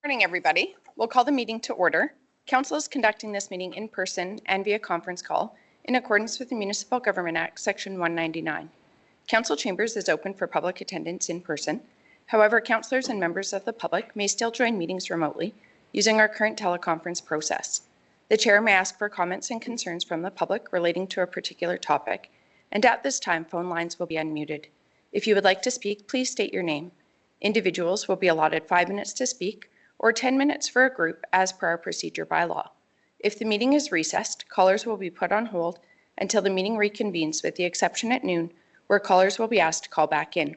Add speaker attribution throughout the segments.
Speaker 1: Morning, everybody. We'll call the meeting to order. Council is conducting this meeting in person and via conference call in accordance with the Municipal Government Act, Section 199. Council chambers is open for public attendance in person. However, councillors and members of the public may still join meetings remotely using our current teleconference process. The chair may ask for comments and concerns from the public relating to a particular topic, and at this time, phone lines will be unmuted. If you would like to speak, please state your name. Individuals will be allotted 5 minutes to speak, or 10 minutes for a group as per our procedure bylaw. If the meeting is recessed, callers will be put on hold until the meeting reconvenes, with the exception at noon, where callers will be asked to call back in.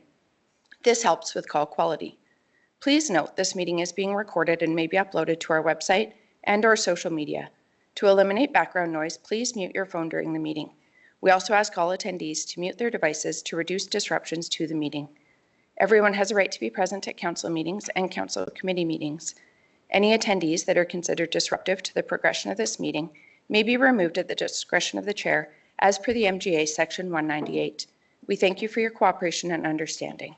Speaker 1: This helps with call quality. Please note this meeting is being recorded and may be uploaded to our website and or social media. To eliminate background noise, please mute your phone during the meeting. We also ask all attendees to mute their devices to reduce disruptions to the meeting. Everyone has a right to be present at council meetings and council committee meetings. Any attendees that are considered disruptive to the progression of this meeting may be removed at the discretion of the chair as per the MGA Section 198. We thank you for your cooperation and understanding.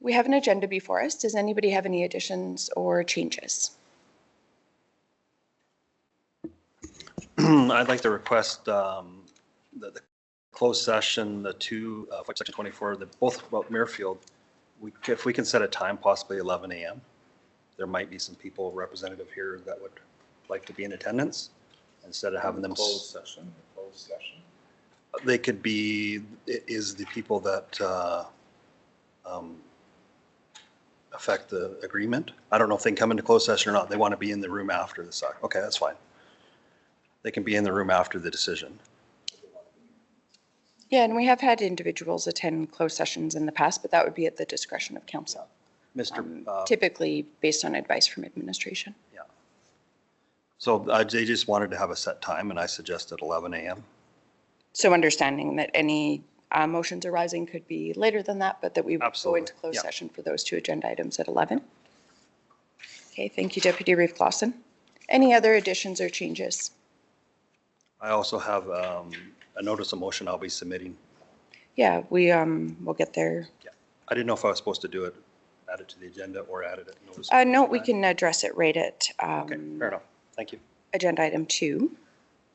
Speaker 1: We have an agenda before us. Does anybody have any additions or changes?
Speaker 2: I'd like to request the closed session, the two, section 24, both about Muirfield, if we can set a time, possibly 11 a.m. There might be some people representative here that would like to be in attendance instead of having them.
Speaker 3: Closed session.
Speaker 2: They could be, is the people that affect the agreement. I don't know if they can come into closed session or not. They want to be in the room after the session. Okay, that's fine. They can be in the room after the decision.
Speaker 1: Yeah, and we have had individuals attend closed sessions in the past, but that would be at the discretion of council. Typically based on advice from administration.
Speaker 2: Yeah. So they just wanted to have a set time, and I suggested 11 a.m.
Speaker 1: So understanding that any motions arising could be later than that, but that we would go into closed session for those two agenda items at 11. Okay, thank you, Deputy Reeve Clausen. Any other additions or changes?
Speaker 2: I also have a notice of motion I'll be submitting.
Speaker 1: Yeah, we will get there.
Speaker 2: Yeah, I didn't know if I was supposed to do it, add it to the agenda, or add it at notice.
Speaker 1: No, we can address it right at
Speaker 2: okay, fair enough. Thank you.
Speaker 1: Agenda item 2.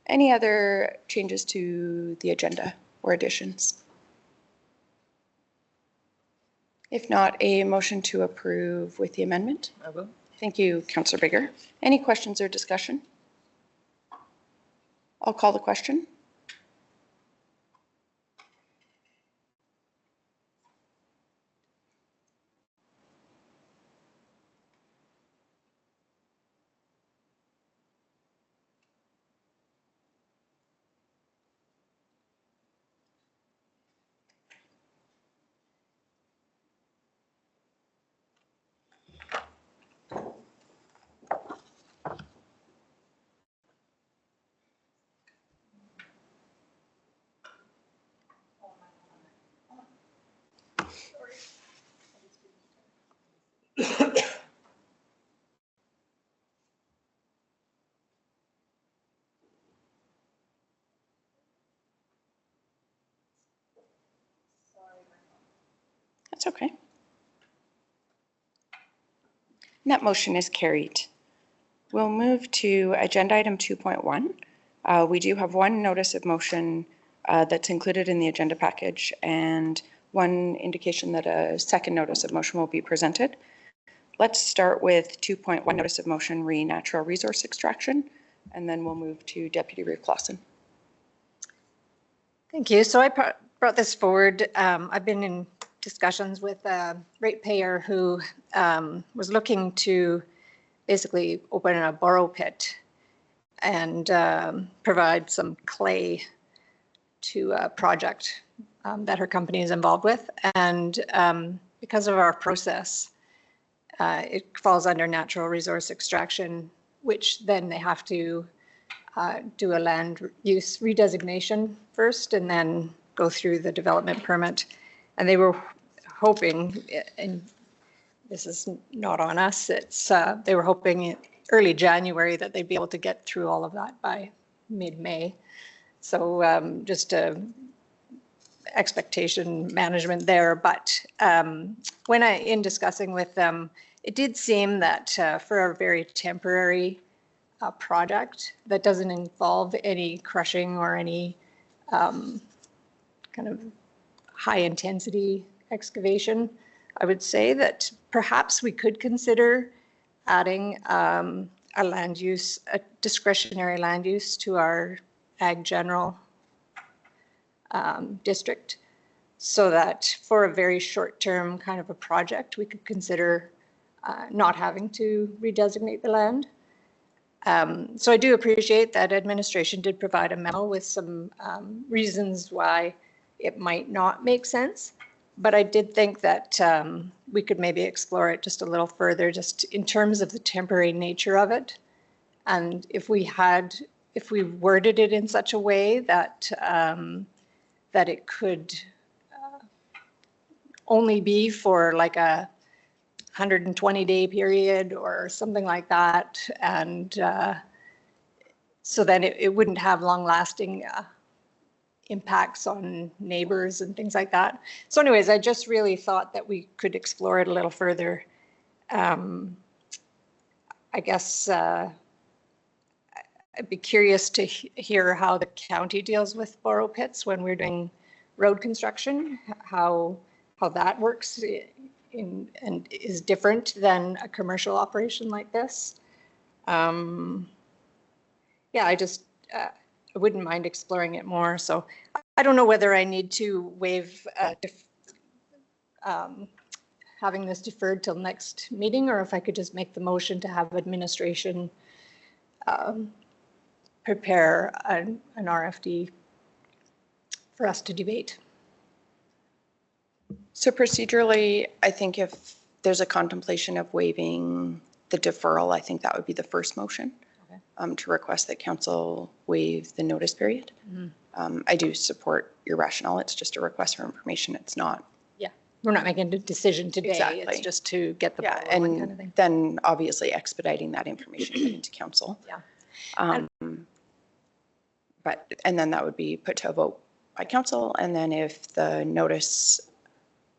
Speaker 1: Any other changes to the agenda or additions? If not, a motion to approve with the amendment.
Speaker 3: I will.
Speaker 1: Thank you, Councillor Bigger. Any questions or discussion? I'll call the question. That's okay. And that motion is carried. We'll move to agenda item 2.1. We do have one notice of motion that's included in the agenda package and one indication that a second notice of motion will be presented. Let's start with 2.1 notice of motion re natural resource extraction, and then we'll move to Deputy Reeve Clausen.
Speaker 4: Thank you. So I brought this forward. I've been in discussions with a ratepayer who was looking to basically open a borrow pit and provide some clay to a project that her company is involved with. And because of our process, it falls under natural resource extraction, which then they have to do a land use redesignation first and then go through the development permit. And they were hoping, and this is not on us, it's they were hoping early January that they'd be able to get through all of that by mid-May. So just to expectation management there. But in discussing with them, it did seem that for a very temporary project that doesn't involve any crushing or any kind of high intensity excavation, I would say that perhaps we could consider adding a discretionary land use to our ag general district, so that for a very short term kind of a project, we could consider not having to redesignate the land. So I do appreciate that administration did provide a memo with some reasons why it might not make sense. But I did think that we could maybe explore it just a little further, just in terms of the temporary nature of it. And if we worded it in such a way that that it could only be for like a 120-day period or something like that, and so then it wouldn't have long-lasting impacts on neighbors and things like that. So anyways, I just really thought that we could explore it a little further. I guess I'd be curious to hear how the county deals with borrow pits when we're doing road construction, how that works and is different than a commercial operation like this. Yeah, I just I wouldn't mind exploring it more. So I don't know whether I need to waive having this deferred till next meeting, or if I could just make the motion to have administration prepare an RFD for us to debate.
Speaker 1: So procedurally, I think if there's a contemplation of waiving the deferral, I think that would be the first motion. Okay. To request that council waive the notice period. Mm-hmm. I do support your rationale. It's just a request for information. It's not.
Speaker 4: Yeah, we're not making a decision today.
Speaker 1: Exactly.
Speaker 4: It's just to get the ball
Speaker 1: and
Speaker 4: rolling kind of thing.
Speaker 1: Then obviously expediting that information into council.
Speaker 4: Yeah.
Speaker 1: And then that would be put to a vote by council. And then if the notice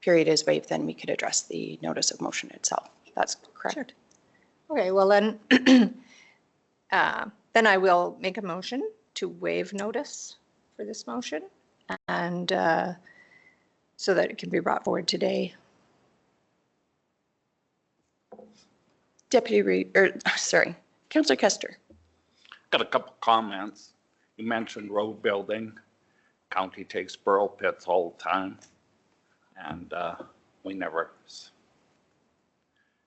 Speaker 1: period is waived, then we could address the notice of motion itself. That's correct.
Speaker 4: Sure. Okay, well then, then I will make a motion to waive notice for this motion, and so that it can be brought forward today.
Speaker 1: Councillor Kester.
Speaker 3: Got a couple comments. You mentioned road building. County takes borrow pits all the time, and we never.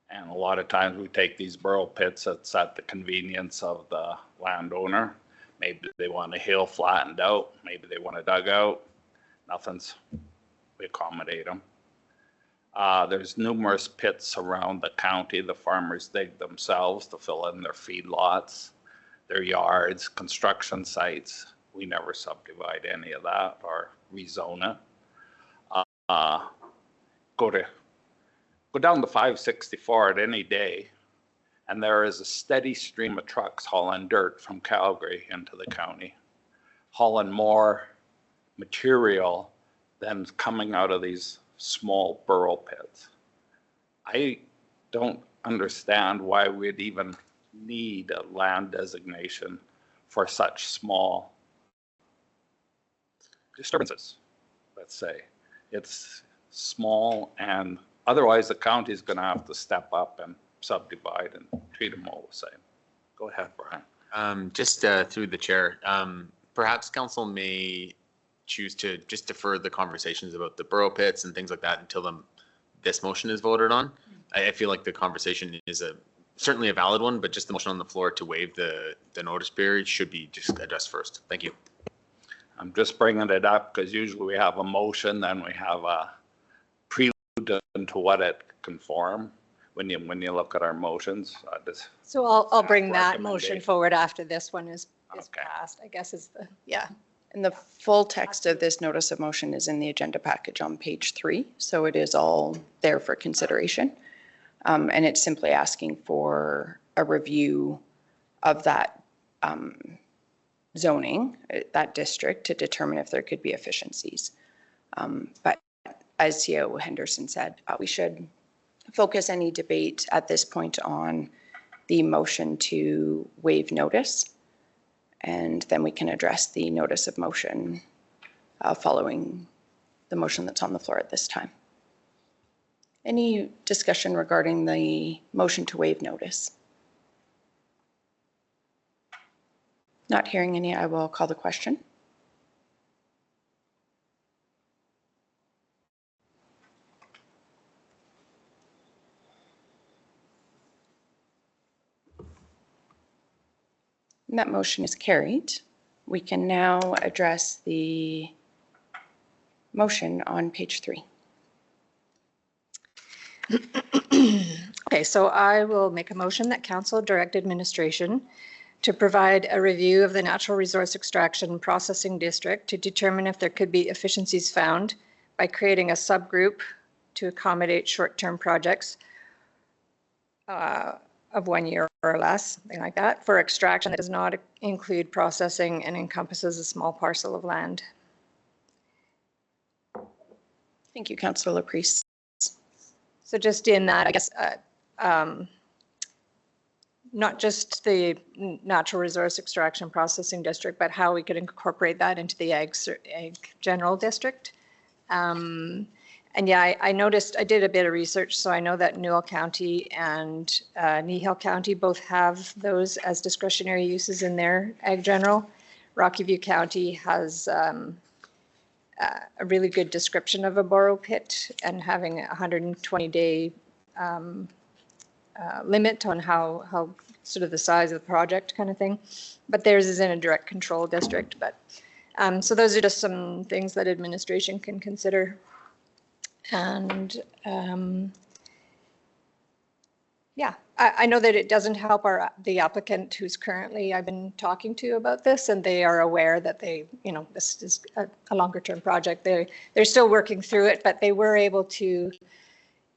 Speaker 3: And a lot of times we take these borrow pits, it's at the convenience of the landowner. Maybe they want a hill flattened out, maybe they want a dugout. We accommodate them. There's numerous pits around the county. The farmers dig themselves to fill in their feedlots, their yards, construction sites. We never subdivide any of that or rezone it. Go down to 564 at any day, and there is a steady stream of trucks hauling dirt from Calgary into the county, hauling more material than coming out of these small borrow pits. I don't understand why we'd even need a land designation for such small disturbances, let's say. It's small, and otherwise the county is going to have to step up and subdivide and treat them all the same. Go ahead, Brian.
Speaker 5: Just through the chair, perhaps council may choose to just defer the conversations about the borrow pits and things like that until this motion is voted on. I feel like the conversation is certainly a valid one, but just the motion on the floor to waive the notice period should be just addressed first. Thank you.
Speaker 3: I'm just bringing it up because usually we have a motion, then we have a prelude to what it can form when you look at our motions.
Speaker 4: So I'll bring that motion forward after this one is
Speaker 3: Okay.
Speaker 4: passed, I guess is the, yeah.
Speaker 1: And the full text of this notice of motion is in the agenda package on page 3. So it is all there for consideration. And it's simply asking for a review of that zoning, that district, to determine if there could be efficiencies. But as CEO Henderson said, we should focus any debate at this point on the motion to waive notice. And then we can address the notice of motion following the motion that's on the floor at this time. Any discussion regarding the motion to waive notice? Not hearing any, I will call the question. And that motion is carried. We can now address the motion on page 3.
Speaker 4: Okay, so I will make a motion that council direct administration to provide a review of the natural resource extraction processing district to determine if there could be efficiencies found by creating a subgroup to accommodate short-term projects of 1 year or less, something like that, for extraction that does not include processing and encompasses a small parcel of land.
Speaker 1: Thank you, Councillor Laprise.
Speaker 4: So just in that, I guess, not just the natural resource extraction processing district, but how we could incorporate that into the ag general district. And yeah, I noticed, I did a bit of research, so I know that Newell County and Kneehill County both have those as discretionary uses in their ag general. Rocky View County has a really good description of a borrow pit and having a 120-day limit on how sort of the size of the project kind of thing. But theirs is in a direct control district. But so those are just some things that administration can consider. And yeah, I know that it doesn't help the applicant who's currently I've been talking to about this, and they are aware that this is a longer term project. They're still working through it, but they were able to,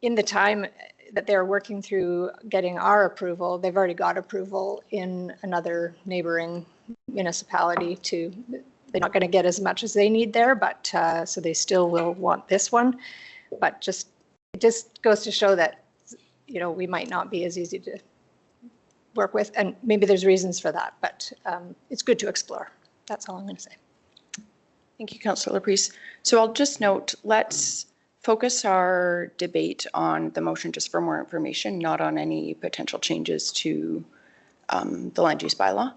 Speaker 4: in the time that they're working through getting our approval, they've already got approval in another neighboring municipality they're not going to get as much as they need there, but so they still will want this one. But it just goes to show that, we might not be as easy to work with, and maybe there's reasons for that, but it's good to explore. That's all I'm going to say.
Speaker 1: Thank you, Councillor Laprise. So I'll just note, let's focus our debate on the motion just for more information, not on any potential changes to the land use bylaw.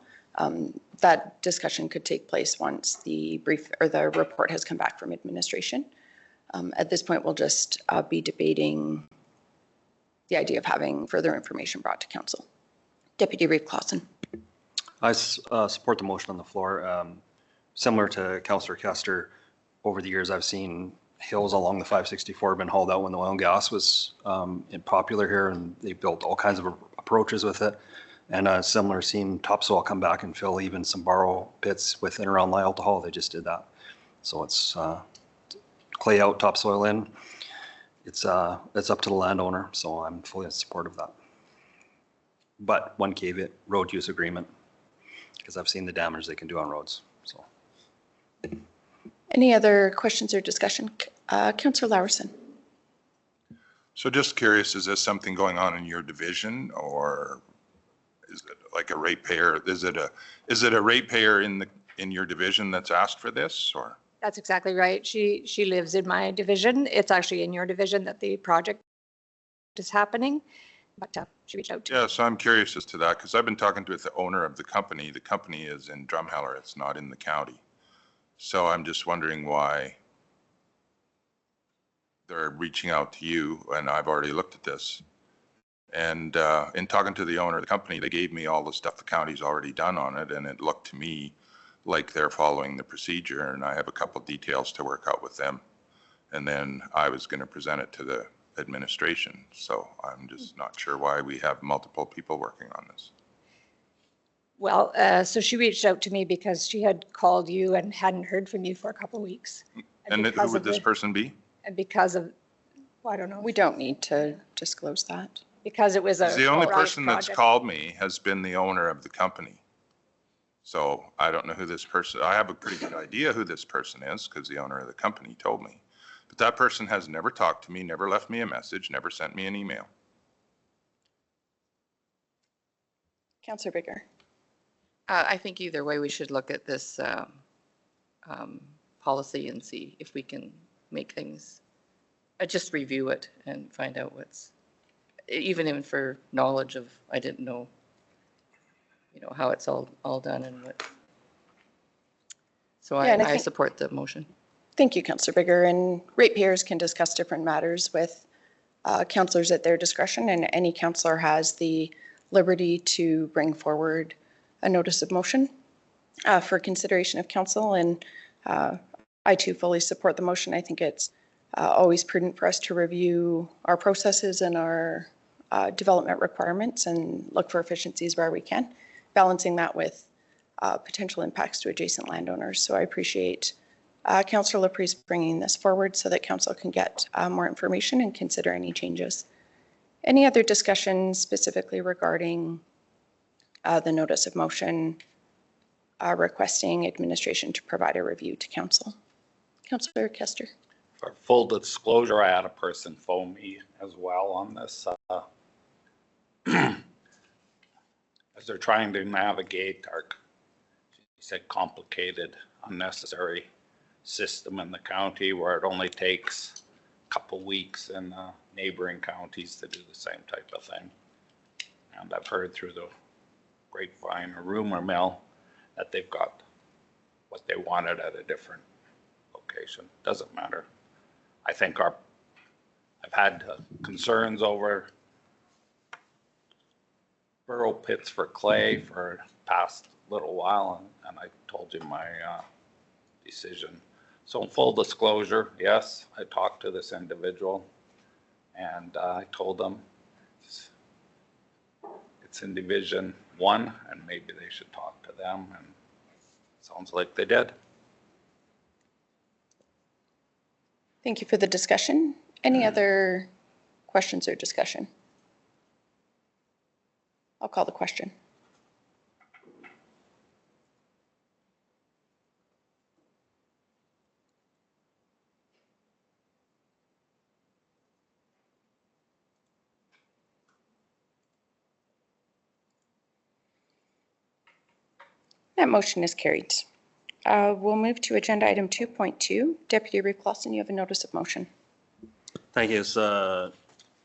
Speaker 1: That discussion could take place once the brief or the report has come back from administration. At this point, we'll just be debating the idea of having further information brought to council. Deputy Reeve Clausen.
Speaker 2: I support the motion on the floor. Similar to Councillor Kester, over the years I've seen hills along the 564 have been hauled out when the oil and gas was popular here, and they built all kinds of approaches with it. And similar, seen topsoil come back and fill even some borrow pits within around Lyell to Hall. They just did that. So it's clay out, topsoil in. It's up to the landowner, so I'm fully in support of that. But one caveat, road use agreement, because I've seen the damage they can do on roads. So.
Speaker 1: Any other questions or discussion? Councillor Laursen.
Speaker 6: So just curious, is this something going on in your division, or is it like a ratepayer? Is it a ratepayer in your division that's asked for this, or?
Speaker 4: That's exactly right. She lives in my division. It's actually in your division that the project is happening, but she reached out to me.
Speaker 6: Yeah, so I'm curious as to that, because I've been talking with the owner of the company. The company is in Drumheller. It's not in the county. So I'm just wondering why they're reaching out to you, and I've already looked at this. And in talking to the owner of the company, they gave me all the stuff the county's already done on it, and it looked to me like they're following the procedure, and I have a couple details to work out with them. And then I was going to present it to the administration. So I'm just not sure why we have multiple people working on this.
Speaker 4: Well, so she reached out to me because she had called you and hadn't heard from you for a couple of weeks.
Speaker 6: And who would this person be?
Speaker 4: And because of, well, I don't know.
Speaker 1: We don't need to disclose that.
Speaker 4: Because it was a.
Speaker 6: The only
Speaker 4: private
Speaker 6: person that's
Speaker 4: project.
Speaker 6: called me has been the owner of the company. So I don't know who this person, I have a pretty good idea who this person is because the owner of the company told me. But that person has never talked to me, never left me a message, never sent me an email.
Speaker 1: Councillor Bigger.
Speaker 7: I think either way, we should look at this policy and see if we can make things, just review it and find out what's, even for knowledge of, I didn't know, how it's all done and what. So
Speaker 1: Yeah, and I
Speaker 7: I
Speaker 1: think-
Speaker 7: support the motion.
Speaker 1: Thank you, Councillor Bigger. And ratepayers can discuss different matters with councillors at their discretion, and any councillor has the liberty to bring forward a notice of motion for consideration of council. And I too fully support the motion. I think it's always prudent for us to review our processes and our development requirements and look for efficiencies where we can, balancing that with potential impacts to adjacent landowners. So I appreciate Councillor Laprise bringing this forward so that council can get more information and consider any changes. Any other discussion specifically regarding the notice of motion requesting administration to provide a review to council? Councillor Kester.
Speaker 3: For full disclosure, I had a person phone me as well on this. As they're trying to navigate our, he said, complicated, unnecessary system in the county where it only takes a couple weeks in neighboring counties to do the same type of thing. And I've heard through the grapevine or rumor mill that they've got what they wanted at a different location. Doesn't matter. I think I've had concerns over burrow pits for clay for the past little while, and I told you my decision. So in full disclosure, yes, I talked to this individual, and I told them it's in Division 1, and maybe they should talk to them, and it sounds like they did.
Speaker 1: Thank you for the discussion. Any other questions or discussion? I'll call the question. That motion is carried. We'll move to agenda item 2.2. Deputy Reeve Clausen, you have a notice of motion.
Speaker 2: Thank you. It's a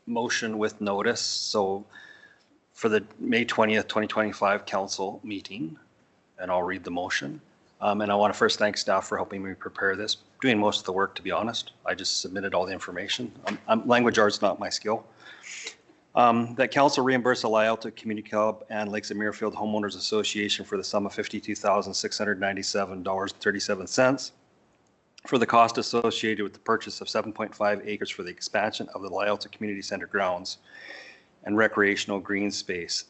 Speaker 2: motion with notice. So for the May 20th, 2025 council meeting, and I'll read the motion. And I want to first thank staff for helping me prepare this, doing most of the work, to be honest. I just submitted all the information. Language art's not my skill. That council reimburse the Lyalta Community Club and Lakes of Muirfield Homeowners Association for the sum of $52,697.37 for the cost associated with the purchase of 7.5 acres for the expansion of the Lyalta Community Center grounds and recreational green space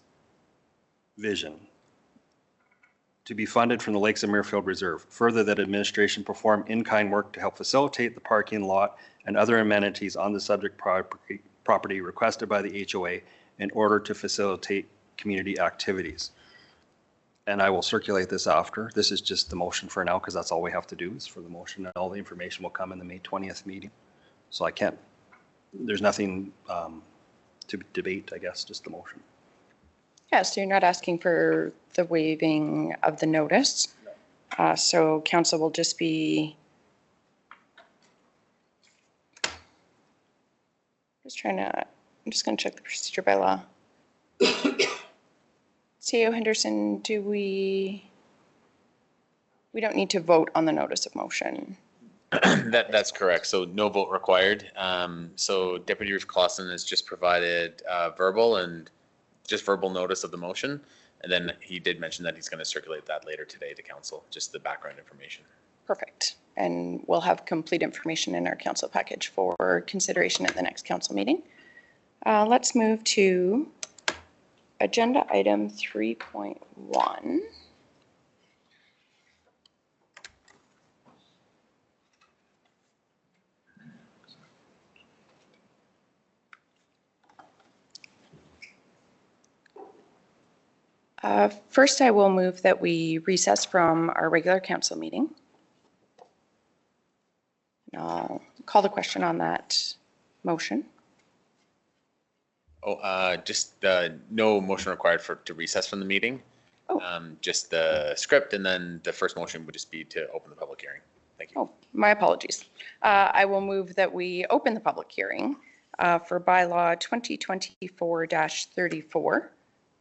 Speaker 2: vision to be funded from the Lakes of Muirfield Reserve. Further, that administration perform in-kind work to help facilitate the parking lot and other amenities on the subject property requested by the HOA in order to facilitate community activities. And I will circulate this after. This is just the motion for now because that's all we have to do is for the motion, and all the information will come in the May 20th meeting. So I can't, there's nothing to debate, I guess, just the motion.
Speaker 1: Yeah, so you're not asking for the waiving of the notice. So council will just be I'm just going to check the procedure by law. CEO Henderson, we don't need to vote on the notice of motion.
Speaker 5: That's correct. So no vote required. So Deputy Reeve Clausen has just provided verbal notice of the motion. And then he did mention that he's going to circulate that later today to council, just the background information.
Speaker 1: Perfect. And we'll have complete information in our council package for consideration at the next council meeting. Let's move to agenda item 3.1. First, I will move that we recess from our regular council meeting. And I'll Call the question on that motion.
Speaker 5: Just no motion required to recess from the meeting.
Speaker 1: Oh.
Speaker 5: Just the script, and then the first motion would just be to open the public hearing. Thank you.
Speaker 1: Oh, my apologies. I will move that we open the public hearing for bylaw 2024-34.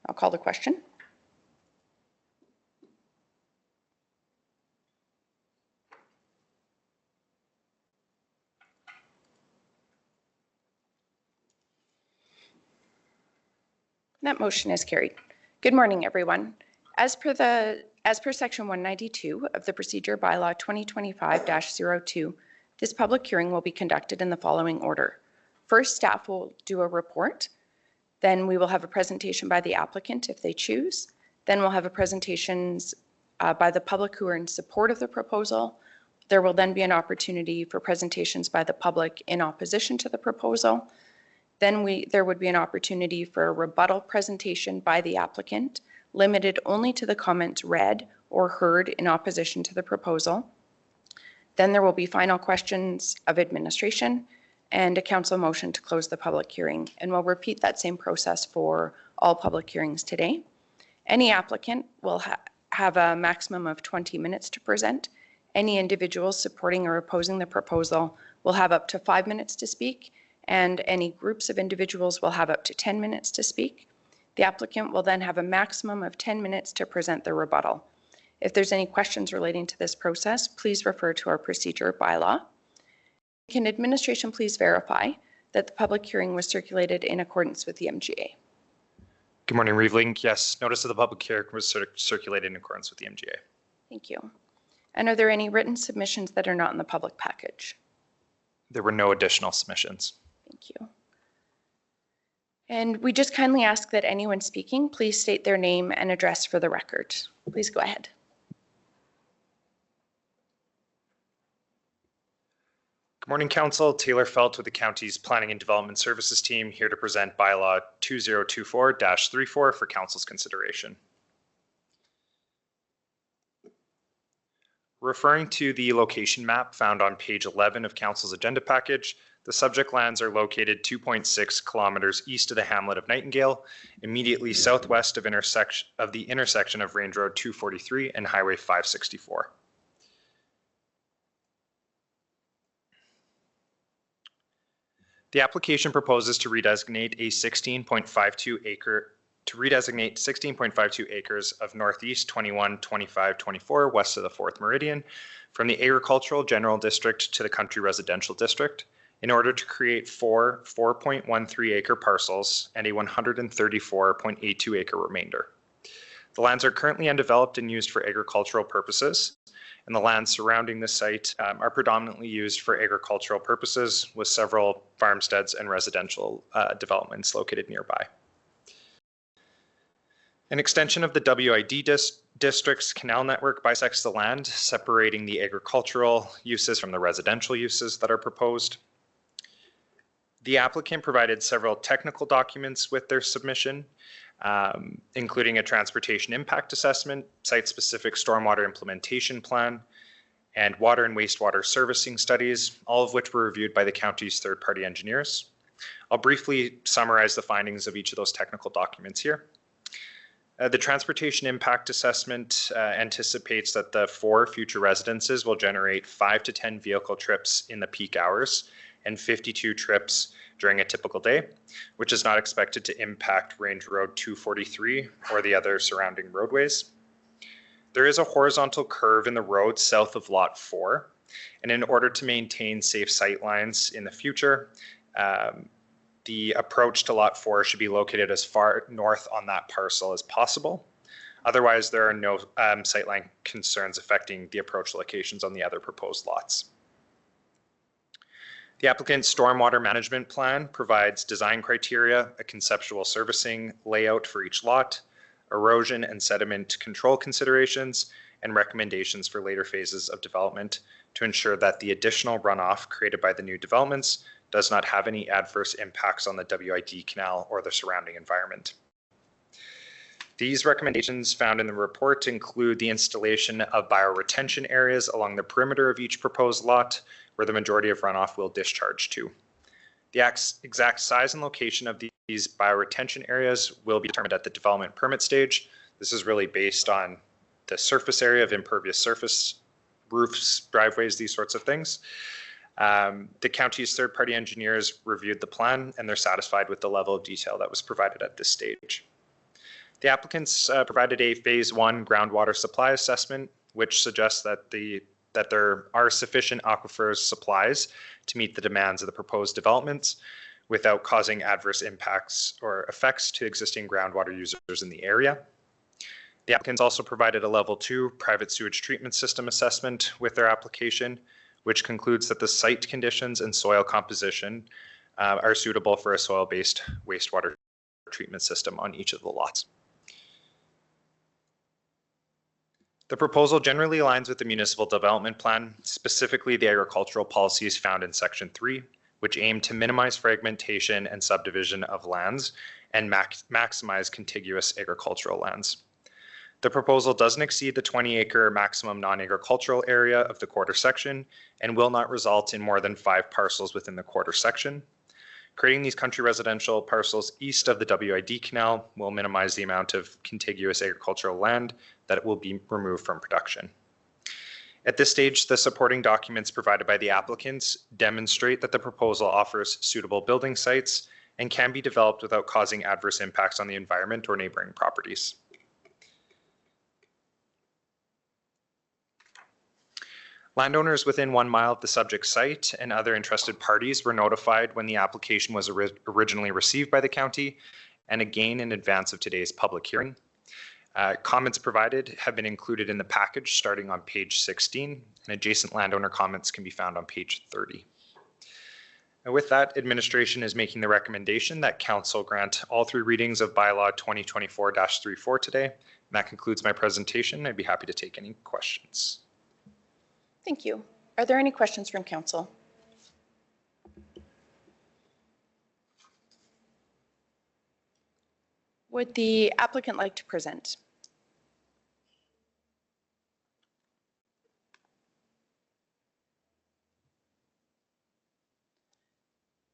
Speaker 1: I'll call the question. That motion is carried. Good morning, everyone. As per section 192 of the procedure bylaw 2025-02, this public hearing will be conducted in the following order. First, staff will do a report. Then we will have a presentation by the applicant if they choose. Then we'll have a presentations by the public who are in support of the proposal. There will then be an opportunity for presentations by the public in opposition to the proposal. Then there would be an opportunity for a rebuttal presentation by the applicant, limited only to the comments read or heard in opposition to the proposal. Then there will be final questions of administration and a council motion to close the public hearing. And we'll repeat that same process for all public hearings today. Any applicant will have a maximum of 20 minutes to present. Any individuals supporting or opposing the proposal will have up to 5 minutes to speak, and any groups of individuals will have up to 10 minutes to speak. The applicant will then have a maximum of 10 minutes to present their rebuttal. If there's any questions relating to this process, please refer to our procedure bylaw. Can administration please verify that the public hearing was circulated in accordance with the MGA?
Speaker 8: Good morning, Reeve-Link. Yes, notice of the public hearing was circulated in accordance with the MGA.
Speaker 1: Thank you. And are there any written submissions that are not in the public package?
Speaker 8: There were no additional submissions.
Speaker 1: Thank you. And we just kindly ask that anyone speaking, please state their name and address for the record. Please go ahead.
Speaker 8: Good morning, Council. Taylor Felt with the county's Planning and Development Services team, here to present bylaw 2024-34 for Council's consideration. Referring to the location map found on page 11 of Council's agenda package, the subject lands are located 2.6 kilometers east of the hamlet of Nightingale, immediately southwest of the intersection of Range Road 243 and Highway 564. The application proposes to redesignate 16.52 acres of Northeast 21, 25, 24 west of the 4th Meridian from the Agricultural General District to the Country Residential District in order to create four 4.13 acre parcels and a 134.82 acre remainder. The lands are currently undeveloped and used for agricultural purposes, and the lands surrounding the site are predominantly used for agricultural purposes, with several farmsteads and residential developments located nearby. An extension of the WID district's canal network bisects the land, separating the agricultural uses from the residential uses that are proposed. The applicant provided several technical documents with their submission, including a transportation impact assessment, site-specific stormwater implementation plan, and water and wastewater servicing studies, all of which were reviewed by the county's third-party engineers. I'll briefly summarize the findings of each of those technical documents here. The transportation impact assessment anticipates that the 4 future residences will generate 5 to 10 vehicle trips in the peak hours and 52 trips during a typical day, which is not expected to impact Range Road 243 or the other surrounding roadways. There is a horizontal curve in the road south of Lot 4, and in order to maintain safe sight lines in the future, the approach to Lot 4 should be located as far north on that parcel as possible. Otherwise, there are no sightline concerns affecting the approach locations on the other proposed lots. The applicant's stormwater management plan provides design criteria, a conceptual servicing layout for each lot, erosion and sediment control considerations, and recommendations for later phases of development to ensure that the additional runoff created by the new developments does not have any adverse impacts on the WID canal or the surrounding environment. These recommendations found in the report include the installation of bioretention areas along the perimeter of each proposed lot where the majority of runoff will discharge to. The exact size and location of these bioretention areas will be determined at the development permit stage. This is really based on the surface area of impervious surface, roofs, driveways, these sorts of things. The county's third-party engineers reviewed the plan and they're satisfied with the level of detail that was provided at this stage. The applicants provided a phase 1 groundwater supply assessment, which suggests that there are sufficient aquifer supplies to meet the demands of the proposed developments without causing adverse impacts or effects to existing groundwater users in the area. The applicants also provided a level 2 private sewage treatment system assessment with their application, which concludes that the site conditions and soil composition are suitable for a soil-based wastewater treatment system on each of the lots. The proposal generally aligns with the municipal development plan, specifically the agricultural policies found in section 3, which aim to minimize fragmentation and subdivision of lands and maximize contiguous agricultural lands. The proposal doesn't exceed the 20-acre maximum non-agricultural area of the quarter section and will not result in more than 5 parcels within the quarter section. Creating these country residential parcels east of the WID canal will minimize the amount of contiguous agricultural land that will be removed from production. At this stage, the supporting documents provided by the applicants demonstrate that the proposal offers suitable building sites and can be developed without causing adverse impacts on the environment or neighboring properties. Landowners within 1 mile of the subject site and other interested parties were notified when the application was originally received by the county, and again in advance of today's public hearing. Comments provided have been included in the package starting on page 16, and adjacent landowner comments can be found on page 30. And with that, administration is making the recommendation that council grant all 3 readings of bylaw 2024-34 today. And that concludes my presentation. I'd be happy to take any questions.
Speaker 1: Thank you. Are there any questions from council? Would the applicant like to present?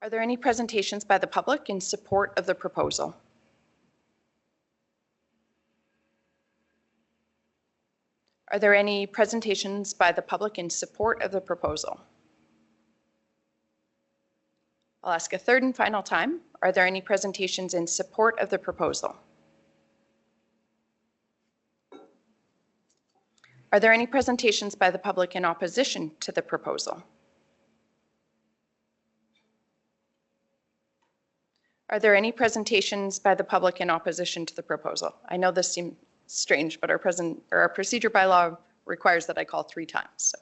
Speaker 1: Are there any presentations by the public in support of the proposal? Are there any presentations by the public in support of the proposal? I'll ask a third and final time. Are there any presentations in support of the proposal? Are there any presentations by the public in opposition to the proposal? Are there any presentations by the public in opposition to the proposal? I know this seems strange, but our procedure bylaw requires that I call 3 times. So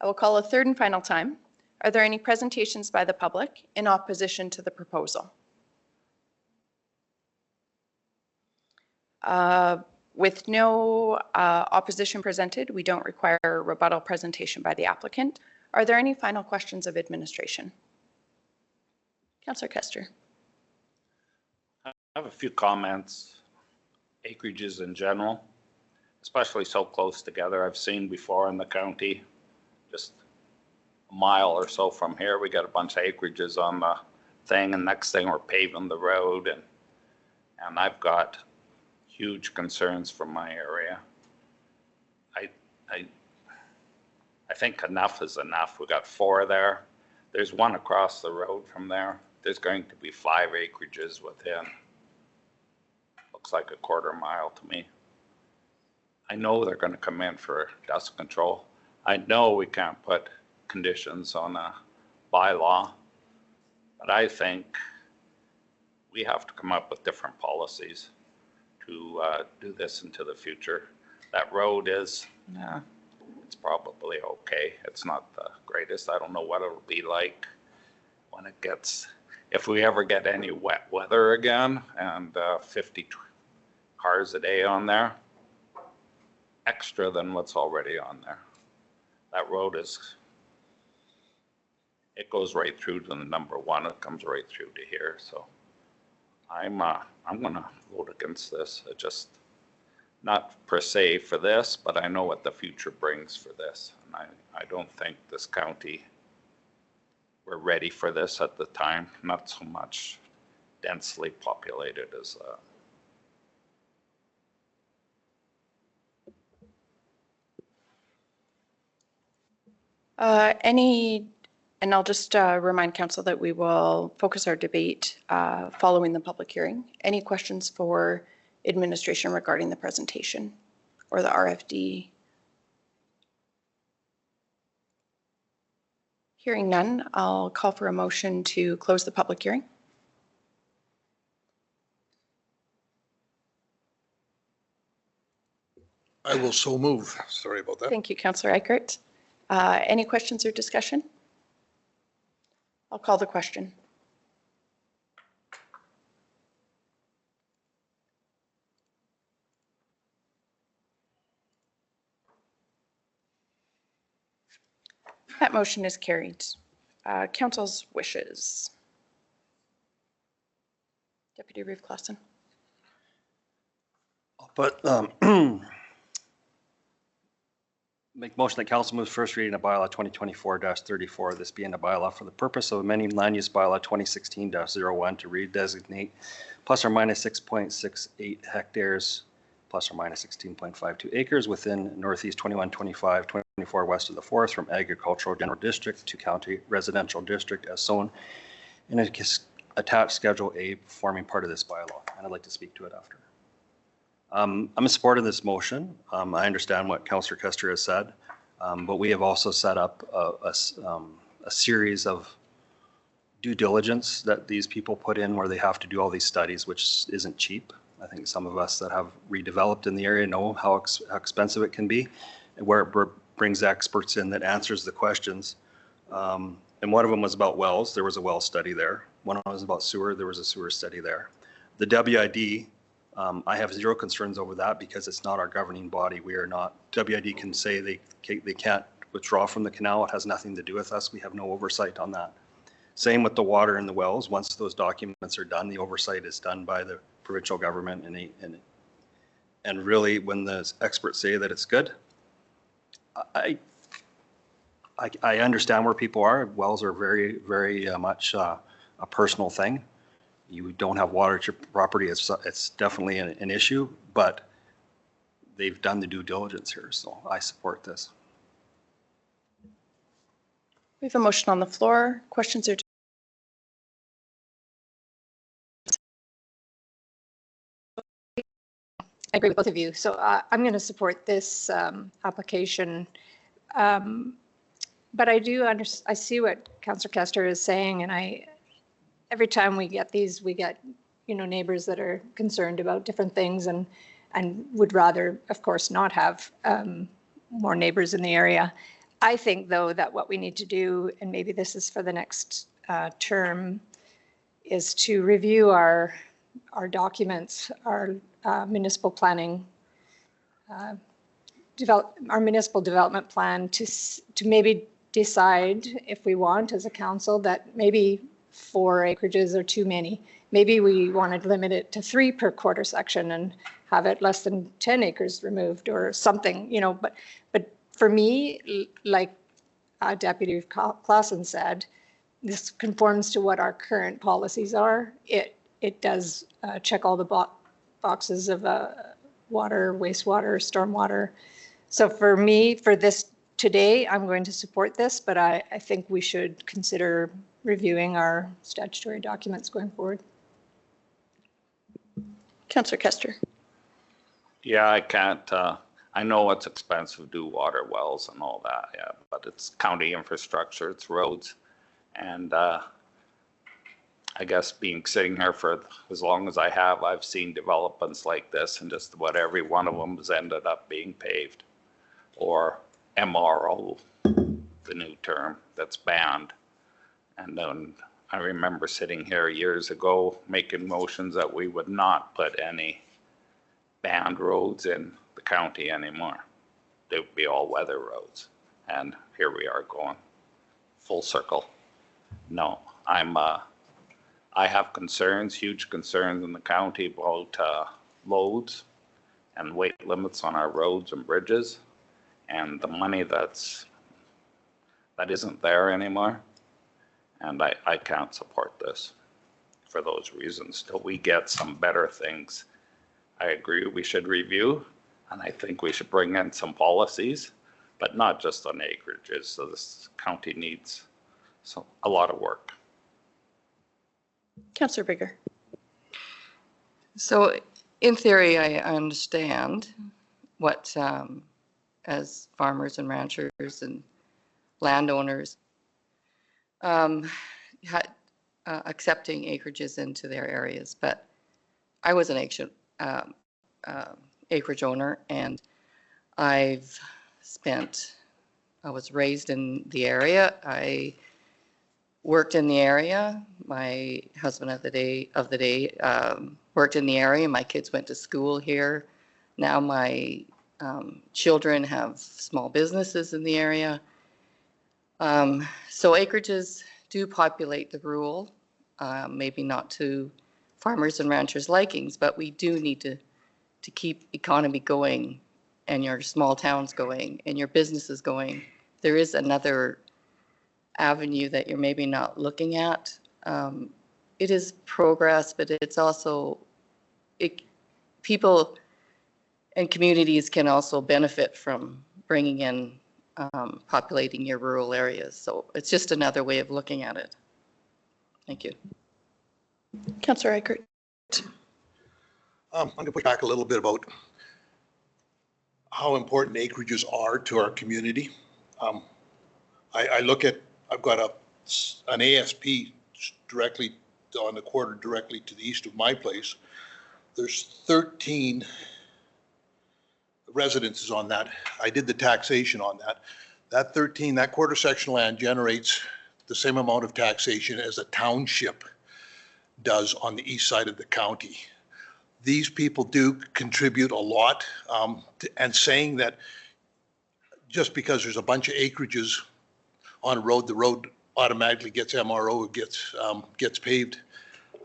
Speaker 1: I will call a third and final time. Are there any presentations by the public in opposition to the proposal? With no opposition presented, we don't require a rebuttal presentation by the applicant. Are there any final questions of administration? Councillor Kester.
Speaker 3: I have a few comments. Acreages in general, especially so close together. I've seen before in the county, just a mile or so from here, we got a bunch of acreages on the thing, and next thing we're paving the road, and I've got huge concerns from my area. I think enough is enough. We got 4 there. There's 1 across the road from there. There's going to be 5 acreages within. Looks like a quarter mile to me. I know they're going to come in for dust control. I know we can't put conditions on a bylaw, but I think we have to come up with different policies to do this into the future. That road is, it's probably okay. It's not the greatest. I don't know what it'll be like when it gets, if we ever get any wet weather again, and 50 cars a day on there, extra than what's already on there. That road it goes right through to the number 1. It comes right through to here. So I'm gonna vote against this. not per se for this, but I know what the future brings for this. And I don't think this county, we're ready for this at the time, not so much densely populated as that.
Speaker 1: And I'll just remind council that we will focus our debate following the public hearing. Any questions for administration regarding the presentation or the RFD? Hearing none, I'll call for a motion to close the public hearing.
Speaker 9: I will so move. Sorry about that.
Speaker 1: Thank you, Councillor Eichert. Any questions or discussion? I'll call the question. That motion is carried. Council's wishes. Deputy Reeve Clausen.
Speaker 2: But make motion that council moves first reading of bylaw 2024-34, this being a bylaw for the purpose of amending land use bylaw 2016-01 to redesignate plus or minus 6.68 hectares plus or minus 16.52 acres within Northeast 2125-24 west of the Forest from agricultural general district to county residential district as shown in a attached Schedule A forming part of this bylaw. And I'd like to speak to it after. I'm in support of this motion. I understand what Councillor Kester has said, but we have also set up a series of due diligence that these people put in where they have to do all these studies, which isn't cheap. I think some of us that have redeveloped in the area know how expensive it can be, and where it brings experts in that answers the questions. And one of them was about wells. There was a well study there. One of them was about sewer. There was a sewer study there. The WID, I have zero concerns over that because it's not our governing body. We are not, WID can say they can't withdraw from the canal. It has nothing to do with us. We have no oversight on that. Same with the water and the wells. Once those documents are done, the oversight is done by the provincial government. And really, when the experts say that it's good, I understand where people are. Wells are very, very much a personal thing. You don't have water at your property, it's definitely an issue, but they've done the due diligence here, so I support this.
Speaker 1: We have a motion on the floor. Questions or
Speaker 4: I agree with both of you. So I'm going to support this application. But I do I see what Councillor Kester is saying, and every time we get these, we get, neighbors that are concerned about different things and would rather, of course, not have more neighbors in the area. I think, though, that what we need to do, and maybe this is for the next term, is to review our documents, our municipal planning, our municipal development plan to maybe decide if we want as a council that maybe 4 acreages are too many. Maybe we want to limit it to 3 per quarter section and have it less than 10 acres removed or something, but for me, like Deputy Clausen said, this conforms to what our current policies are. It does check all the boxes of water, wastewater, stormwater. So for me, for this today, I'm going to support this, but I think we should consider reviewing our statutory documents going forward.
Speaker 1: Councillor Kester.
Speaker 3: Yeah, I can't, I know it's expensive to do water wells and all that, yeah, but it's county infrastructure, it's roads. And I guess sitting here for as long as I have, I've seen developments like this and just about every one of them has ended up being paved or MRO, the new term that's banned. And then I remember sitting here years ago making motions that we would not put any banned roads in the county anymore. They would be all weather roads. And here we are going full circle. No, I have concerns, huge concerns in the county about loads and weight limits on our roads and bridges, and the money that isn't there anymore. And I can't support this for those reasons till we get some better things. I agree we should review, and I think we should bring in some policies, but not just on acreages. So this county needs a lot of work.
Speaker 1: Councillor Bigger.
Speaker 7: So in theory, I understand what, as farmers and ranchers and landowners, accepting acreages into their areas, but I was an acreage owner, and I was raised in the area. I worked in the area. My husband of the day worked in the area. My kids went to school here. Now my children have small businesses in the area. So acreages do populate the rural, maybe not to farmers and ranchers' likings, but we do need to keep economy going and your small towns going and your businesses going. There is another avenue that you're maybe not looking at. It is progress, but it's also, people and communities can also benefit from bringing in, populating your rural areas. So it's just another way of looking at it. Thank you.
Speaker 1: Councillor Eichert.
Speaker 9: I'm going to push back a little bit about how important acreages are to our community. I look at, I've got an ASP directly on the quarter directly to the east of my place. There's 13 residences on that. I did the taxation on that. That quarter section land generates the same amount of taxation as a township does on the east side of the county. These people do contribute a lot, and saying that just because there's a bunch of acreages on a road, the road automatically gets MRO, gets paved.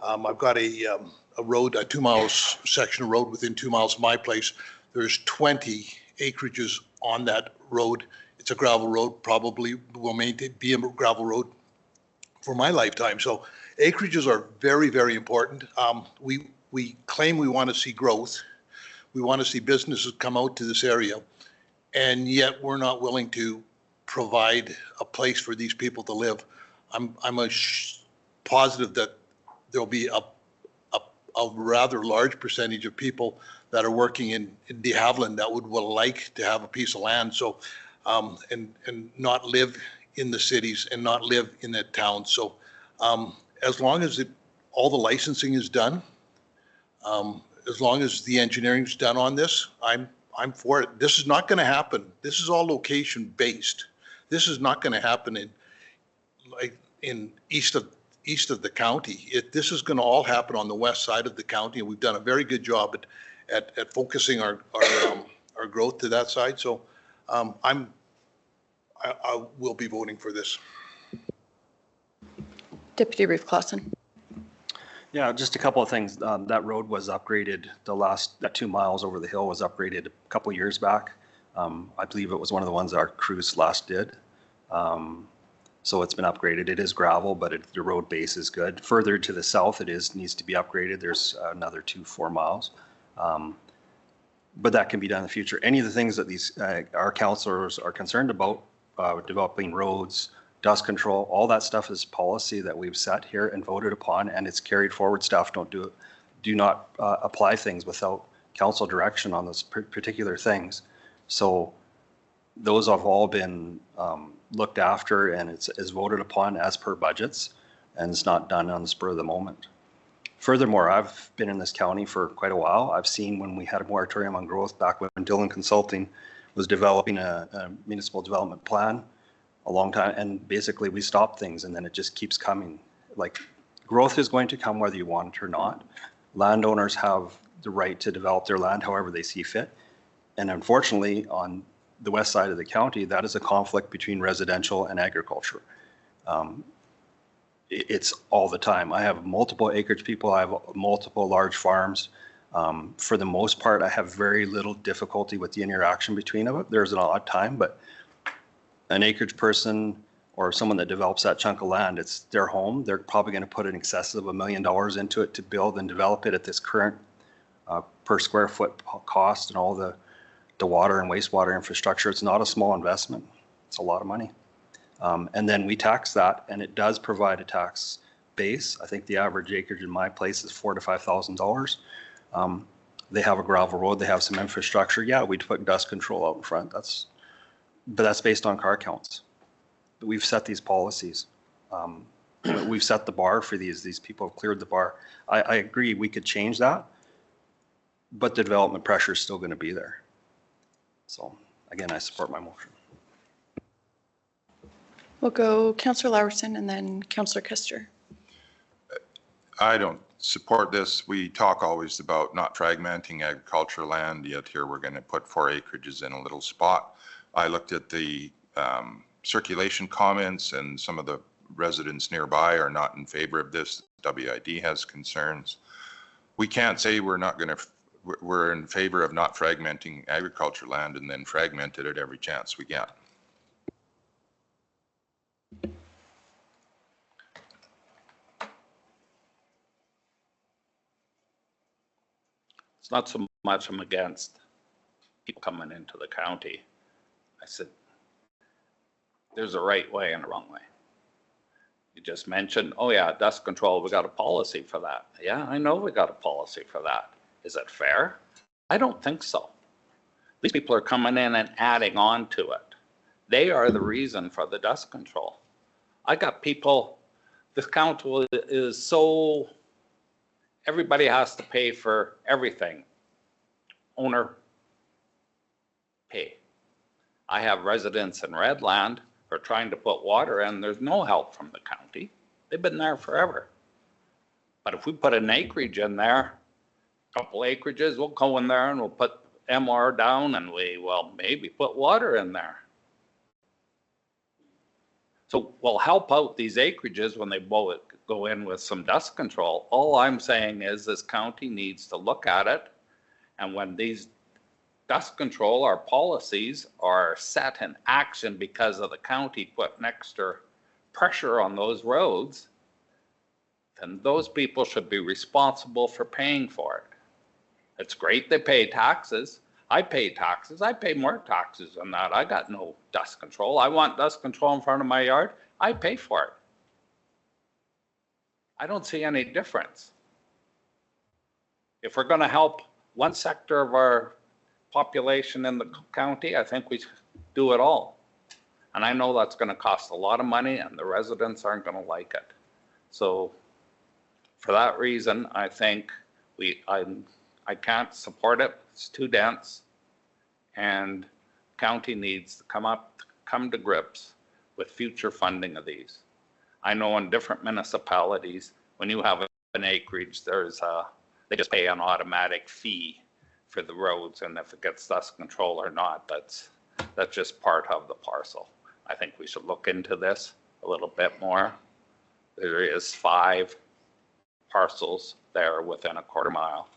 Speaker 9: I've got a road, a 2 miles section of road within 2 miles of my place. There's 20 acreages on that road. It's a gravel road, probably will be a gravel road for my lifetime. So acreages are very, very important. We claim we want to see growth. We want to see businesses come out to this area, and yet we're not willing to provide a place for these people to live. I'm positive that there'll be a rather large percentage of people that are working in de Havilland that would like to have a piece of land. So, and not live in the cities and not live in the towns. So, as long as all the licensing is done, as long as the engineering is done on this, I'm for it. This is not going to happen. This is all location based. This is not going to happen in east of the county. This is going to all happen on the west side of the county, and we've done a very good job at focusing our growth to that side. So I will be voting for this.
Speaker 1: Deputy Reeve Clausen.
Speaker 2: Yeah, just a couple of things. That road was upgraded. That 2 miles over the hill was upgraded a couple years back. I believe it was one of the ones our crews last did. So it's been upgraded. It is gravel, but the road base is good. Further to the south, needs to be upgraded. There's another 4 miles. But that can be done in the future. Any of the things that our councillors are concerned about, developing roads, dust control, all that stuff is policy that we've set here and voted upon, and it's carried forward. Staff do not apply things without council direction on those particular things. So those have all been looked after, and it's voted upon as per budgets, and it's not done on the spur of the moment. Furthermore, I've been in this county for quite a while. I've seen when we had a moratorium on growth back when Dillon Consulting was developing a municipal development plan a long time, and basically we stopped things, and then it just keeps coming. Like, growth is going to come whether you want it or not. Landowners have the right to develop their land however they see fit. And unfortunately, on the west side of the county, that is a conflict between residential and agriculture. It's all the time. I have multiple acreage people. I have multiple large farms. For the most part, I have very little difficulty with the interaction between them. There's an odd time, but an acreage person or someone that develops that chunk of land, it's their home. They're probably going to put in excess of $1 million into it to build and develop it at this current per square foot cost and all the water and wastewater infrastructure. It's not a small investment. It's a lot of money. And then we tax that, and it does provide a tax base. I think the average acreage in my place is $4,000 to $5,000. They have a gravel road. They have some infrastructure. Yeah, we put dust control out in front. But that's based on car counts. We've set these policies. We've set the bar for these. These people have cleared the bar. I agree we could change that, but the development pressure is still going to be there. So again, I support my motion.
Speaker 1: We'll go Councillor Lawerson and then Councillor Kuster.
Speaker 6: I don't support this. We talk always about not fragmenting agricultural land, yet here we're going to put 4 acreages in a little spot. I looked at the circulation comments, and some of the residents nearby are not in favor of this. WID has concerns. We can't say we're in favor of not fragmenting agriculture land and then fragment it at every chance we get.
Speaker 3: It's not so much I'm against people coming into the county. I said, there's a right way and a wrong way. You just mentioned, oh yeah, dust control, we got a policy for that. Yeah, I know we got a policy for that. Is it fair? I don't think so. These people are coming in and adding on to it. They are the reason for the dust control. I got people, this council is so, everybody has to pay for everything. Owner, pay. I have residents in Redland who are trying to put water in. There's no help from the county. They've been there forever. But if we put an acreage in there, a couple acreages, we'll go in there and we'll put MR down and we will maybe put water in there. So we'll help out these acreages when they go in with some dust control. All I'm saying is this county needs to look at it. And when these dust control, our policies are set in action because of the county putting extra pressure on those roads, then those people should be responsible for paying for it. It's great they pay taxes. I pay taxes. I pay more taxes than that. I got no dust control. I want dust control in front of my yard. I pay for it. I don't see any difference. If we're going to help one sector of our population in the county, I think we do it all. And I know that's going to cost a lot of money and the residents aren't going to like it. So for that reason, I think I can't support it. It's too dense. And county needs to come to grips with future funding of these. I know in different municipalities, when you have an acreage, they just pay an automatic fee for the roads, and if it gets dust control or not, that's just part of the parcel. I think we should look into this a little bit more. There is 5 parcels there within a quarter mile.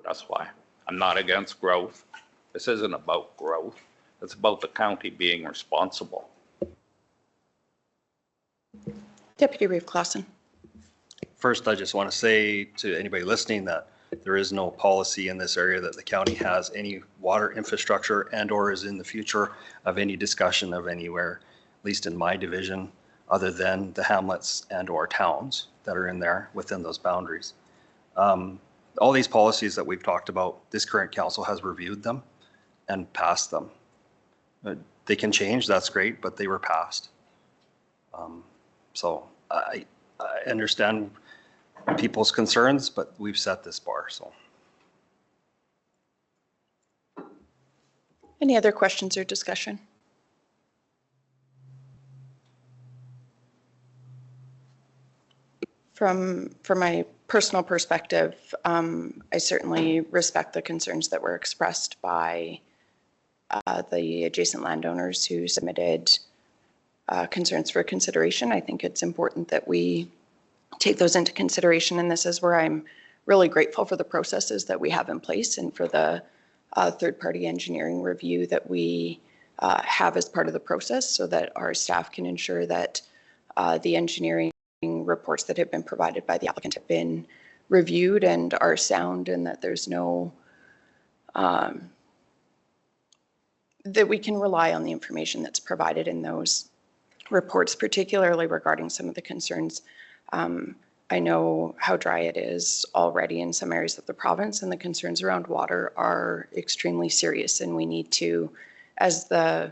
Speaker 3: That's why. I'm not against growth. This isn't about growth. It's about the county being responsible.
Speaker 1: Deputy Reeve Clausen.
Speaker 2: First, I just want to say to anybody listening that there is no policy in this area that the county has any water infrastructure and or is in the future of any discussion of anywhere, at least in my division, other than the hamlets and or towns that are in there within those boundaries. All these policies that we've talked about, this current council has reviewed them and passed them. They can change, that's great, but they were passed. So I understand people's concerns, but we've set this bar, so.
Speaker 1: Any other questions or discussion? From my personal perspective, I certainly respect the concerns that were expressed by the adjacent landowners who submitted concerns for consideration. I think it's important that we take those into consideration. And this is where I'm really grateful for the processes that we have in place and for the third-party engineering review that we have as part of the process, so that our staff can ensure that the engineering reports that have been provided by the applicant have been reviewed and are sound, and that there's no, that we can rely on the information that's provided in those reports, particularly regarding some of the concerns. I know how dry it is already in some areas of the province, and the concerns around water are extremely serious, and we need to, as the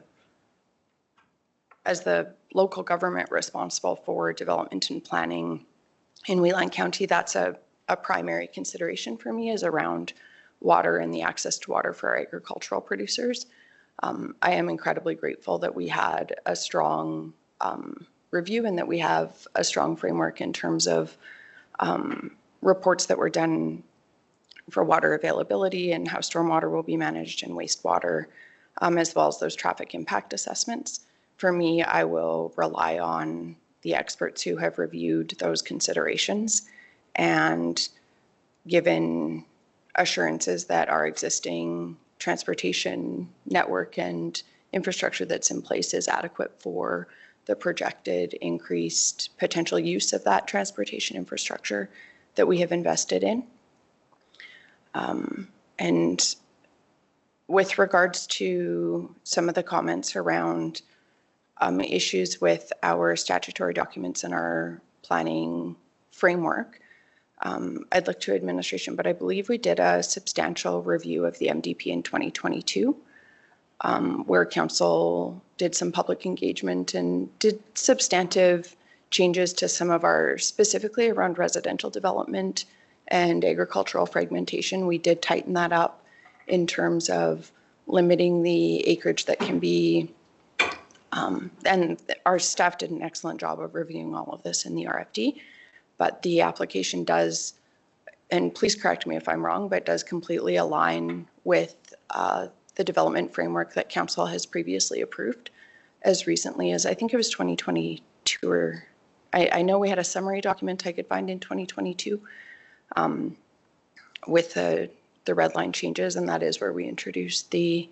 Speaker 1: local government responsible for development and planning in Wheeling County, that's a primary consideration for me, is around water and the access to water for our agricultural producers. I am incredibly grateful that we had a strong review and that we have a strong framework in terms of reports that were done for water availability and how stormwater will be managed and wastewater, as well as those traffic impact assessments. For me, I will rely on the experts who have reviewed those considerations, and given assurances that our existing transportation network and infrastructure that's in place is adequate for the projected increased potential use of that transportation infrastructure that we have invested in. And with regards to some of the comments around issues with our statutory documents and our planning framework, I'd look to administration, but I believe we did a substantial review of the MDP in 2022, where council did some public engagement and did substantive changes to some of our, specifically around residential development and agricultural fragmentation. We did tighten that up in terms of limiting the acreage that can be, and our staff did an excellent job of reviewing all of this in the RFD, but the application does, and please correct me if I'm wrong, but does completely align with the development framework that council has previously approved as recently as, I think it was 2022, or I know we had a summary document I could find in 2022 with the red line changes, and that is where we introduced the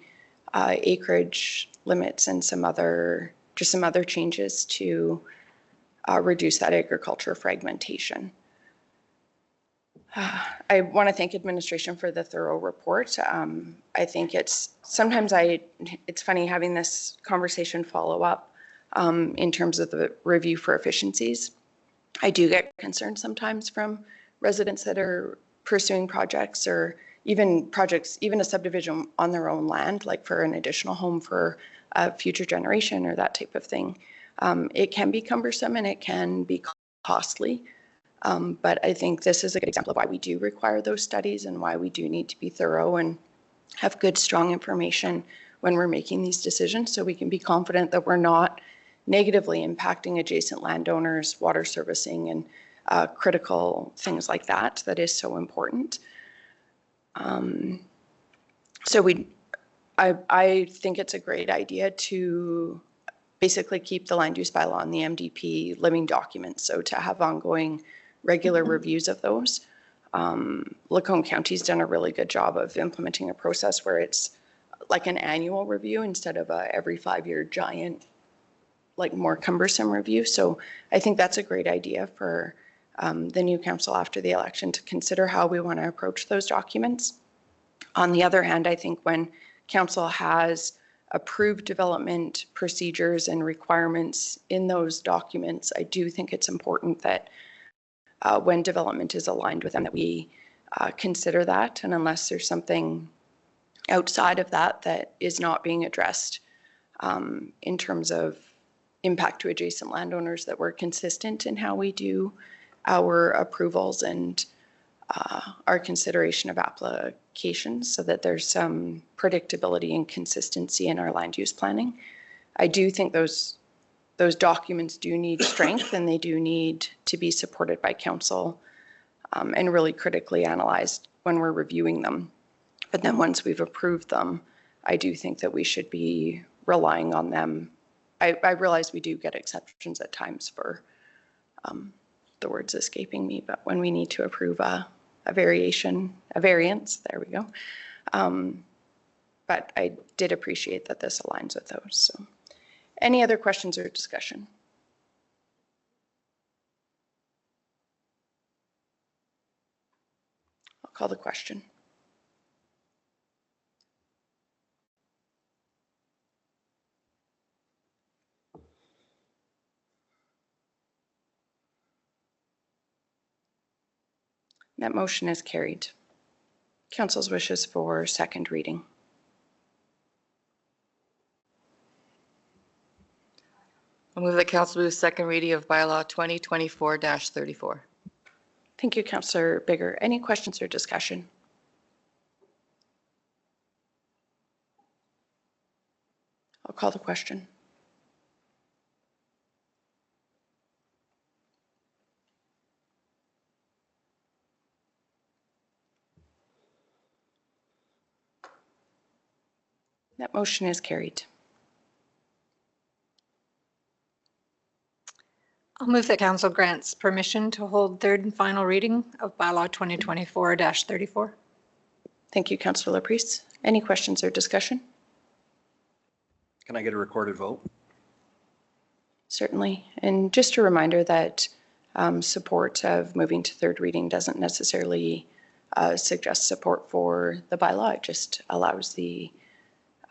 Speaker 1: acreage limits and some other changes to reduce that agriculture fragmentation. I want to thank administration for the thorough report. I think it's funny having this conversation follow up in terms of the review for efficiencies. I do get concerned sometimes from residents that are pursuing projects, or even a subdivision on their own land, like for an additional home for a future generation or that type of thing. It can be cumbersome and it can be costly. But I think this is a good example of why we do require those studies and why we do need to be thorough and have good, strong information when we're making these decisions, so we can be confident that we're not negatively impacting adjacent landowners, water servicing, and critical things like that. That is so important. So I think it's a great idea to basically keep the land use bylaw and the MDP living documents, so to have ongoing regular reviews of those. Lacombe County's done a really good job of implementing a process where it's like an annual review instead of a every 5-year giant, like more cumbersome review. So I think that's a great idea for the new council after the election to consider how we want to approach those documents. On the other hand, I think when council has approved development procedures and requirements in those documents, I do think it's important that when development is aligned with them, that we consider that. And unless there's something outside of that that is not being addressed in terms of impact to adjacent landowners, that we're consistent in how we do our approvals and our consideration of applications, so that there's some predictability and consistency in our land use planning. I do think those documents do need strength, and they do need to be supported by council and really critically analyzed when we're reviewing them. But then once we've approved them, I do think that we should be relying on them. I realize we do get exceptions at times for the word's escaping me, but when we need to approve a variance, there we go. But I did appreciate that this aligns with those. So any other questions or discussion? I'll call the question. That motion is carried. Council's wishes for second reading.
Speaker 7: I'll move that council move second reading of bylaw 2024-34.
Speaker 1: Thank you, Councillor Bigger. Any questions or discussion? I'll call the question. That motion is carried.
Speaker 4: I'll move that council grants permission to hold third and final reading of bylaw 2024-34.
Speaker 1: Thank you, Councillor Laprise. Any questions or discussion?
Speaker 2: Can I get a recorded vote?
Speaker 1: Certainly. And just a reminder that support of moving to third reading doesn't necessarily suggest support for the bylaw. It just allows the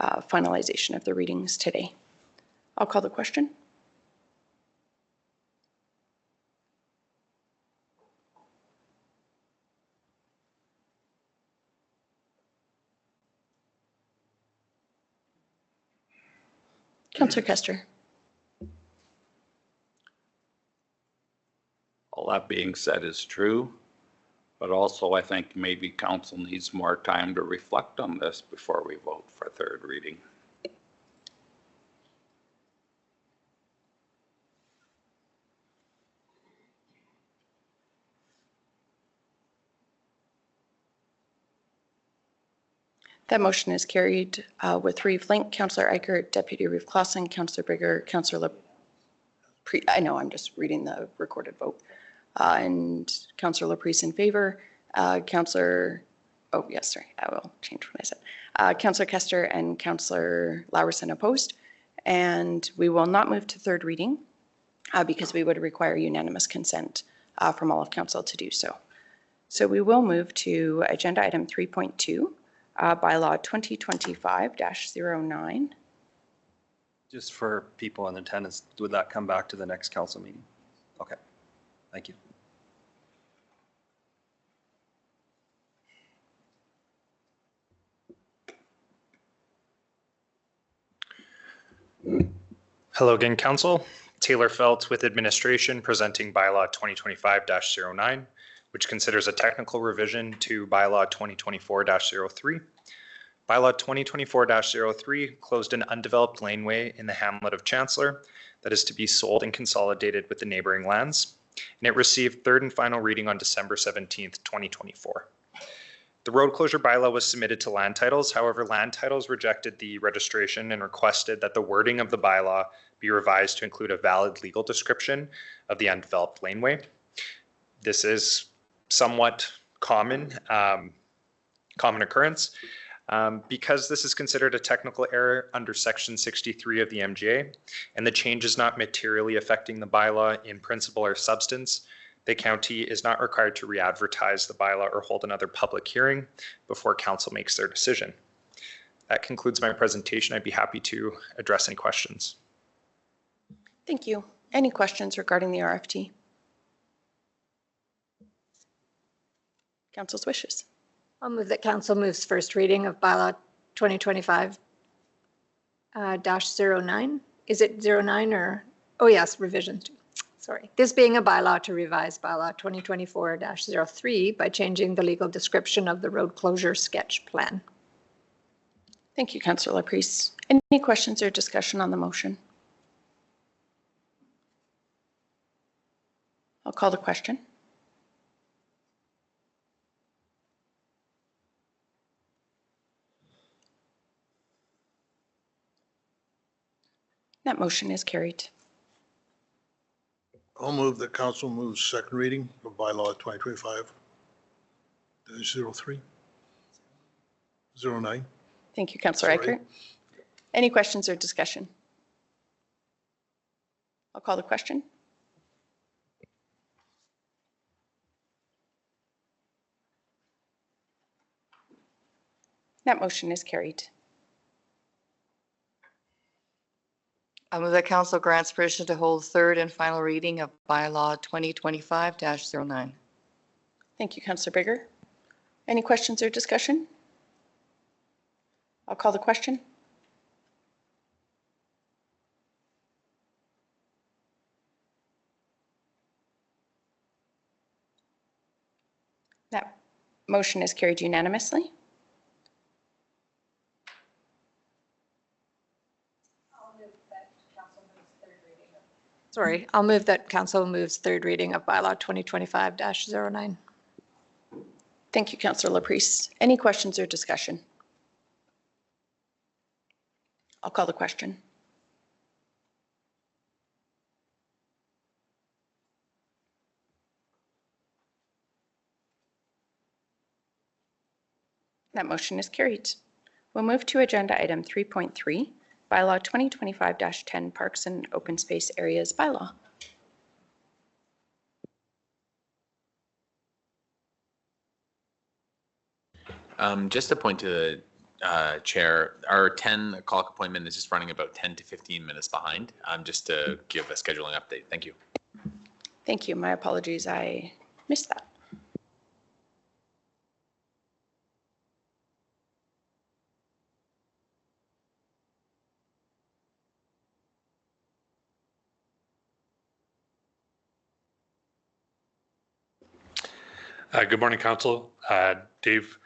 Speaker 1: finalization of the readings today. I'll call the question. Councillor Kester.
Speaker 3: All that being said is true, but also I think maybe council needs more time to reflect on this before we vote for third reading.
Speaker 1: That motion is carried with Reeve Link, Councillor Eichert, Deputy Reeve Clausen, Councillor Bigger, Councillor Laprise. I know, I'm just reading the recorded vote. And Councillor Laprise in favor. Councillor, oh yes, sorry, I will change what I said. Councillor Kester and Councillor Laursen opposed. And we will not move to third reading because we would require unanimous consent from all of council to do so. So we will move to agenda item 3.2. Bylaw 2025-09.
Speaker 2: Just for people in attendance, would that come back to the next council meeting? Okay, thank you.
Speaker 8: Hello again, Council. Taylor Felt with administration presenting bylaw 2025-09, which considers a technical revision to bylaw 2024-03. Bylaw 2024-03 closed an undeveloped laneway in the hamlet of Chancellor that is to be sold and consolidated with the neighboring lands, and it received third and final reading on December 17th, 2024. The road closure bylaw was submitted to Land Titles. However, Land Titles rejected the registration and requested that the wording of the bylaw be revised to include a valid legal description of the undeveloped laneway. This is somewhat common occurrence. Because this is considered a technical error under section 63 of the MGA, and the change is not materially affecting the bylaw in principle or substance, the county is not required to re-advertise the bylaw or hold another public hearing before council makes their decision. That concludes my presentation. I'd be happy to address any questions.
Speaker 1: Thank you. Any questions regarding the RFT? Council's wishes.
Speaker 4: I'll move that council moves first reading of bylaw 2025-09. Is it 09 or, oh yes, revision. Sorry. This being a bylaw to revise bylaw 2024-03 by changing the legal description of the road closure sketch plan.
Speaker 1: Thank you, Councillor Laprise. Any questions or discussion on the motion? I'll call the question. That motion is carried.
Speaker 9: I'll move that council moves second reading of bylaw 2025-03, 09.
Speaker 1: Thank you, Councillor
Speaker 9: Sorry.
Speaker 1: Eichert. Any questions or discussion? I'll call the question. That motion is carried.
Speaker 7: I move that council grants permission to hold third and final reading of bylaw 2025-09.
Speaker 1: Thank you, Councillor Bigger. Any questions or discussion? I'll call the question. That motion is carried unanimously.
Speaker 4: Sorry, I'll move that council moves third reading of bylaw 2025-09.
Speaker 1: Thank you, Councillor Laprise. Any questions or discussion? I'll call the question. That motion is carried. We'll move to agenda item 3.3, bylaw 2025-10 Parks and Open Space Areas bylaw.
Speaker 5: Just a point to the chair, our 10 o'clock appointment is just running about 10 to 15 minutes behind, just to give a scheduling update. Thank you.
Speaker 1: Thank you. My apologies. I missed that.
Speaker 10: Good morning, Council. Dave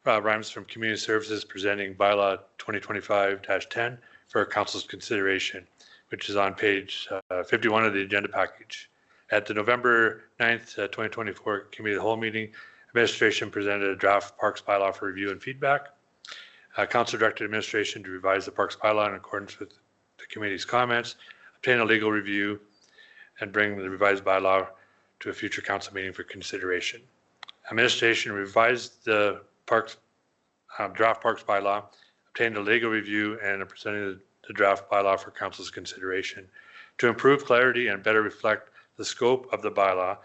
Speaker 10: Rhymes from Community Services presenting bylaw 2025-10 for Council's consideration, which is on page 51 of the agenda package. At the November 9th, 2024 Committee of the Whole meeting, Administration presented a draft Parks bylaw for review and feedback. Council directed Administration to revise the Parks bylaw in accordance with the Committee's comments, obtain a legal review, and bring the revised bylaw to a future Council meeting for consideration. Administration revised the Parks draft Parks bylaw, obtained a legal review, and are presenting the draft bylaw for Council's consideration. To improve clarity and better reflect the scope of the bylaw,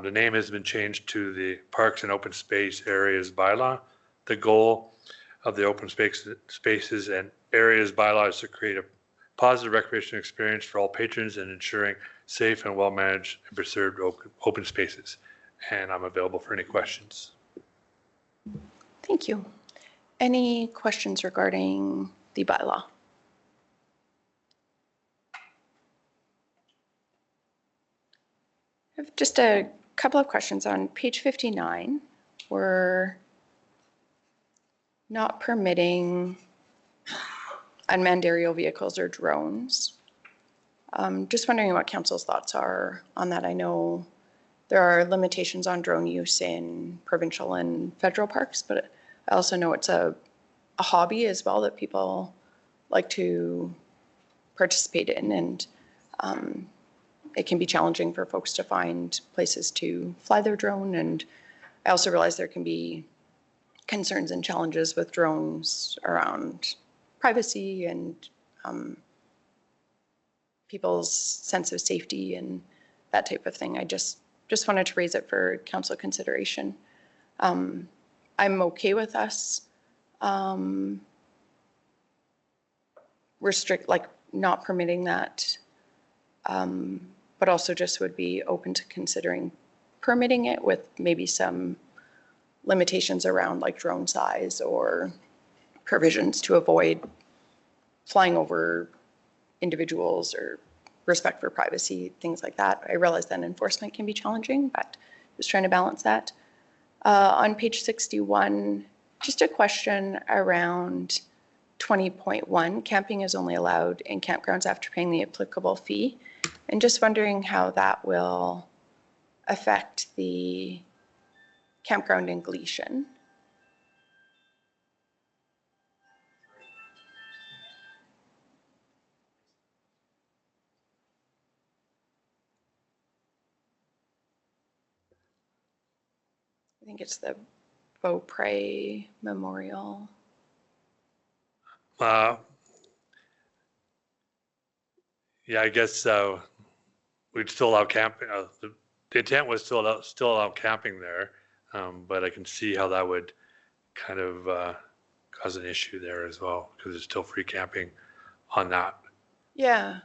Speaker 10: the name has been changed to the Parks and Open Space Areas bylaw. The goal of the Open Spaces and Areas bylaw is to create a positive recreation experience for all patrons and ensuring safe and well-managed and preserved open spaces. And I'm available for any questions.
Speaker 1: Thank you. Any questions regarding the bylaw? I have just a couple of questions on page 59. We're not permitting unmanned aerial vehicles or drones. Just wondering what council's thoughts are on that. I know there are limitations on drone use in provincial and federal parks, but I also know it's a hobby as well that people like to participate in, and it can be challenging for folks to find places to fly their drone. And I also realize there can be concerns and challenges with drones around privacy and people's sense of safety and that type of thing. I just wanted to raise it for council consideration. I'm okay with us not permitting that, but also just would be open to considering permitting it with maybe some limitations around like drone size or provisions to avoid flying over individuals or respect for privacy, things like that. I realize that enforcement can be challenging, but just trying to balance that. On page 61, just a question around 20.1. Camping is only allowed in campgrounds after paying the applicable fee. And just wondering how that will affect the campground in Gleason. I think it's the Beaupre Memorial.
Speaker 10: Yeah, I guess we'd still allow camping. The intent was still allow camping there, but I can see how that would kind of cause an issue there as well, because there's still free camping on that.
Speaker 1: Yeah.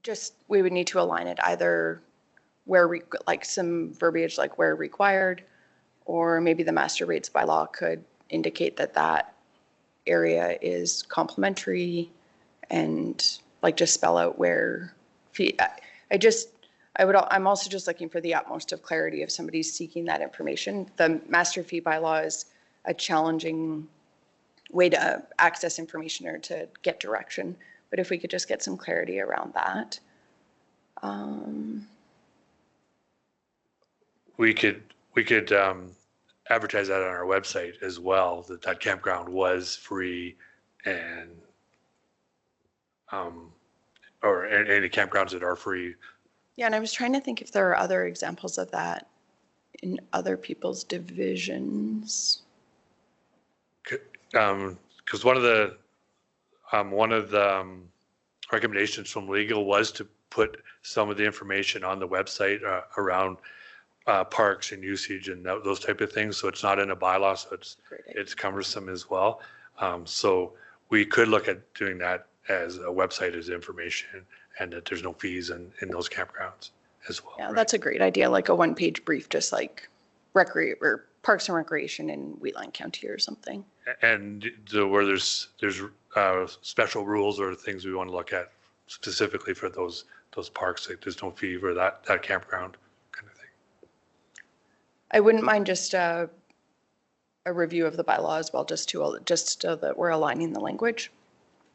Speaker 1: Just, we would need to align it either where like some verbiage like where required, or maybe the master rates bylaw could indicate that that area is complementary and like just spell out where fee. I'm also just looking for the utmost of clarity if somebody's seeking that information. The master fee bylaw is a challenging way to access information or to get direction. But if we could just get some clarity around that.
Speaker 10: We could advertise that on our website as well, that campground was free and or any campgrounds that are free.
Speaker 1: Yeah, and I was trying to think if there are other examples of that in other people's divisions.
Speaker 10: Because one of the recommendations from legal was to put some of the information on the website around parks and usage and those type of things. So it's not in a bylaw, so it's cumbersome as well. So we could look at doing that as a website as information, and that there's no fees in those campgrounds as well.
Speaker 1: Yeah, that's a great idea, like a one-page brief, just like or Parks and Recreation in Wheatland County or something.
Speaker 10: And where there's special rules or things we want to look at specifically for those parks, like there's no fee for that campground kind of thing.
Speaker 1: I wouldn't mind just a review of the bylaw as well, just so that we're aligning the language.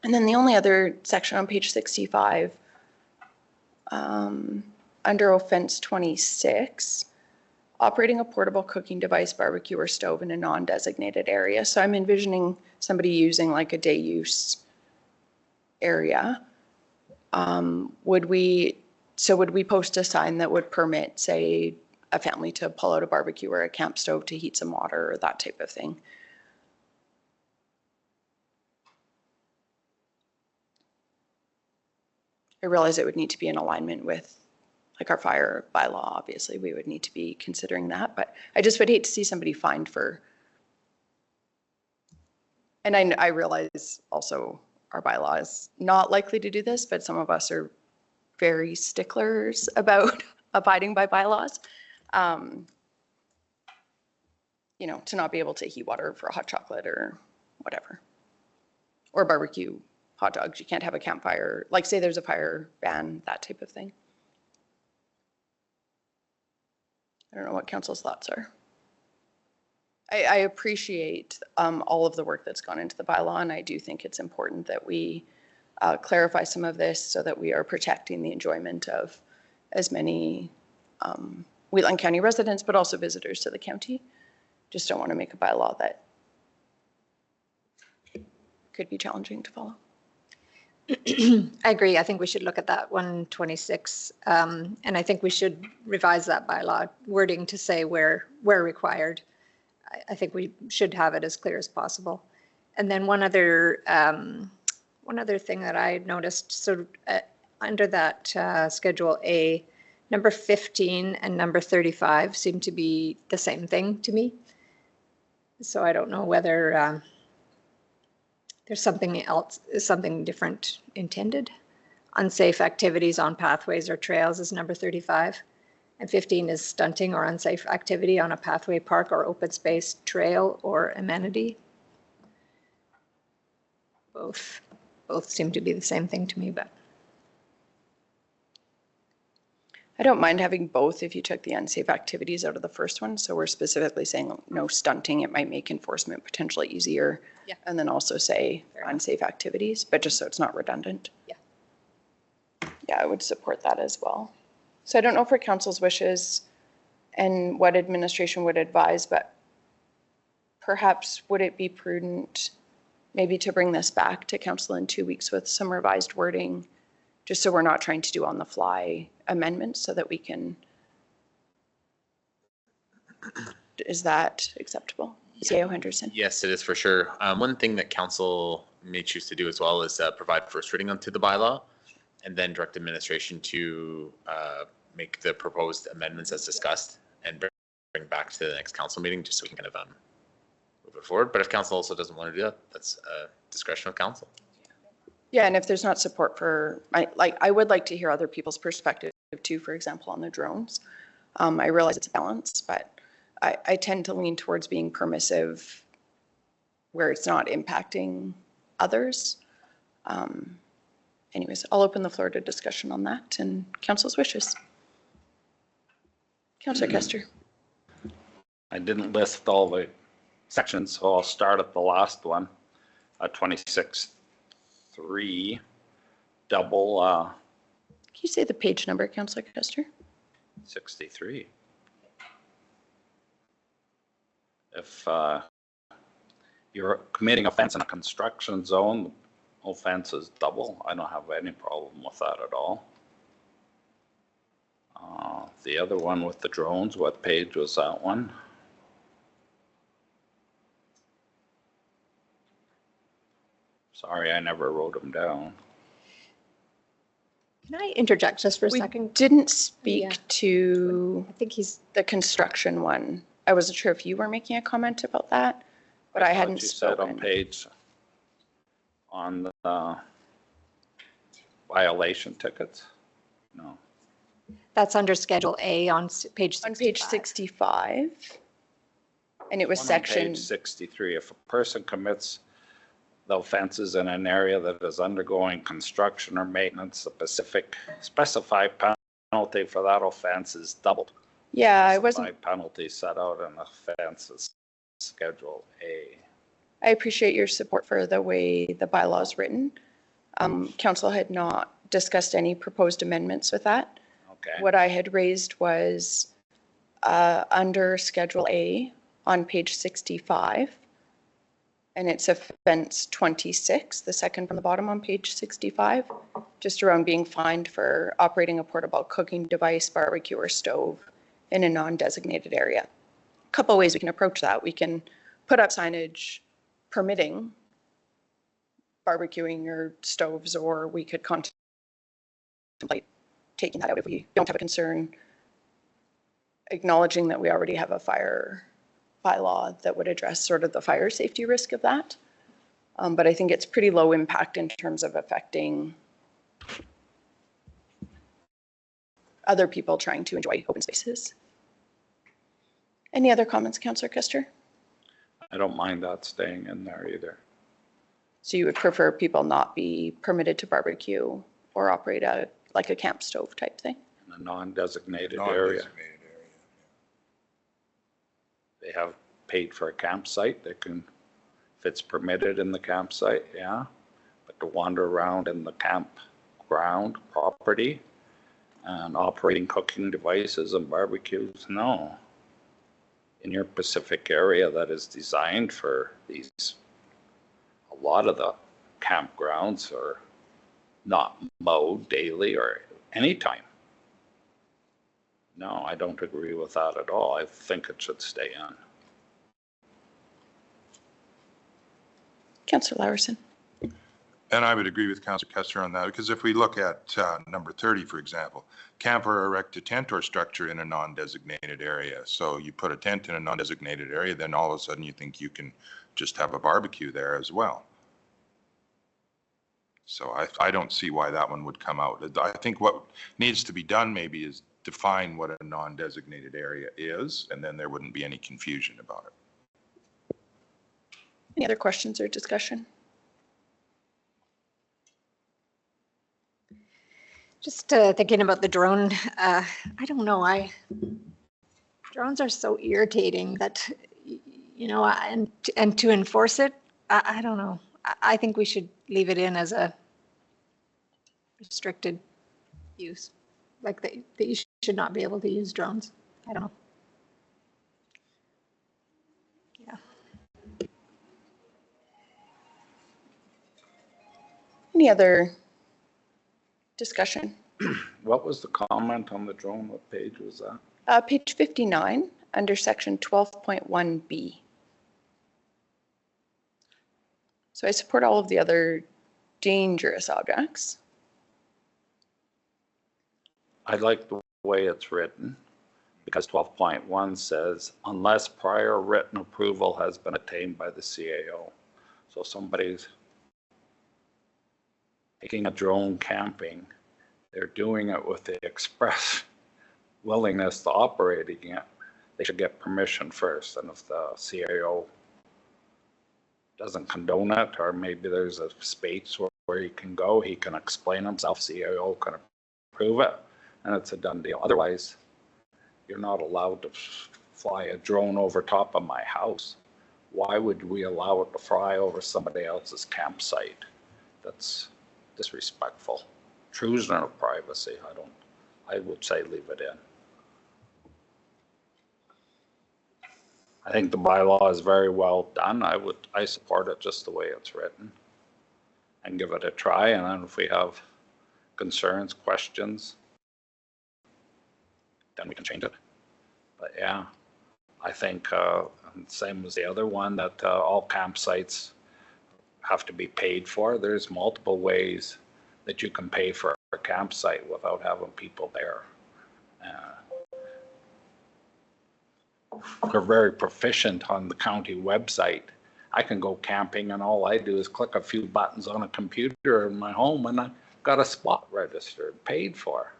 Speaker 1: And then the only other section on page 65, under offense 26, operating a portable cooking device, barbecue, or stove in a non-designated area. So I'm envisioning somebody using like a day use area. Would we post a sign that would permit, say, a family to pull out a barbecue or a camp stove to heat some water or that type of thing? I realize it would need to be in alignment with like our fire bylaw. Obviously, we would need to be considering that, but I just would hate to see somebody fined for. And I realize also our bylaw is not likely to do this, but some of us are very sticklers about abiding by bylaws. You know, to not be able to heat water for a hot chocolate or whatever, or barbecue hot dogs. You can't have a campfire, like say there's a fire ban, that type of thing. I don't know what council's thoughts are. I appreciate all of the work that's gone into the bylaw, and I do think it's important that we clarify some of this so that we are protecting the enjoyment of as many Wheatland County residents, but also visitors to the county. Just don't want to make a bylaw that could be challenging to follow.
Speaker 4: I agree. I think we should look at that 126. And I think we should revise that bylaw wording to say where required. I think we should have it as clear as possible. And then one other thing that I noticed, so under that Schedule A, number 15 and number 35 seem to be the same thing to me. So I don't know whether there's something else, something different intended. Unsafe activities on pathways or trails is number 35. And 15 is stunting or unsafe activity on a pathway, park, or open space, trail, or amenity. Both seem to be the same thing to me, but.
Speaker 1: I don't mind having both if you took the unsafe activities out of the first one. So we're specifically saying no stunting. It might make enforcement potentially easier.
Speaker 4: Yeah.
Speaker 1: And then also say unsafe activities, but just so it's not redundant.
Speaker 4: Yeah.
Speaker 1: Yeah, I would support that as well. So I don't know for council's wishes and what administration would advise, but perhaps would it be prudent maybe to bring this back to council in 2 weeks with some revised wording, just so we're not trying to do on the fly amendments, so that we can Is that acceptable? CAO Henderson?
Speaker 5: Yes, it is for sure. One thing that council may choose to do as well is provide first reading onto the bylaw and then direct administration to make the proposed amendments as discussed and bring back to the next council meeting just so we can kind of move it forward. But if council also doesn't want to do that, that's discretion of council.
Speaker 1: Yeah, and if there's not support for, I would like to hear other people's perspective too, for example, on the drones. I realize it's a balance, but I tend to lean towards being permissive where it's not impacting others. Anyways, I'll open the floor to discussion on that and council's wishes. Councillor Kester.
Speaker 3: I didn't list all the sections, so I'll start at the last one, 26.3, double
Speaker 1: Can you say the page number, Councillor Kester?
Speaker 3: 63. If you're committing offense in a construction zone, offense is double. I don't have any problem with that at all. The other one with the drones, what page was that one? Sorry, I never wrote them down.
Speaker 4: Can I interject just for a
Speaker 1: We
Speaker 4: second?
Speaker 1: didn't speak
Speaker 4: Yeah.
Speaker 1: to
Speaker 4: I think he's,
Speaker 1: the construction one. I wasn't sure if you were making a comment about that, but I
Speaker 3: thought
Speaker 1: hadn't
Speaker 3: you said on
Speaker 1: spoken.
Speaker 3: page, on the violation tickets? No.
Speaker 4: that's under Schedule A on page 65.
Speaker 1: On page 65, and it was
Speaker 3: One on
Speaker 1: section,
Speaker 3: Page 63, if a person commits the offenses in an area that is undergoing construction or maintenance, the specified penalty for that offense is doubled.
Speaker 1: yeah, I wasn't,
Speaker 3: Specified penalty set out in offenses Schedule A.
Speaker 1: I appreciate your support for the way the bylaw is written. Council had not discussed any proposed amendments with that.
Speaker 3: Okay.
Speaker 1: What I had raised was under Schedule A on page 65, and it's offense 26, the second from the bottom on page 65, just around being fined for operating a portable cooking device, barbecue, or stove in a non-designated area. A couple ways we can approach that. We can put up signage permitting barbecuing or stoves, or we could contemplate taking that out if we don't have a concern, acknowledging that we already have a fire bylaw that would address sort of the fire safety risk of that. But I think it's pretty low impact in terms of affecting other people trying to enjoy open spaces. Any other comments, Councillor Kester?
Speaker 3: I don't mind that staying in there either.
Speaker 1: So you would prefer people not be permitted to barbecue or operate like a camp stove type thing?
Speaker 3: In a non-designated area.
Speaker 6: Non-designated area.
Speaker 3: They have paid for a campsite, they can, if it's permitted in the campsite, yeah. But to wander around in the campground property and operating cooking devices and barbecues, no. In your Pacific area that is designed for these, a lot of the campgrounds are not mowed daily or anytime. No, I don't agree with that at all. I think it should stay in.
Speaker 1: Councillor Lawerson.
Speaker 6: And I would agree with Councillor Kester on that, because if we look at number 30, for example, camp or erect a tent or structure in a non-designated area. So you put a tent in a non-designated area, then all of a sudden you think you can just have a barbecue there as well. So I don't see why that one would come out. I think what needs to be done maybe is define what a non-designated area is, and then there wouldn't be any confusion about it.
Speaker 1: Any other questions or discussion?
Speaker 4: just thinking about the drone, I don't know, drones are so irritating that, you know, and to enforce it, I don't know. I think we should leave it in as a restricted use, like that you should not be able to use drones. I don't know. Yeah.
Speaker 1: Any other discussion?
Speaker 3: What was the comment on the drone? What page was that?
Speaker 1: Page 59, under section 12.1B. So I support all of the other dangerous objects.
Speaker 3: I like the way it's written because 12.1 says unless prior written approval has been attained by the CAO. So somebody's taking a drone camping, they're doing it with the express willingness to operating it. They should get permission first, and if the CAO doesn't condone it, or maybe there's a space where he can go, he can explain himself, CAO can approve it, and it's a done deal. Otherwise, you're not allowed to fly a drone over top of my house. Why would we allow it to fly over somebody else's campsite? That's disrespectful. Intrusion of privacy. I would say leave it in. I think the bylaw is very well done. I support it just the way it's written and give it a try. And then if we have concerns, questions, then we can change it. But yeah, I think same as the other one, that all campsites have to be paid for. There's multiple ways that you can pay for a campsite without having people there. We're very proficient on the county website. I can go camping and all I do is click a few buttons on a computer in my home and I got a spot registered, paid for.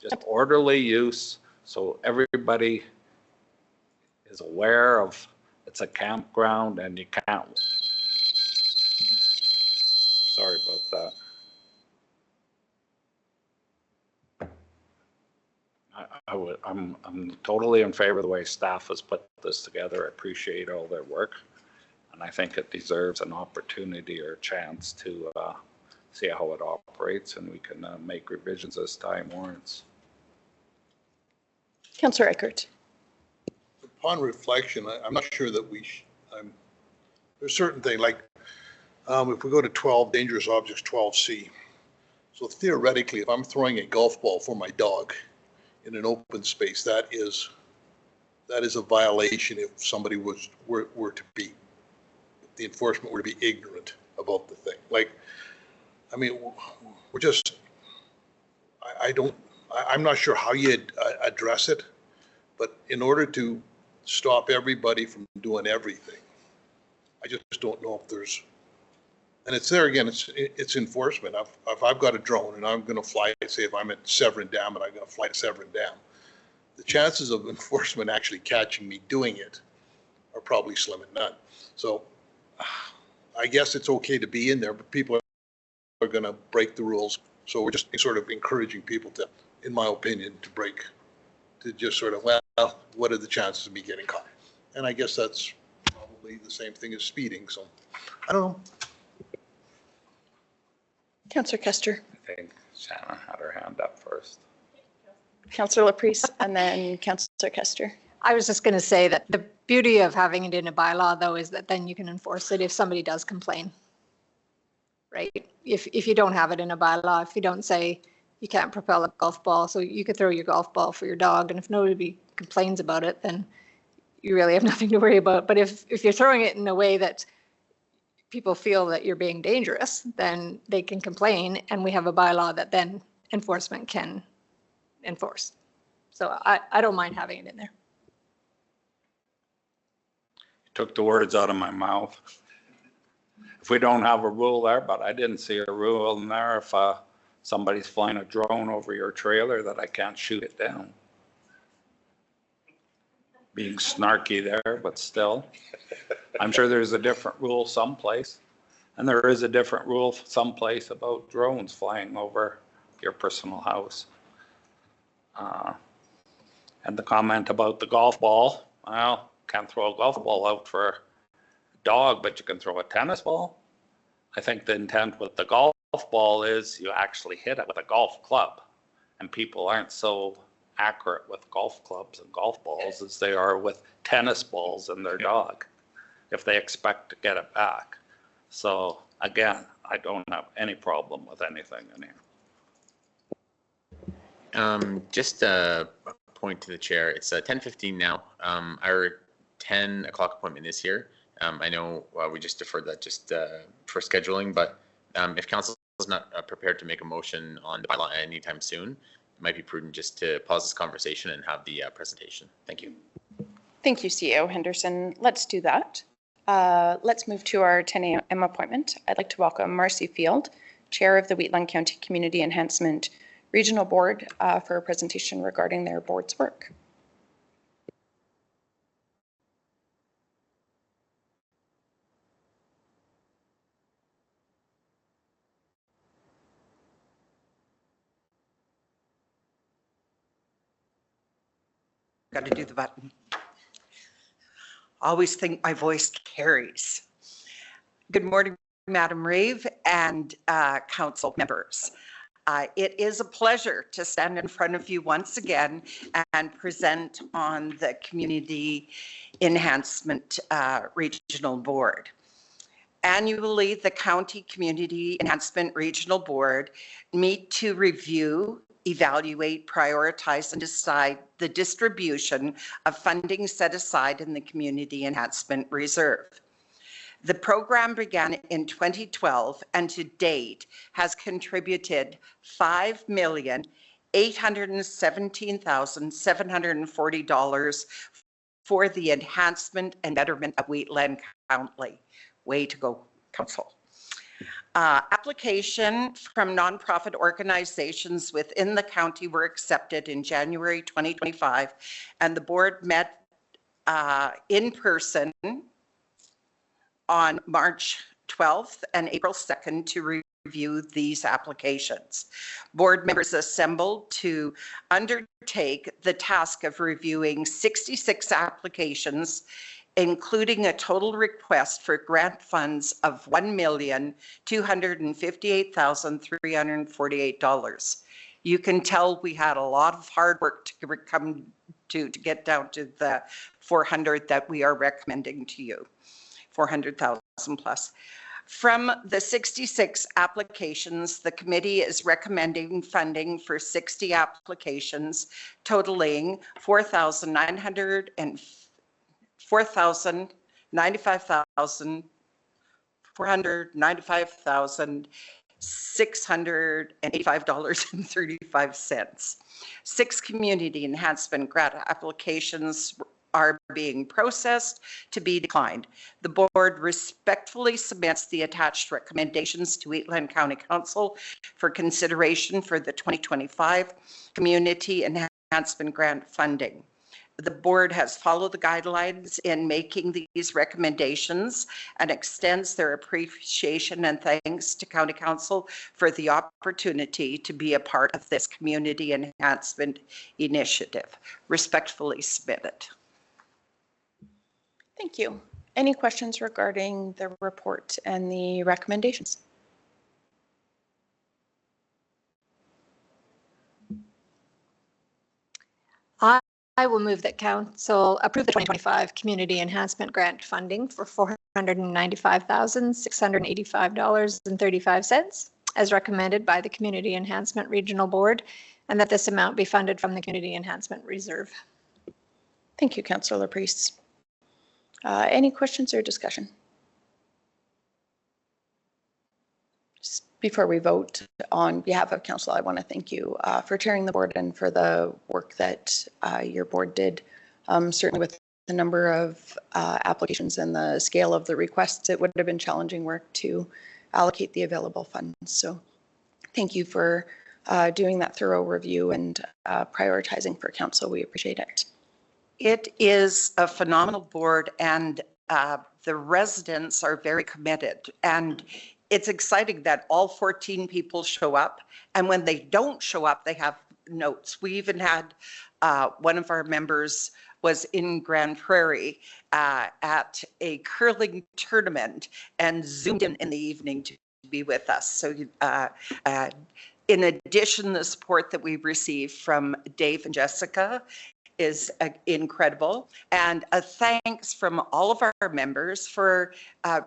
Speaker 3: Just orderly use so everybody is aware of it's a campground and you can't. Sorry about that. I'm totally in favor of the way staff has put this together. I appreciate all their work. And I think it deserves an opportunity or chance to see how it operates, and we can make revisions as time warrants.
Speaker 1: Councillor Eckert.
Speaker 9: Upon reflection, I'm not sure that there's certain things like if we go to 12 dangerous objects, 12C. So theoretically, if I'm throwing a golf ball for my dog in an open space, that is a violation if somebody were to be, if the enforcement were to be ignorant about the thing. Like, I mean, we're just, I'm not sure how you'd address it, but in order to stop everybody from doing everything, I just don't know if there's, and it's there again, it's enforcement. If I've got a drone and I'm going to fly, say if I'm at Severn Dam and I'm going to fly to Severn Dam, the chances of enforcement actually catching me doing it are probably slim and none. So I guess it's okay to be in there, but people are going to break the rules. So we're just sort of encouraging people to, in my opinion, to just sort of, well, what are the chances of me getting caught? And I guess that's probably the same thing as speeding. So I don't know.
Speaker 1: Councillor Kester.
Speaker 3: I think Shannon had her hand up first.
Speaker 1: Councillor Laprise and then Councillor Kester.
Speaker 4: I was just going to say that the beauty of having it in a bylaw, though, is that then you can enforce it if somebody does complain, right? If you don't have it in a bylaw, if you don't say you can't propel a golf ball, so you could throw your golf ball for your dog, and if nobody complains about it, then you really have nothing to worry about. But if you're throwing it in a way that people feel that you're being dangerous, then they can complain, and we have a bylaw that then enforcement can enforce. So I don't mind having it in there.
Speaker 3: Took the words out of my mouth. If we don't have a rule there, but I didn't see a rule in there if somebody's flying a drone over your trailer that I can't shoot it down. Being snarky there, but still. I'm sure there's a different rule someplace. And there is a different rule someplace about drones flying over your personal house. And the comment about the golf ball, well, can't throw a golf ball out for a dog, but you can throw a tennis ball. I think the intent with the golf ball is you actually hit it with a golf club, and people aren't so accurate with golf clubs and golf balls as they are with tennis balls and their dog, if they expect to get it back. So again, I don't have any problem with anything in here.
Speaker 5: Just a point to the chair. It's 10:15 now. Our 10 o'clock appointment is here. I know we just deferred that just for scheduling, but if council is not prepared to make a motion on the bylaw anytime soon, it might be prudent just to pause this conversation and have the presentation. Thank you.
Speaker 1: Thank you, CEO Henderson. Let's do that. Let's move to our 10 a.m. appointment. I'd like to welcome Marcy Field, Chair of the Wheatland County Community Enhancement Regional Board, for a presentation regarding their board's work.
Speaker 11: Got to do the button. Always think my voice carries. Good morning, Madam Rave and council members. It is a pleasure to stand in front of you once again and present on the Community Enhancement Regional Board. Annually, the County Community Enhancement Regional Board meet to review, evaluate, prioritize, and decide the distribution of funding set aside in the Community Enhancement Reserve. The program began in 2012 and to date has contributed $5,817,740 for the enhancement and betterment of Wheatland County. Way to go, Council. Application from nonprofit organizations within the county were accepted in January 2025, and the board met in person on March 12th and April 2nd to review these applications. Board members assembled to undertake the task of reviewing 66 applications, including a total request for grant funds of $1,258,348. You can tell we had a lot of hard work to come to get down to the 400 that we are recommending to you, 400,000 plus. From the 66 applications, the committee is recommending funding for 60 applications, totaling $495,685.35. 6 community enhancement grant applications are being processed to be declined. The board respectfully submits the attached recommendations to Wheatland County Council for consideration for the 2025 Community Enhancement Grant funding. The board has followed the guidelines in making these recommendations and extends their appreciation and thanks to County Council for the opportunity to be a part of this community enhancement initiative. Respectfully submitted.
Speaker 1: Thank you. Any questions regarding the report and the recommendations?
Speaker 4: I will move that council approve the 2025 Community Enhancement Grant funding for $495,685.35 as recommended by the Community Enhancement Regional Board, and that this amount be funded from the Community Enhancement Reserve.
Speaker 1: Thank you, Councillor Priest. Any questions or discussion? Just before we vote, on behalf of council, I want to thank you for chairing the board and for the work that your board did. Certainly with the number of applications and the scale of the requests, it would have been challenging work to allocate the available funds. So thank you for doing that thorough review and prioritizing for council. We appreciate it.
Speaker 11: It is a phenomenal board, and the residents are very committed. And it's exciting that all 14 people show up, and when they don't show up, they have notes. We even had one of our members was in Grand Prairie at a curling tournament and zoomed in the evening to be with us. So in addition, the support that we've received from Dave and Jessica is incredible. And a thanks from all of our members for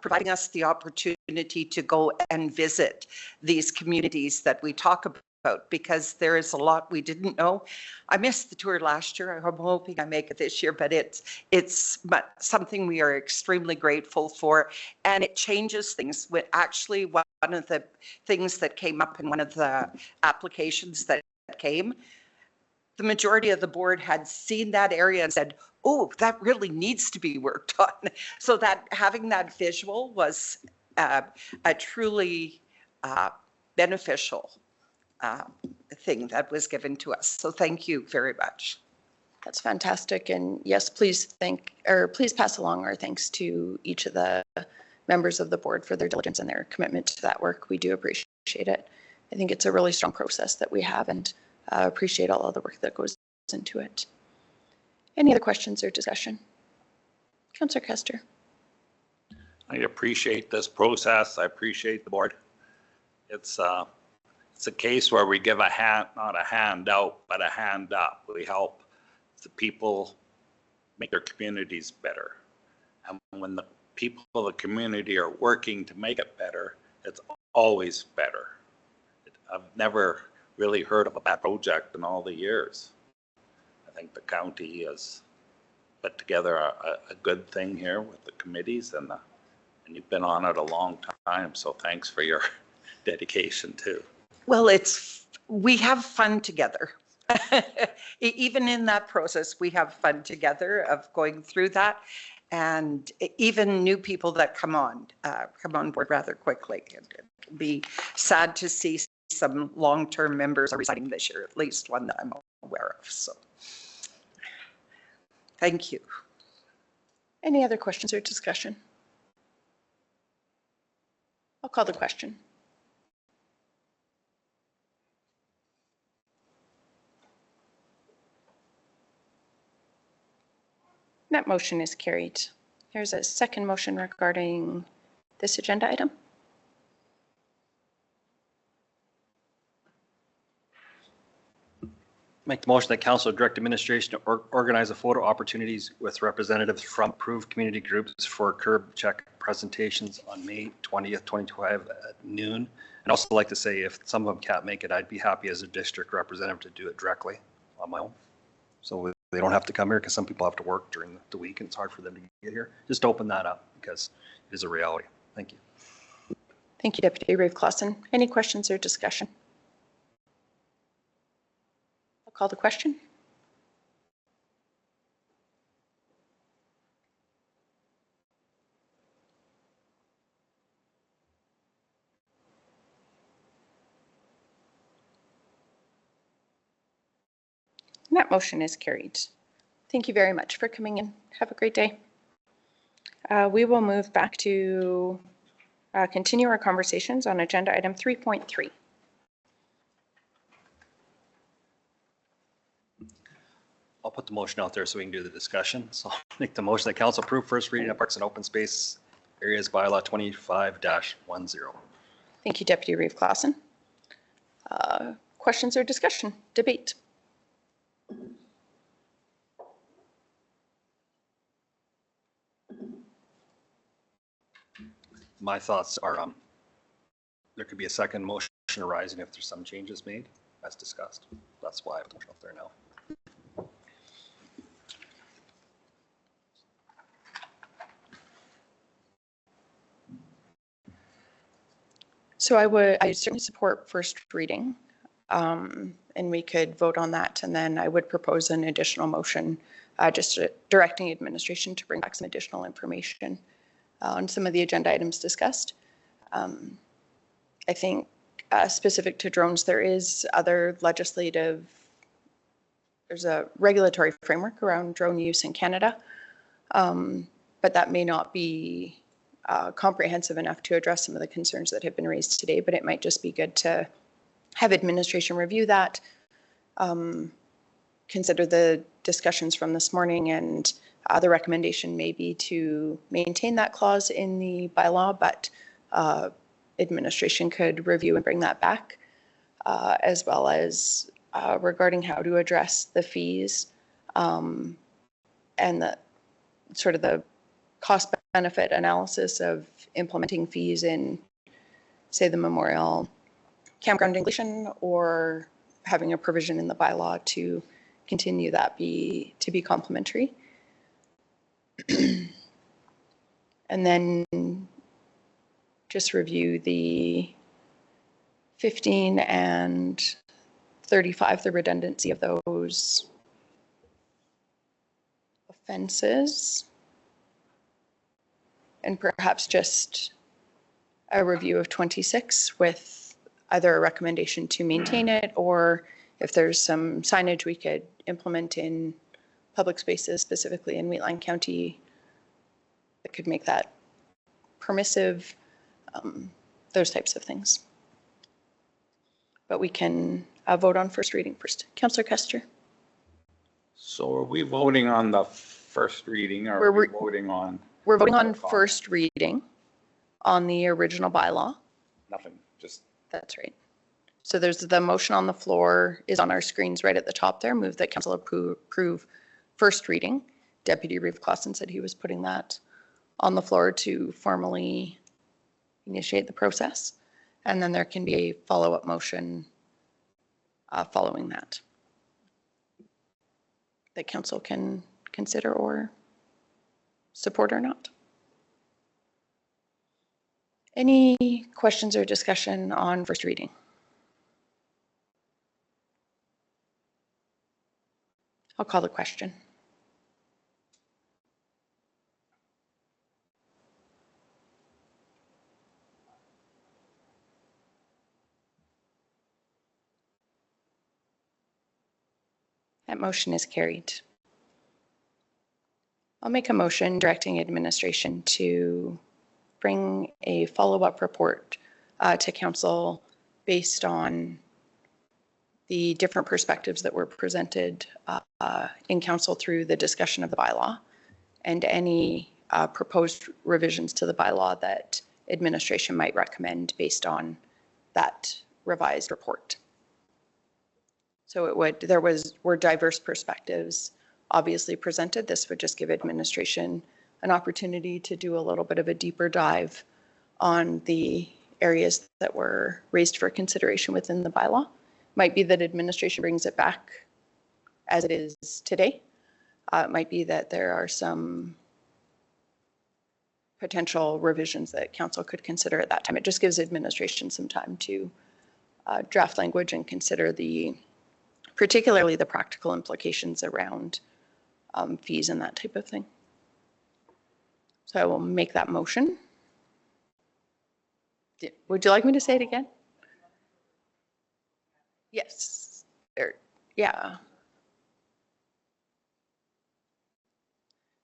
Speaker 11: providing us the opportunity to go and visit these communities that we talk about, because there is a lot we didn't know. I missed the tour last year. I'm hoping I make it this year, but it's something we are extremely grateful for, and it changes things. Actually, one of the things that came up in one of the applications that came, the majority of the board had seen that area and said, oh, that really needs to be worked on. So that having that visual was a truly beneficial thing that was given to us. So thank you very much.
Speaker 1: That's fantastic. And yes, please pass along our thanks to each of the members of the board for their diligence and their commitment to that work. We do appreciate it. I think it's a really strong process that we have, and appreciate all of the work that goes into it. Any other questions or discussion? Councillor Kester.
Speaker 3: I appreciate this process. I appreciate the board. It's a case where we give a hand, not a handout, but a hand up. We help the people make their communities better. And when the people of the community are working to make it better, it's always better. I've never really heard of a bad project in all the years. I think the county has put together a good thing here with the committees, and you've been on it a long time, so thanks for your dedication too.
Speaker 11: Well, we have fun together. Even in that process, we have fun together of going through that, and even new people that come on board rather quickly. It'd be sad to see some long-term members are resigning this year, at least one that I'm aware of. So thank you.
Speaker 1: Any other questions or discussion? I'll call the question. That motion is carried. There's a second motion regarding this agenda item.
Speaker 2: Make the motion that council direct administration to organize a photo opportunities with representatives from approved community groups for curb check presentations on May 20th, 2025 at noon. And also like to say, if some of them can't make it, I'd be happy as a district representative to do it directly on my own. So they don't have to come here, because some people have to work during the week and it's hard for them to get here. Just open that up because it is a reality. Thank you.
Speaker 1: Thank you, Deputy Reeve-Clausen. Any questions or discussion? I'll call the question. And that motion is carried. Thank you very much for coming in. Have a great day. We will move back to continue our conversations on agenda item 3.3.
Speaker 2: I'll put the motion out there so we can do the discussion. So I'll make the motion that council approve first reading of Parks and Open Space Areas Bylaw 25-10.
Speaker 1: Thank you, Deputy Reeve-Clausen. Questions or discussion? Debate?
Speaker 2: My thoughts are there could be a second motion arising if there's some changes made as discussed. That's why I put the motion out there now.
Speaker 1: So I certainly support first reading, and we could vote on that. And then I would propose an additional motion, just directing administration to bring back some additional information on some of the agenda items discussed. I think specific to drones, there's a regulatory framework around drone use in Canada, but that may not be comprehensive enough to address some of the concerns that have been raised today, but it might just be good to have administration review that, consider the discussions from this morning, and the recommendation may be to maintain that clause in the bylaw, but administration could review and bring that back, as well as regarding how to address the fees and the sort of the cost benefit analysis of implementing fees in, say, the Memorial campground English or having a provision in the bylaw to continue that to be complementary. And then just review the 15 and 35, the redundancy of those offenses. And perhaps just a review of 26 with either a recommendation to maintain it, or if there's some signage we could implement in public spaces, specifically in Wheatland County, that could make that permissive, those types of things. But we can vote on first reading first. Councillor Kester.
Speaker 3: So are we voting on the first reading or are we voting on?
Speaker 1: We're voting on first reading on the original bylaw.
Speaker 3: Nothing, just.
Speaker 1: That's right. So there's the motion on the floor is on our screens right at the top there. Move that council approve first reading. Deputy Reeve Clausen said he was putting that on the floor to formally initiate the process. And then there can be a follow-up motion following that council can consider or support or not. Any questions or discussion on first reading? I'll call the question. That motion is carried. I'll make a motion directing administration to bring a follow-up report to council based on the different perspectives that were presented in council through the discussion of the bylaw and any proposed revisions to the bylaw that administration might recommend based on that revised report. So were diverse perspectives obviously presented. This would just give administration an opportunity to do a little bit of a deeper dive on the areas that were raised for consideration within the bylaw. Might be that administration brings it back as it is today. It might be that there are some potential revisions that council could consider at that time. It just gives administration some time to draft language and consider particularly the practical implications around fees and that type of thing. So I will make that motion. Would you like me to say it again? Yes. Yeah.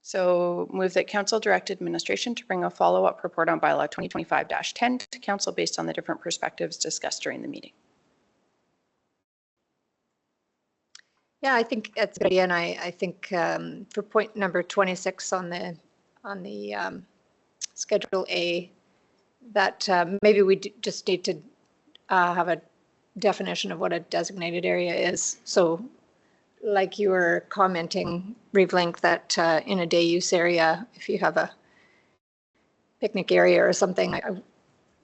Speaker 1: So move that council direct administration to bring a follow-up report on bylaw 2025-10 to council based on the different perspectives discussed during the meeting.
Speaker 4: Yeah, I think that's a good idea, and I think for point number 26 on the Schedule A, that maybe we just need to have a definition of what a designated area is. So like you were commenting, Reeve-Link, that in a day use area, if you have a picnic area or something,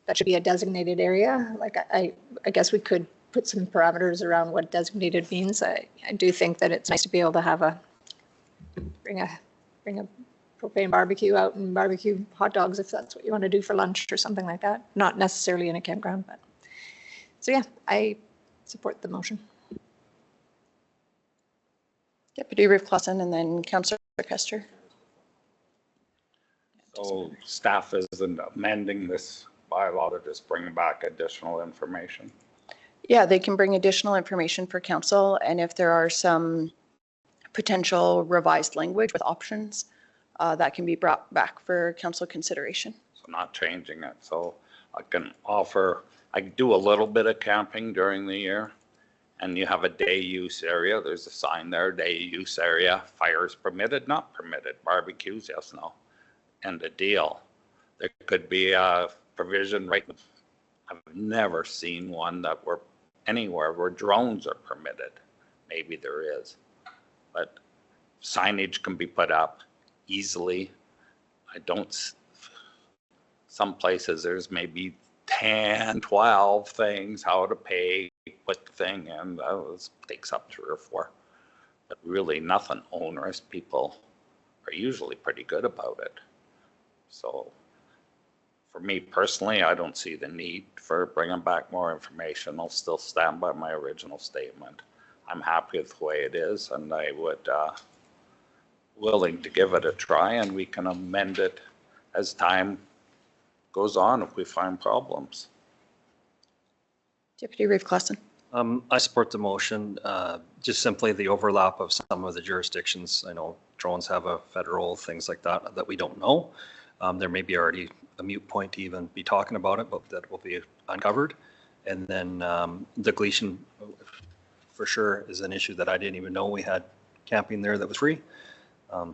Speaker 4: that should be a designated area. Like I guess we could put some parameters around what designated means. I do think that it's nice to be able to have bring a propane barbecue out and barbecue hot dogs if that's what you want to do for lunch or something like that. Not necessarily in a campground, but so yeah, I support the motion.
Speaker 1: Deputy Reeve Clausen and then Councillor Kester.
Speaker 3: So staff isn't amending this bylaw to just bring back additional information.
Speaker 1: Yeah, they can bring additional information for council, and if there are some potential revised language with options, that can be brought back for council consideration.
Speaker 3: So not changing it. So I can do a little bit of camping during the year, and you have a day use area. There's a sign there, day use area, fires permitted, not permitted, barbecues, yes, no, and a deal. There could be a provision right. I've never seen one that were anywhere where drones are permitted. Maybe there is, but signage can be put up easily. Some places there's maybe 10, 12 things, how to pay, what thing, and that takes up 3 or 4. But really nothing onerous. People are usually pretty good about it. So for me personally, I don't see the need for bringing back more information. I'll still stand by my original statement. I'm happy with the way it is, and I would willing to give it a try, and we can amend it as time goes on if we find problems.
Speaker 1: Deputy Reeve Clausen.
Speaker 2: I support the motion, just simply the overlap of some of the jurisdictions. I know drones have a federal, things like that, that we don't know. There may be already a moot point to even be talking about it, but that will be uncovered. And then the Gleason, for sure, is an issue that I didn't even know we had camping there that was free.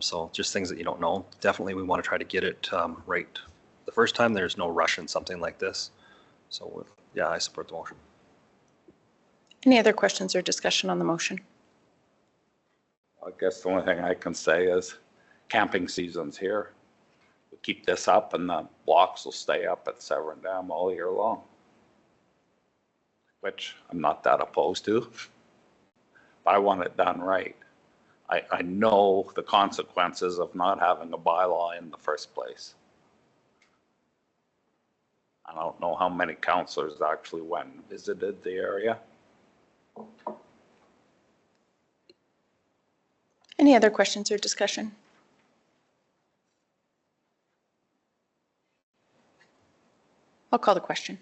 Speaker 2: So just things that you don't know. Definitely we want to try to get it right the first time. There's no rush in something like this. So yeah, I support the motion.
Speaker 1: Any other questions or discussion on the motion?
Speaker 3: I guess the only thing I can say is camping season's here. We keep this up and the blocks will stay up at Severn Dam all year long, which I'm not that opposed to. But I want it done right. I know the consequences of not having a bylaw in the first place. I don't know how many councillors actually went and visited the area.
Speaker 1: Any other questions or discussion? I'll call the question.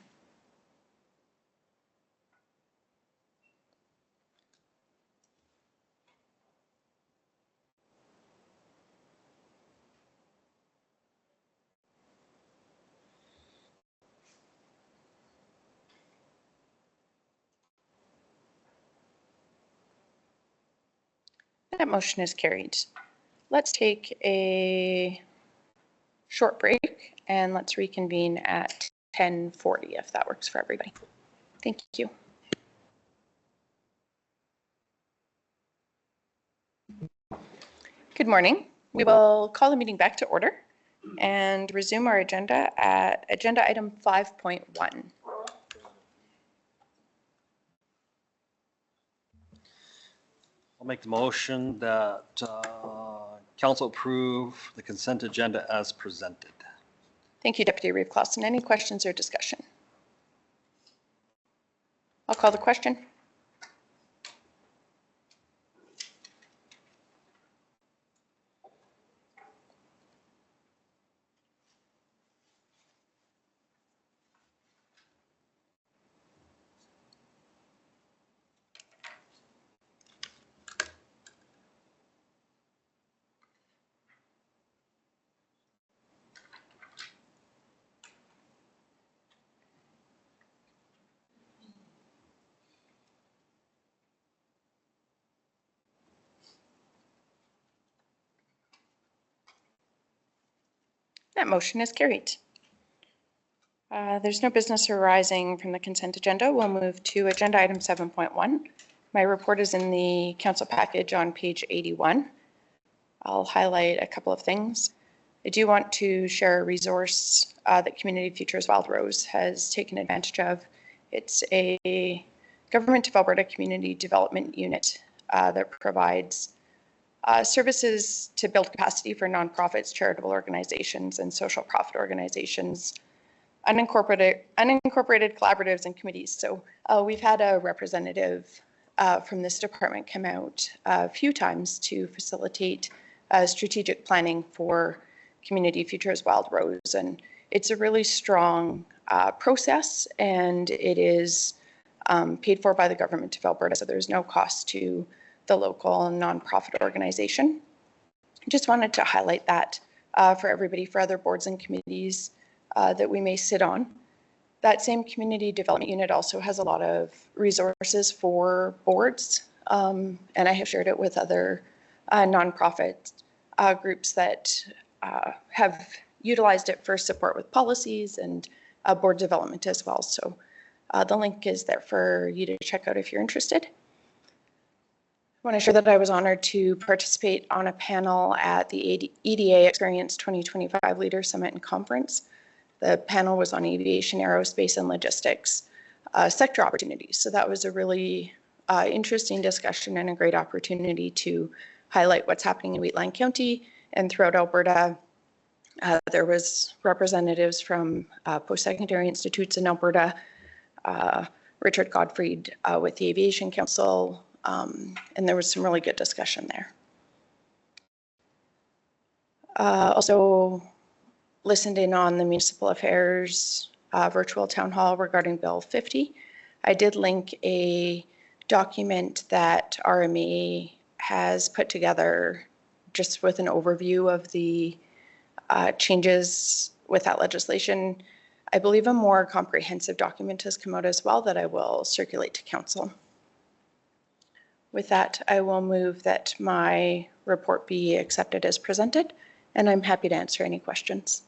Speaker 1: That motion is carried. Let's take a short break and let's reconvene at 10:40 if that works for everybody. Thank you. Good morning. We will call the meeting back to order and resume our agenda at agenda item 5.1.
Speaker 2: I'll make the motion that council approve the consent agenda as presented.
Speaker 1: Thank you, Deputy Reeve Clausen. Any questions or discussion? I'll call the question. That motion is carried. There's no business arising from the consent agenda. We'll move to agenda item 7.1. My report is in the council package on page 81. I'll highlight a couple of things. I do want to share a resource that Community Futures Wildrose has taken advantage of. It's a Government of Alberta Community Development Unit that provides services to build capacity for nonprofits, charitable organizations, and social profit organizations, unincorporated collaboratives and committees. So we've had a representative from this department come out a few times to facilitate strategic planning for Community Futures Wildrose. And it's a really strong process, and it is paid for by the Government of Alberta, so there's no cost to the local nonprofit organization. Just wanted to highlight that for everybody, for other boards and committees that we may sit on. That same community development unit also has a lot of resources for boards, and I have shared it with other nonprofit groups that have utilized it for support with policies and board development as well. So the link is there for you to check out if you're interested. I want to share that I was honored to participate on a panel at the EDA Experience 2025 Leader Summit and Conference. The panel was on aviation, aerospace, and logistics sector opportunities. So that was a really interesting discussion and a great opportunity to highlight what's happening in Wheatland County and throughout Alberta. There was representatives from post-secondary institutes in Alberta, Richard Gottfried with the Aviation Council, and there was some really good discussion there. Also listened in on the Municipal Affairs virtual town hall regarding Bill 50. I did link a document that RMA has put together just with an overview of the changes with that legislation. I believe a more comprehensive document has come out as well that I will circulate to council. With that, I will move that my report be accepted as presented, and I'm happy to answer any questions.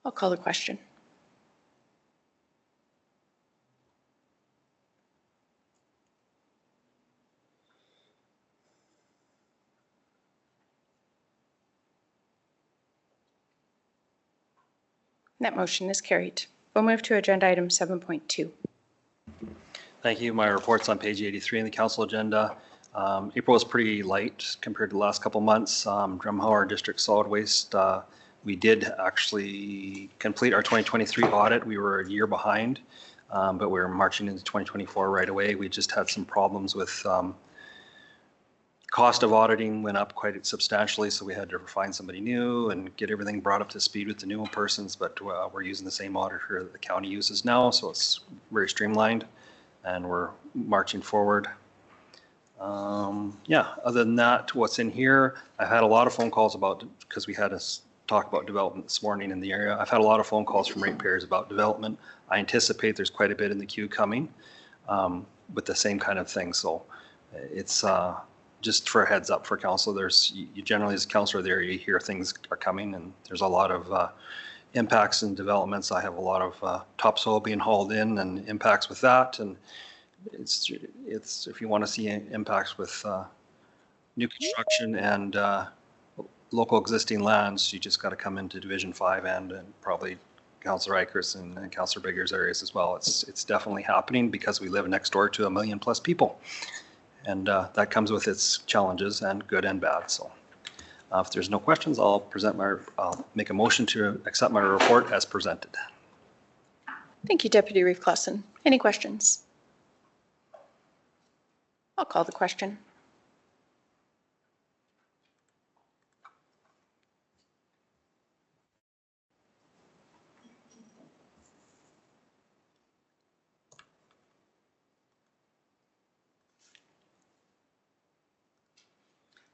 Speaker 1: I'll call the question. That motion is carried. We'll move to agenda item 7.2.
Speaker 2: Thank you. My report's on page 83 in the council agenda. April was pretty light compared to the last couple months. Drumheller District Solid Waste, we did actually complete our 2023 audit. We were a year behind, but we're marching into 2024 right away. We just had some problems with cost of auditing went up quite substantially, so we had to find somebody new and get everything brought up to speed with the new persons, but we're using the same auditor that the county uses now, so it's very streamlined and we're marching forward. Yeah, other than that, what's in here, I've had a lot of phone calls about, because we had a talk about development this morning in the area. I've had a lot of phone calls from ratepayers about development. I anticipate there's quite a bit in the queue coming with the same kind of thing, so it's just for a heads up for council, you generally as a councilor there, you hear things are coming and there's a lot of impacts and developments. I have a lot of topsoil being hauled in and impacts with that. And it's if you want to see impacts with new construction and local existing lands, you just got to come into Division 5 and probably Councillor Eichers and Councillor Bigger's areas as well. It's definitely happening because we live next door to 1 million+ people. And that comes with its challenges, and good and bad. So if there's no questions, I'll make a motion to accept my report as presented.
Speaker 1: Thank you, Deputy Reeve Clausen. Any questions? I'll call the question.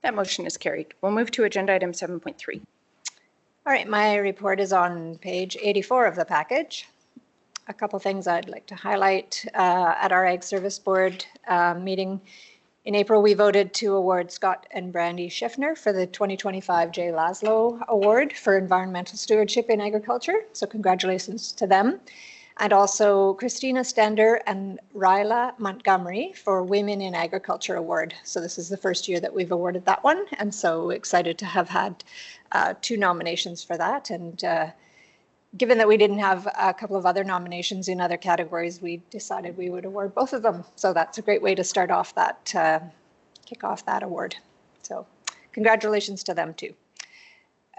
Speaker 1: That motion is carried. We'll move to agenda item 7.3.
Speaker 4: All right, my report is on page 84 of the package. A couple things I'd like to highlight. At our Ag Service Board meeting in April, we voted to award Scott and Brandy Schiffner for the 2025 J. Laszlo Award for Environmental Stewardship in Agriculture. So congratulations to them. And also Christina Stender and Ryla Montgomery for Women in Agriculture Award. So this is the first year that we've awarded that one. And so excited to have had 2 nominations for that. And given that we didn't have a couple of other nominations in other categories, we decided we would award both of them. So that's a great way to start off that, kick off that award. So congratulations to them too.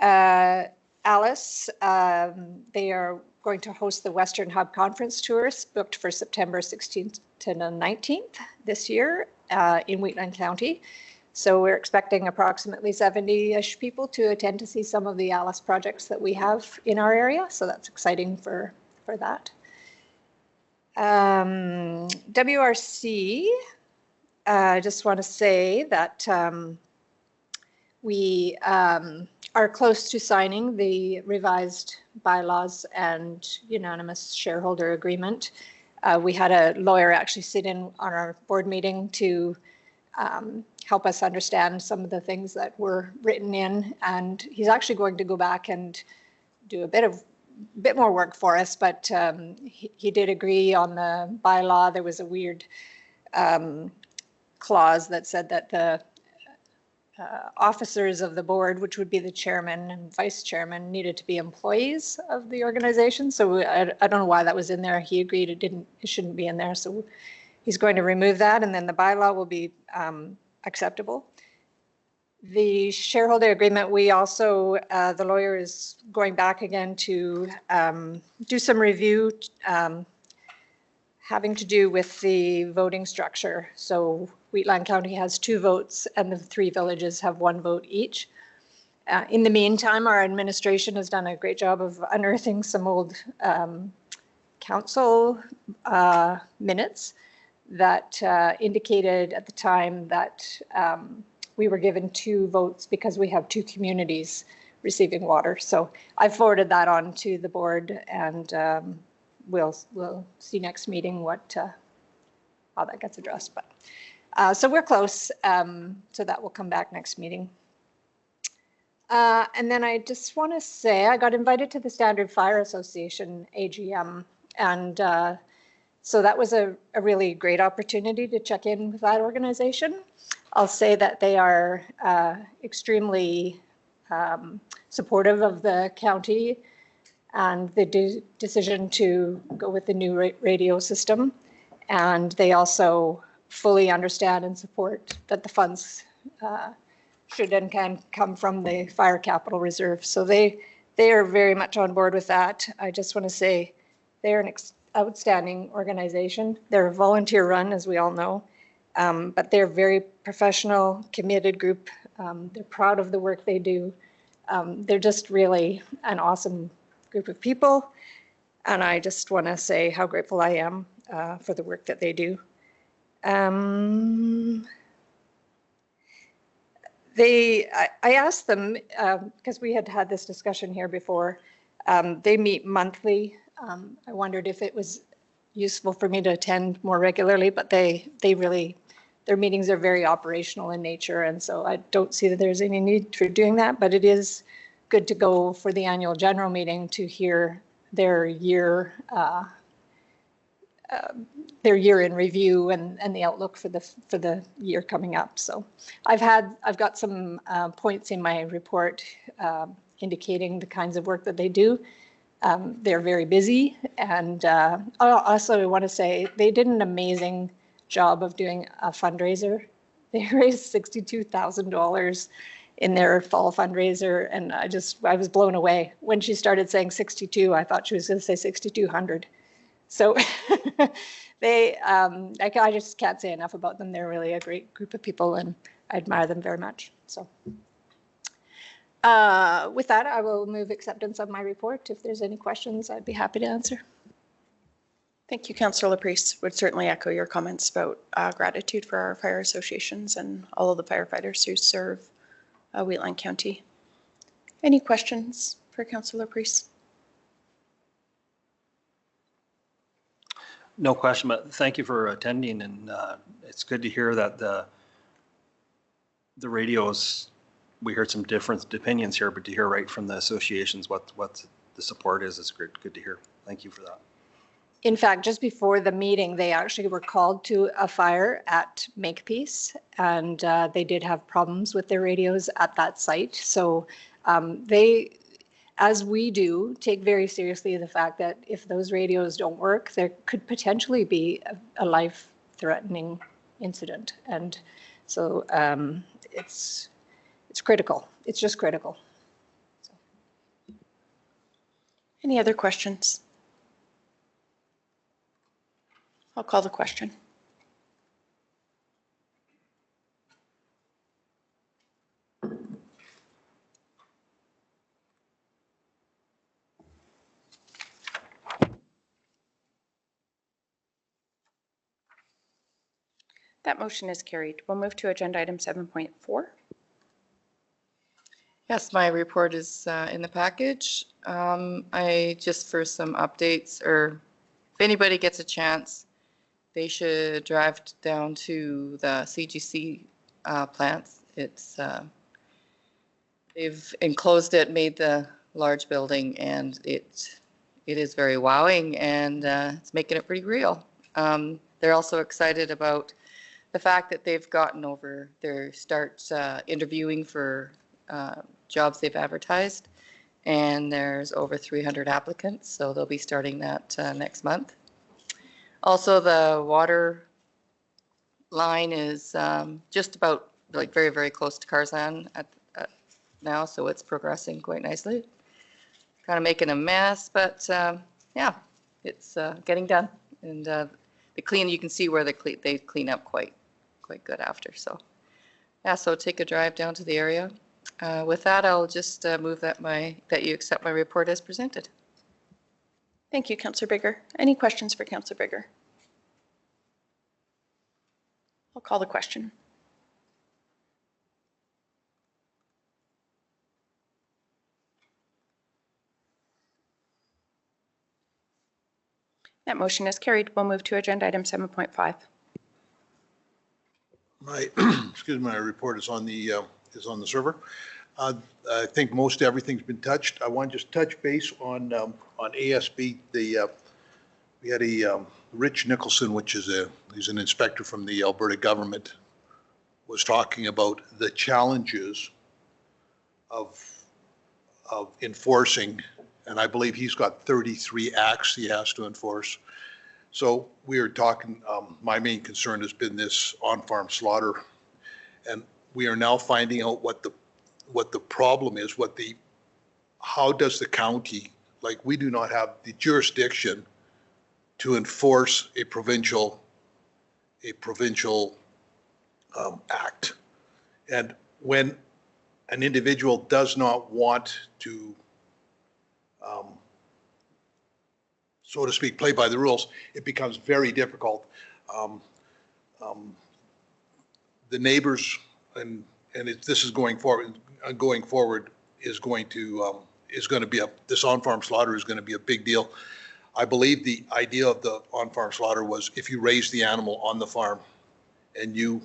Speaker 4: Alice, they are going to host the Western Hub Conference Tours booked for September 16th to the 19th this year in Wheatland County. So we're expecting approximately 70-ish people to attend to see some of the Alice projects that we have in our area. So that's exciting for that. WRC, I just want to say that we are close to signing the revised bylaws and unanimous shareholder agreement. We had a lawyer actually sit in on our board meeting to help us understand some of the things that were written in, and he's actually going to go back and do a bit more work for us, but he did agree on the bylaw. There was a weird clause that said that officers of the board, which would be the chairman and vice chairman, needed to be employees of the organization. So I don't know why that was in there. He agreed it shouldn't be in there. So he's going to remove that, and then the bylaw will be acceptable. The shareholder agreement, we also, the lawyer is going back again to do some review having to do with the voting structure. So Wheatland County has 2 votes and the 3 villages have 1 vote each. In the meantime, our administration has done a great job of unearthing some old council minutes that indicated at the time that we were given 2 votes because we have 2 communities receiving water. So I forwarded that on to the board, and we'll see next meeting what how that gets addressed. But so we're close. So that will come back next meeting. And then I just want to say I got invited to the Standard Fire Association AGM, and so that was a really great opportunity to check in with that organization. I'll say that they are extremely supportive of the county and the decision to go with the new radio system. And they also fully understand and support that the funds should and can come from the Fire Capital Reserve. So they are very much on board with that. I just want to say they're an outstanding organization. They're a volunteer run, as we all know, but they're a very professional, committed group. They're proud of the work they do. They're just really an awesome group of people. And I just want to say how grateful I am for the work that they do. I asked them, because we had this discussion here before, they meet monthly. I wondered if it was useful for me to attend more regularly, but they really, their meetings are very operational in nature, and so I don't see that there's any need for doing that, but it is good to go for the annual general meeting to hear their year in review and the outlook for the year coming up. So I've got some points in my report indicating the kinds of work that they do. They're very busy, and I also want to say they did an amazing job of doing a fundraiser. They raised $62,000 in their fall fundraiser, and I was blown away. When she started saying 62, I thought she was going to say 6,200. So I just can't say enough about them. They're really a great group of people, and I admire them very much. So with that, I will move acceptance of my report. If there's any questions, I'd be happy to answer.
Speaker 1: Thank you, Councillor Laprise. Would certainly echo your comments about gratitude for our fire associations and all of the firefighters who serve Wheatland County. Any questions for Councillor Laprise?
Speaker 2: No question, but thank you for attending, and it's good to hear that the radios, we heard some different opinions here, but to hear right from the associations what the support is great. Good to hear. Thank you for that.
Speaker 4: In fact, just before the meeting, they actually were called to a fire at Makepeace, and they did have problems with their radios at that site. So they, as we do, take very seriously the fact that if those radios don't work, there could potentially be a life-threatening incident. And so it's critical. It's just critical. So.
Speaker 1: Any other questions? I'll call the question. That motion is carried. We'll move to agenda item 7.4.
Speaker 7: Yes, my report is in the package. I just for some updates, or if anybody gets a chance, they should drive down to the CGC plants. It's they've enclosed it, made the large building, and it is very wowing, and it's making it pretty real. They're also excited about the fact that they've gotten over their start interviewing for jobs they've advertised, and there's over 300 applicants, so they'll be starting that next month. Also, the water line is just about like very, very close to Carsan at now, so it's progressing quite nicely. Kind of making a mess, but yeah, it's getting done. And the clean, you can see where they clean up quite good after. So yeah, so take a drive down to the area. With that, I'll just move that you accept my report as presented.
Speaker 1: Thank you, Councillor Bigger. Any questions for Councillor Bigger? I'll call the question. That motion is carried. We'll move to agenda item 7.5.
Speaker 9: My, excuse me, my report is on the server. I think most everything's been touched. I want to just touch base on ASB. We had Rich Nicholson, he's an inspector from the Alberta government, was talking about the challenges of enforcing, and I believe he's got 33 acts he has to enforce. So we are talking, my main concern has been this on-farm slaughter, and we are now finding out what the problem is, how does the county, like we do not have the jurisdiction to enforce a provincial act. And when an individual does not want to, so to speak, play by the rules, it becomes very difficult. The neighbors, and this is going forward is going to be this on-farm slaughter is going to be a big deal. I believe the idea of the on-farm slaughter was if you raised the animal on the farm and you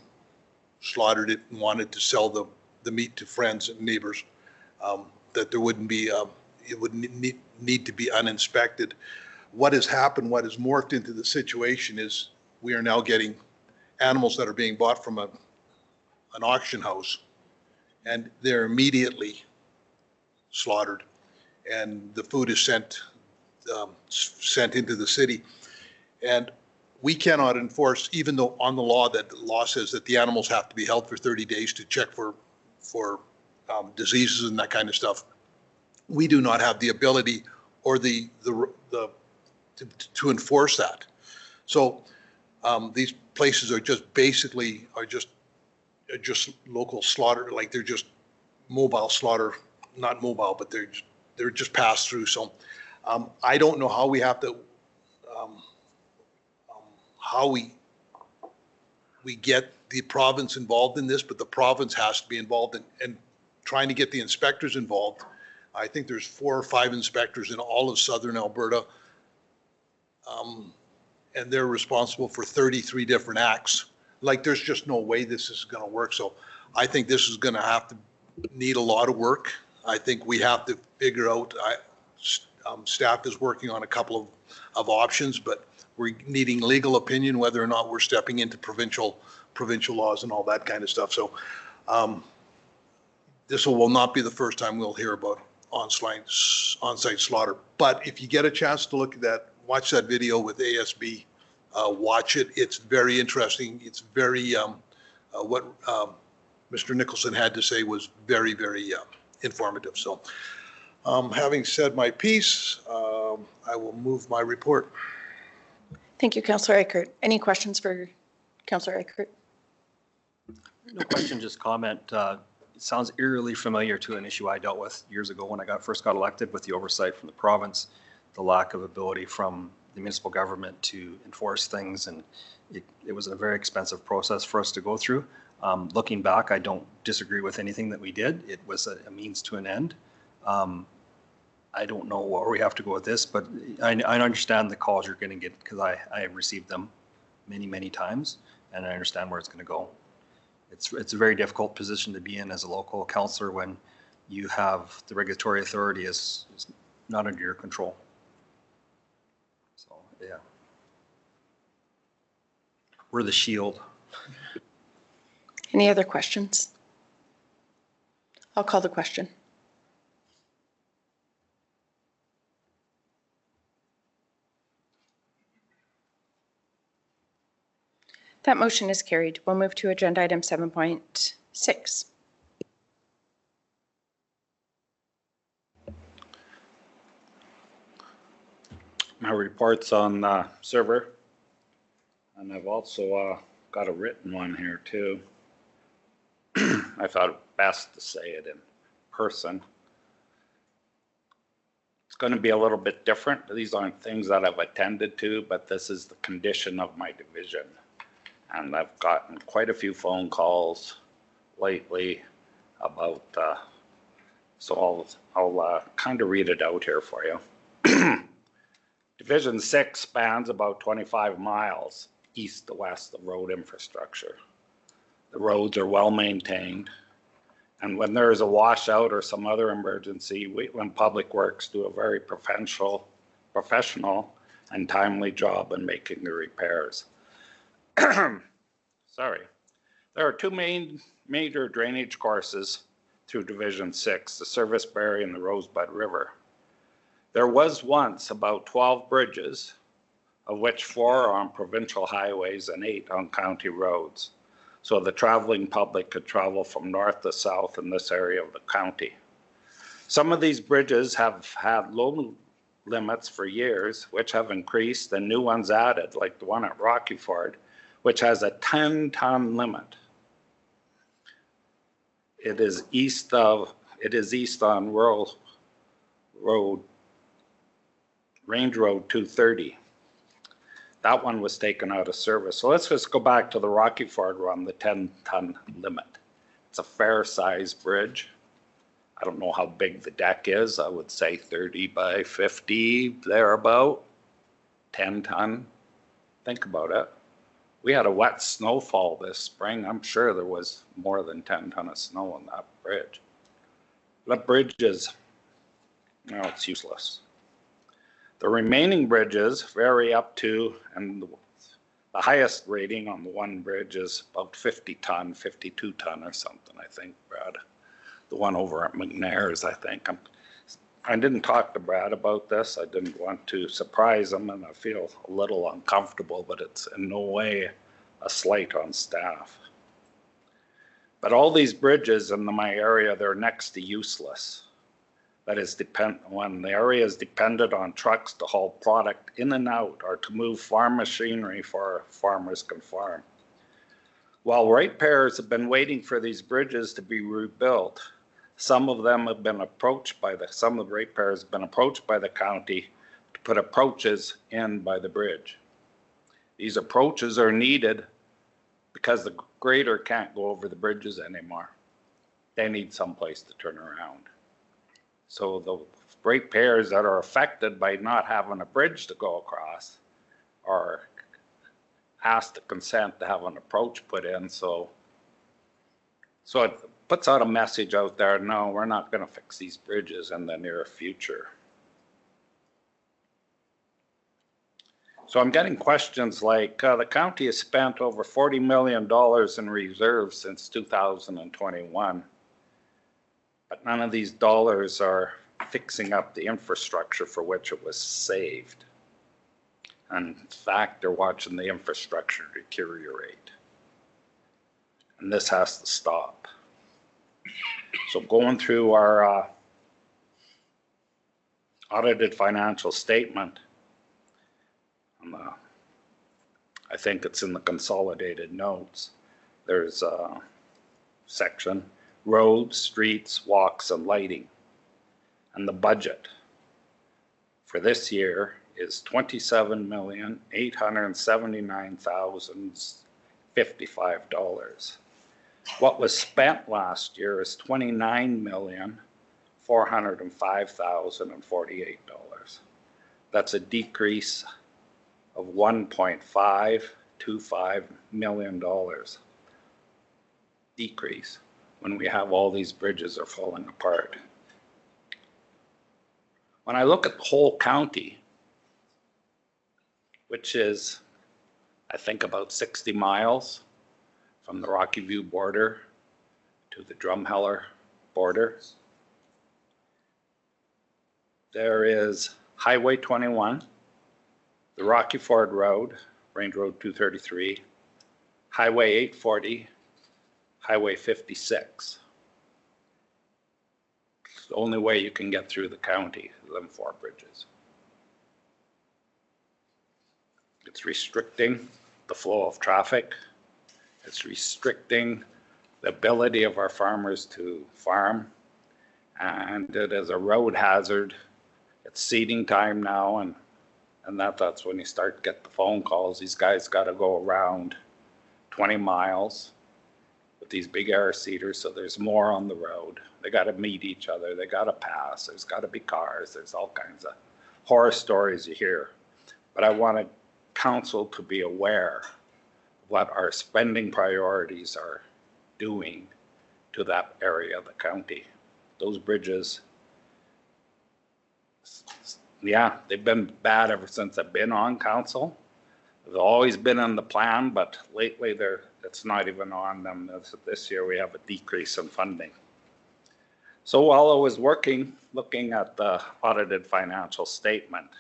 Speaker 9: slaughtered it and wanted to sell the meat to friends and neighbors, that there wouldn't be, it would need to be uninspected. What has happened, what has morphed into the situation is we are now getting animals that are being bought from an auction house, and they're immediately slaughtered, and the food is sent into the city. And we cannot enforce, even though on the law says that the animals have to be held for 30 days to check for diseases and that kind of stuff. We do not have the ability or to enforce that. So these places are just basically just local slaughter, like they're just mobile slaughter, not mobile, but they're just passed through. So I don't know how we have to, how we get the province involved in this, but the province has to be involved in trying to get the inspectors involved. I think there's 4 or 5 inspectors in all of southern Alberta, and they're responsible for 33 different acts. Like, there's just no way this is going to work. So I think this is going to have to need a lot of work. I think we have to figure out, staff is working on a couple of options, but we're needing legal opinion whether or not we're stepping into provincial laws and all that kind of stuff. So this will not be the first time we'll hear about on-site slaughter. But if you get a chance to look at that, watch that video with ASB, watch it. It's very interesting. It's very, what Mr. Nicholson had to say was very, very informative. So having said my piece, I will move my report.
Speaker 1: Thank you, Councillor Eichert. Any questions for Councillor Eichert?
Speaker 2: No question, just comment. It sounds eerily familiar to an issue I dealt with years ago when I first got elected, with the oversight from the province, the lack of ability from the municipal government to enforce things, and it was a very expensive process for us to go through. Looking back, I don't disagree with anything that we did. It was a means to an end. I don't know where we have to go with this, but I understand the calls you're going to get, because I have received them many, many times, and I understand where it's going to go. It's a very difficult position to be in as a local councillor when you have the regulatory authority is not under your control. So, yeah. We're the shield.
Speaker 1: Any other questions? I'll call the question. That motion is carried. We'll move to agenda item 7.6.
Speaker 3: My report's on the server. And I've also got a written one here too. I thought it best to say it in person. It's going to be a little bit different. These aren't things that I've attended to, but this is the condition of my division. And I've gotten quite a few phone calls lately about, so I'll kind of read it out here for you. Division 6 spans about 25 miles east to west of road infrastructure. The roads are well maintained. And when there is a washout or some other emergency, when Public Works do a very professional and timely job in making the repairs. Sorry. There are two major drainage courses through Division 6, the Service Berry and the Rosebud River. There was once about 12 bridges, of which 4 are on provincial highways and 8 on county roads. So the traveling public could travel from north to south in this area of the county. Some of these bridges have had load limits for years, which have increased, and new ones added, like the one at Rocky Ford, which has a 10-ton limit. It is east on Rural Road, Range Road 230. That one was taken out of service. So let's just go back to the Rocky Ford one, the 10-ton limit. It's a fair-sized bridge. I don't know how big the deck is. I would say 30 by 50, thereabout, 10-ton. Think about it. We had a wet snowfall this spring. I'm sure there was more than 10 ton of snow on that bridge. That bridge is, no, it's useless. The remaining bridges vary up to, and the highest rating on the one bridge is about 50 ton, 52 ton or something, I think, Brad. The one over at McNair's, I think. I didn't talk to Brad about this. I didn't want to surprise him, and I feel a little uncomfortable, but it's in no way a slight on staff. But all these bridges in my area, they're next to useless. That is, when the area is dependent on trucks to haul product in and out or to move farm machinery for farmers can farm. While ratepayers have been waiting for these bridges to be rebuilt, some of them have been approached by some of the ratepayers have been approached by the county to put approaches in by the bridge. These approaches are needed because the grader can't go over the bridges anymore. They need someplace to turn around. So the ratepayers that are affected by not having a bridge to go across are asked to consent to have an approach put in. So it puts out a message out there, no, we're not going to fix these bridges in the near future. So I'm getting questions like, the county has spent over $40 million in reserves since 2021, but none of these dollars are fixing up the infrastructure for which it was saved. And in fact, they're watching the infrastructure deteriorate. And this has to stop. So going through our audited financial statement, I think it's in the consolidated notes, there's a section, roads, streets, walks, and lighting. And the budget for this year is $27,879,055. What was spent last year is $29,405,048. That's a decrease of $1.525 million. Decrease when we have all these bridges are falling apart. When I look at the whole county, which is, I think, about 60 miles, from the Rocky View border to the Drumheller border. There is Highway 21, the Rocky Ford Road, Range Road 233, Highway 840, Highway 56. It's the only way you can get through the county, them 4 bridges. It's restricting the flow of traffic. It's restricting the ability of our farmers to farm. And it is a road hazard. It's seeding time now, and that's when you start to get the phone calls. These guys got to go around 20 miles with these big air seeders, so there's more on the road. They got to meet each other. They got to pass. There's got to be cars. There's all kinds of horror stories you hear. But I wanted council to be aware of what our spending priorities are doing to that area of the county. Those bridges, yeah, they've been bad ever since I've been on council. They've always been on the plan, but lately it's not even on them. This year we have a decrease in funding. So while I was looking at the audited financial statement,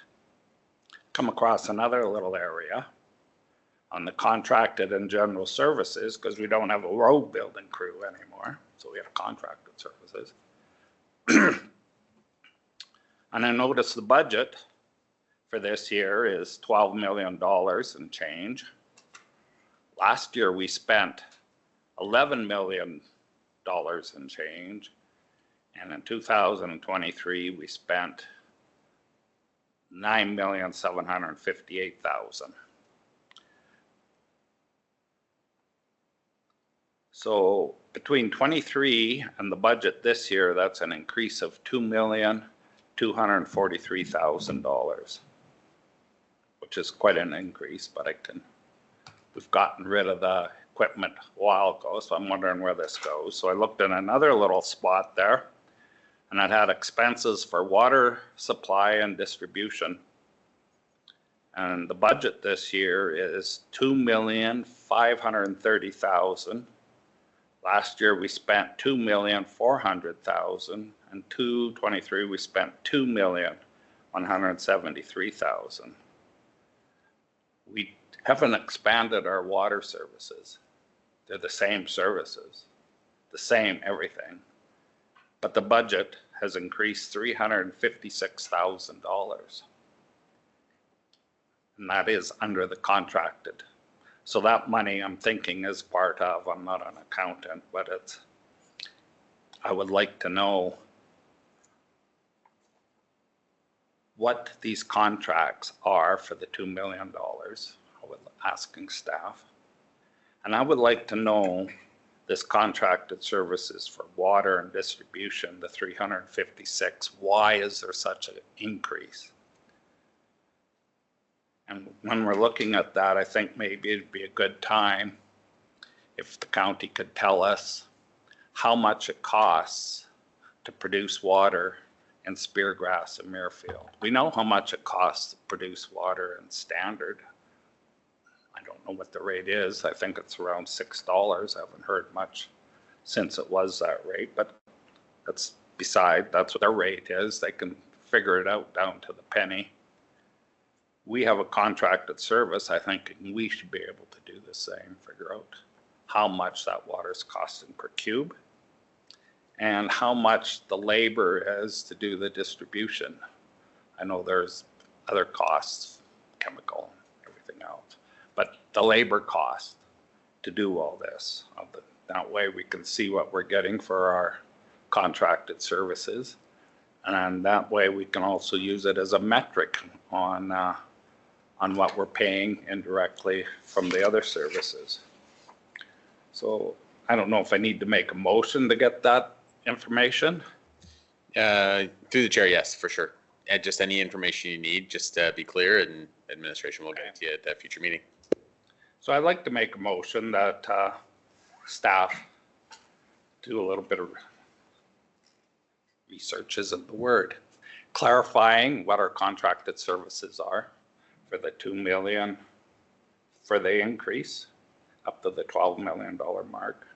Speaker 3: come across another little area on the contracted and general services, because we don't have a road building crew anymore. So we have contracted services. And I noticed the budget for this year is $12 million and change. Last year we spent $11 million and change. And in 2023 we spent $9,758,000. So between 23 and the budget this year, that's an increase of $2,243,000, which is quite an increase, but we've gotten rid of the equipment a while ago, so I'm wondering where this goes. So I looked in another little spot there, and it had expenses for water supply and distribution. And the budget this year is $2,530,000. Last year we spent $2,400,000, and 2023 we spent $2,173,000. We haven't expanded our water services. They're the same services, the same everything. But the budget has increased $356,000. And that is under the contracted. So that money I'm thinking is part of, I'm not an accountant, but I would like to know what these contracts are for the $2 million. I was asking staff. And I would like to know this contracted services for water and distribution, the 356, why is there such an increase? And when we're looking at that, I think maybe it'd be a good time if the county could tell us how much it costs to produce water in Speargrass and Muirfield. We know how much it costs to produce water in Standard. I don't know what the rate is. I think it's around $6. I haven't heard much since it was that rate, but that's what their rate is. They can figure it out down to the penny. We have a contracted service. I think we should be able to do the same, figure out how much that water is costing per cube and how much the labor is to do the distribution. I know there's other costs, chemical, everything else, but the labor cost to do all this. That way we can see what we're getting for our contracted services. And that way we can also use it as a metric on what we're paying indirectly from the other services. So I don't know if I need to make a motion to get that information.
Speaker 5: Through the chair, yes, for sure. And just any information you need, just be clear, and administration will get it to you at that future meeting.
Speaker 3: So I'd like to make a motion that staff do a little bit of research, isn't the word, clarifying what our contracted services are for the 2 million for the increase. up to the $12 million mark.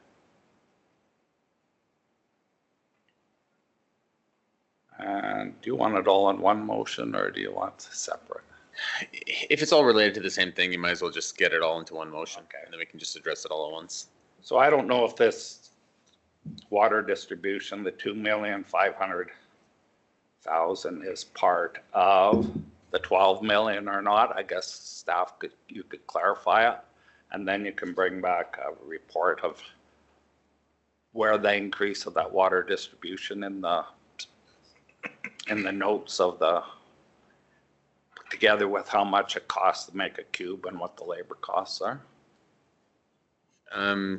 Speaker 3: And do you want it all in one motion or do you want separate?
Speaker 5: If it's all related to the same thing, you might as well just get it all into one motion.
Speaker 3: Okay.
Speaker 5: And then we can just address it all at once.
Speaker 3: So I don't know if this water distribution, the 2,500,000 is part of the 12 million or not. I guess staff you could clarify it. And then you can bring back a report of where the increase of that water distribution in the notes of the, together with how much it costs to make a cube and what the labor costs are.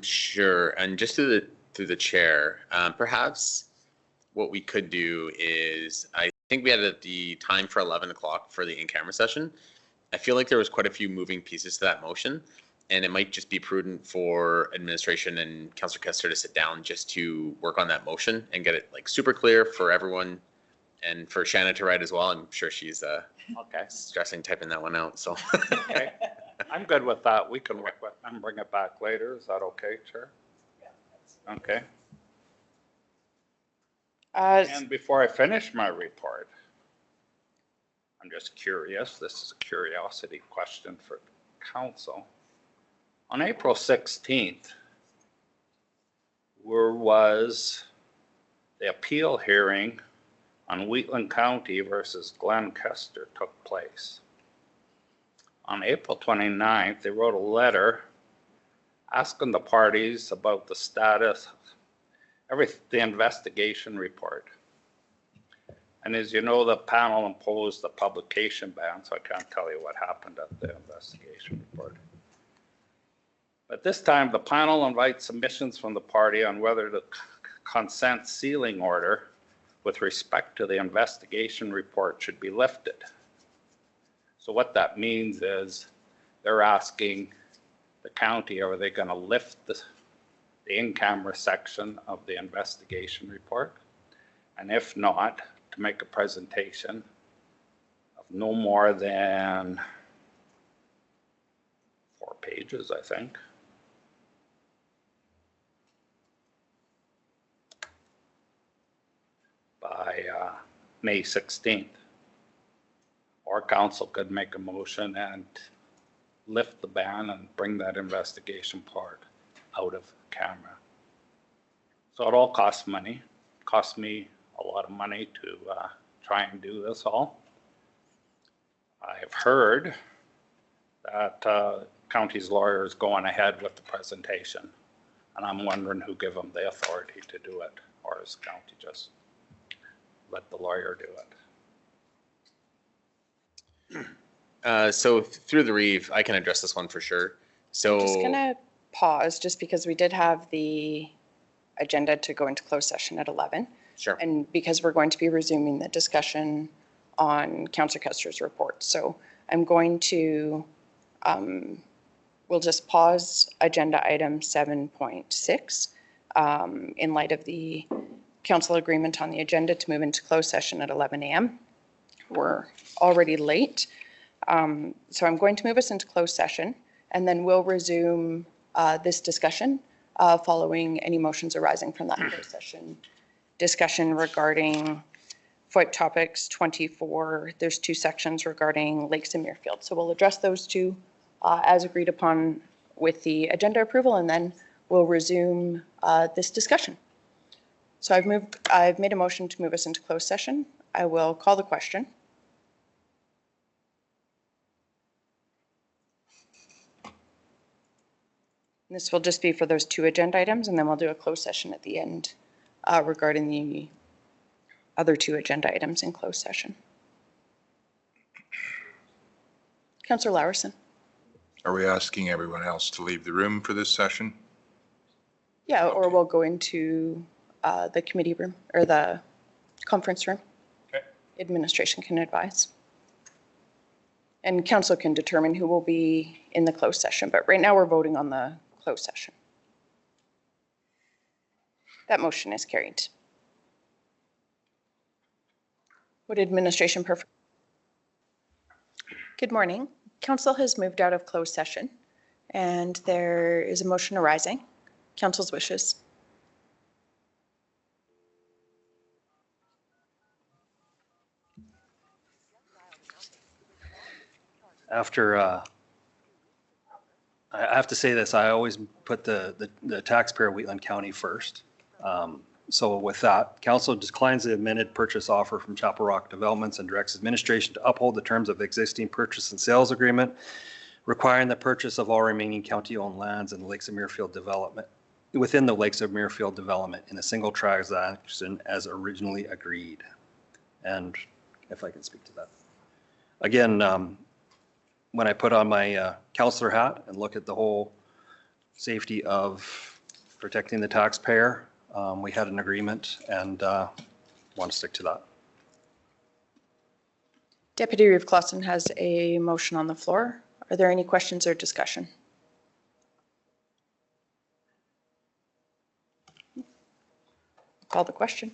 Speaker 5: Sure. And just through the chair, perhaps what we could do is, I think we had the time for 11 o'clock for the in-camera session. I feel like there was quite a few moving pieces to that motion, and it might just be prudent for administration and Councillor Kester to sit down just to work on that motion and get it like super clear for everyone, and for Shanna to write as well. I'm sure she's
Speaker 3: Okay.
Speaker 5: stressing typing that one out. So
Speaker 3: Okay. I'm good with that. We can work with and bring it back later. Is that okay, Chair? Okay. And before I finish my report, I'm just curious. This is a curiosity question for council. On April 16th, where was the appeal hearing on Wheatland County versus Glen Kester took place? On April 29th, they wrote a letter asking the parties about the status, the investigation report. And as you know, the panel imposed the publication ban, so I can't tell you what happened at the investigation report. But this time, the panel invites submissions from the party on whether the consent sealing order with respect to the investigation report should be lifted. So what that means is they're asking the county, are they going to lift the in-camera section of the investigation report? And if not, to make a presentation of no more than 4 pages, I think. By May 16th. Or council could make a motion and lift the ban and bring that investigation part out of camera. So it all costs money. It costs me a lot of money to try and do this all. I've heard that county's lawyer is going ahead with the presentation, and I'm wondering who gave them the authority to do it, or is county just let the lawyer do it?
Speaker 5: so through the Reeve, I can address this one for sure. So
Speaker 1: I'm just going to pause just because we did have the agenda to go into closed session at 11.
Speaker 5: Sure.
Speaker 1: And because we're going to be resuming the discussion on Councillor Kester's report. So I'm going to, we'll just pause agenda item 7.6 in light of the council agreement on the agenda to move into closed session at 11 a.m. We're already late. So I'm going to move us into closed session, and then we'll resume this discussion following any motions arising from that closed session discussion regarding FOIP topics 24. There's 2 sections regarding Lakes and Muirfield. So we'll address those 2 as agreed upon with the agenda approval, and then we'll resume this discussion. So I've made a motion to move us into closed session. I will call the question. And this will just be for those 2 agenda items, and then we'll do a closed session at the end regarding the other 2 agenda items in closed session. Councillor Laursen.
Speaker 6: Are we asking everyone else to leave the room for this session?
Speaker 1: Yeah, or we'll go into the committee room or the conference room.
Speaker 6: Okay.
Speaker 1: Administration can advise. And council can determine who will be in the closed session, but right now we're voting on the closed session. That motion is carried. Would administration prefer? Good morning. Council has moved out of closed session And there is a motion arising. Council's wishes.
Speaker 2: After, I have to say this, I always put the taxpayer of Wheatland County first. So with that, council declines the amended purchase offer from Chapel Rock Developments and directs administration to uphold the terms of existing purchase and sales agreement, requiring the purchase of all remaining county-owned lands in the Lakes of Muirfield development, within the Lakes of Muirfield development in a single transaction as originally agreed. And if I can speak to that. Again, when I put on my counselor hat and look at the whole safety of protecting the taxpayer, we had an agreement and want to stick to that.
Speaker 1: Deputy Reeve Clausen has a motion on the floor. Are there any questions or discussion? Call the question.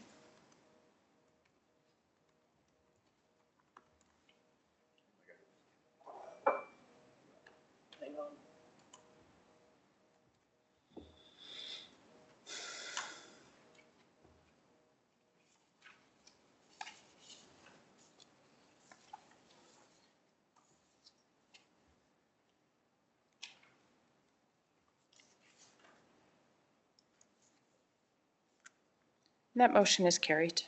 Speaker 1: That motion is carried.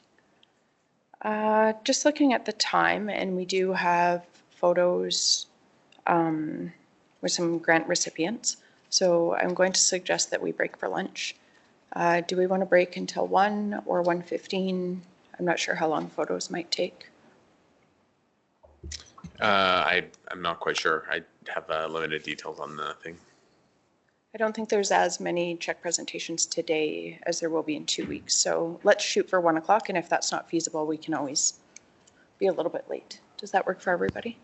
Speaker 1: Just looking at the time, and we do have photos with some grant recipients. So I'm going to suggest that we break for lunch. Do we want to break until 1 or 1:15? I'm not sure how long photos might take.
Speaker 5: I'm not quite sure. I have limited details on the thing.
Speaker 1: I don't think there's as many check presentations today as there will be in 2 weeks. So let's shoot for 1 o'clock. And if that's not feasible, we can always be a little bit late. Does that work for everybody?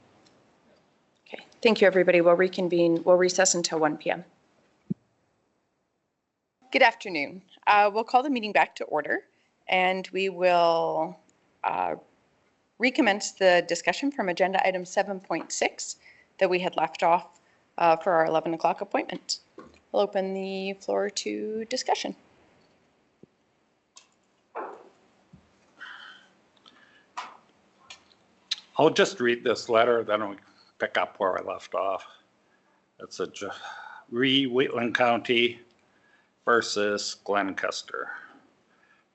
Speaker 1: Okay. Thank you, everybody. We'll reconvene. We'll recess until 1 p.m. Good afternoon. We'll call the meeting back to order, and we will recommence the discussion from agenda item 7.6 that we had left off for our 11 o'clock appointment. I'll open the floor to discussion.
Speaker 3: I'll just read this letter, then we pick up where I left off. It's a Wheatland County versus Glencaster.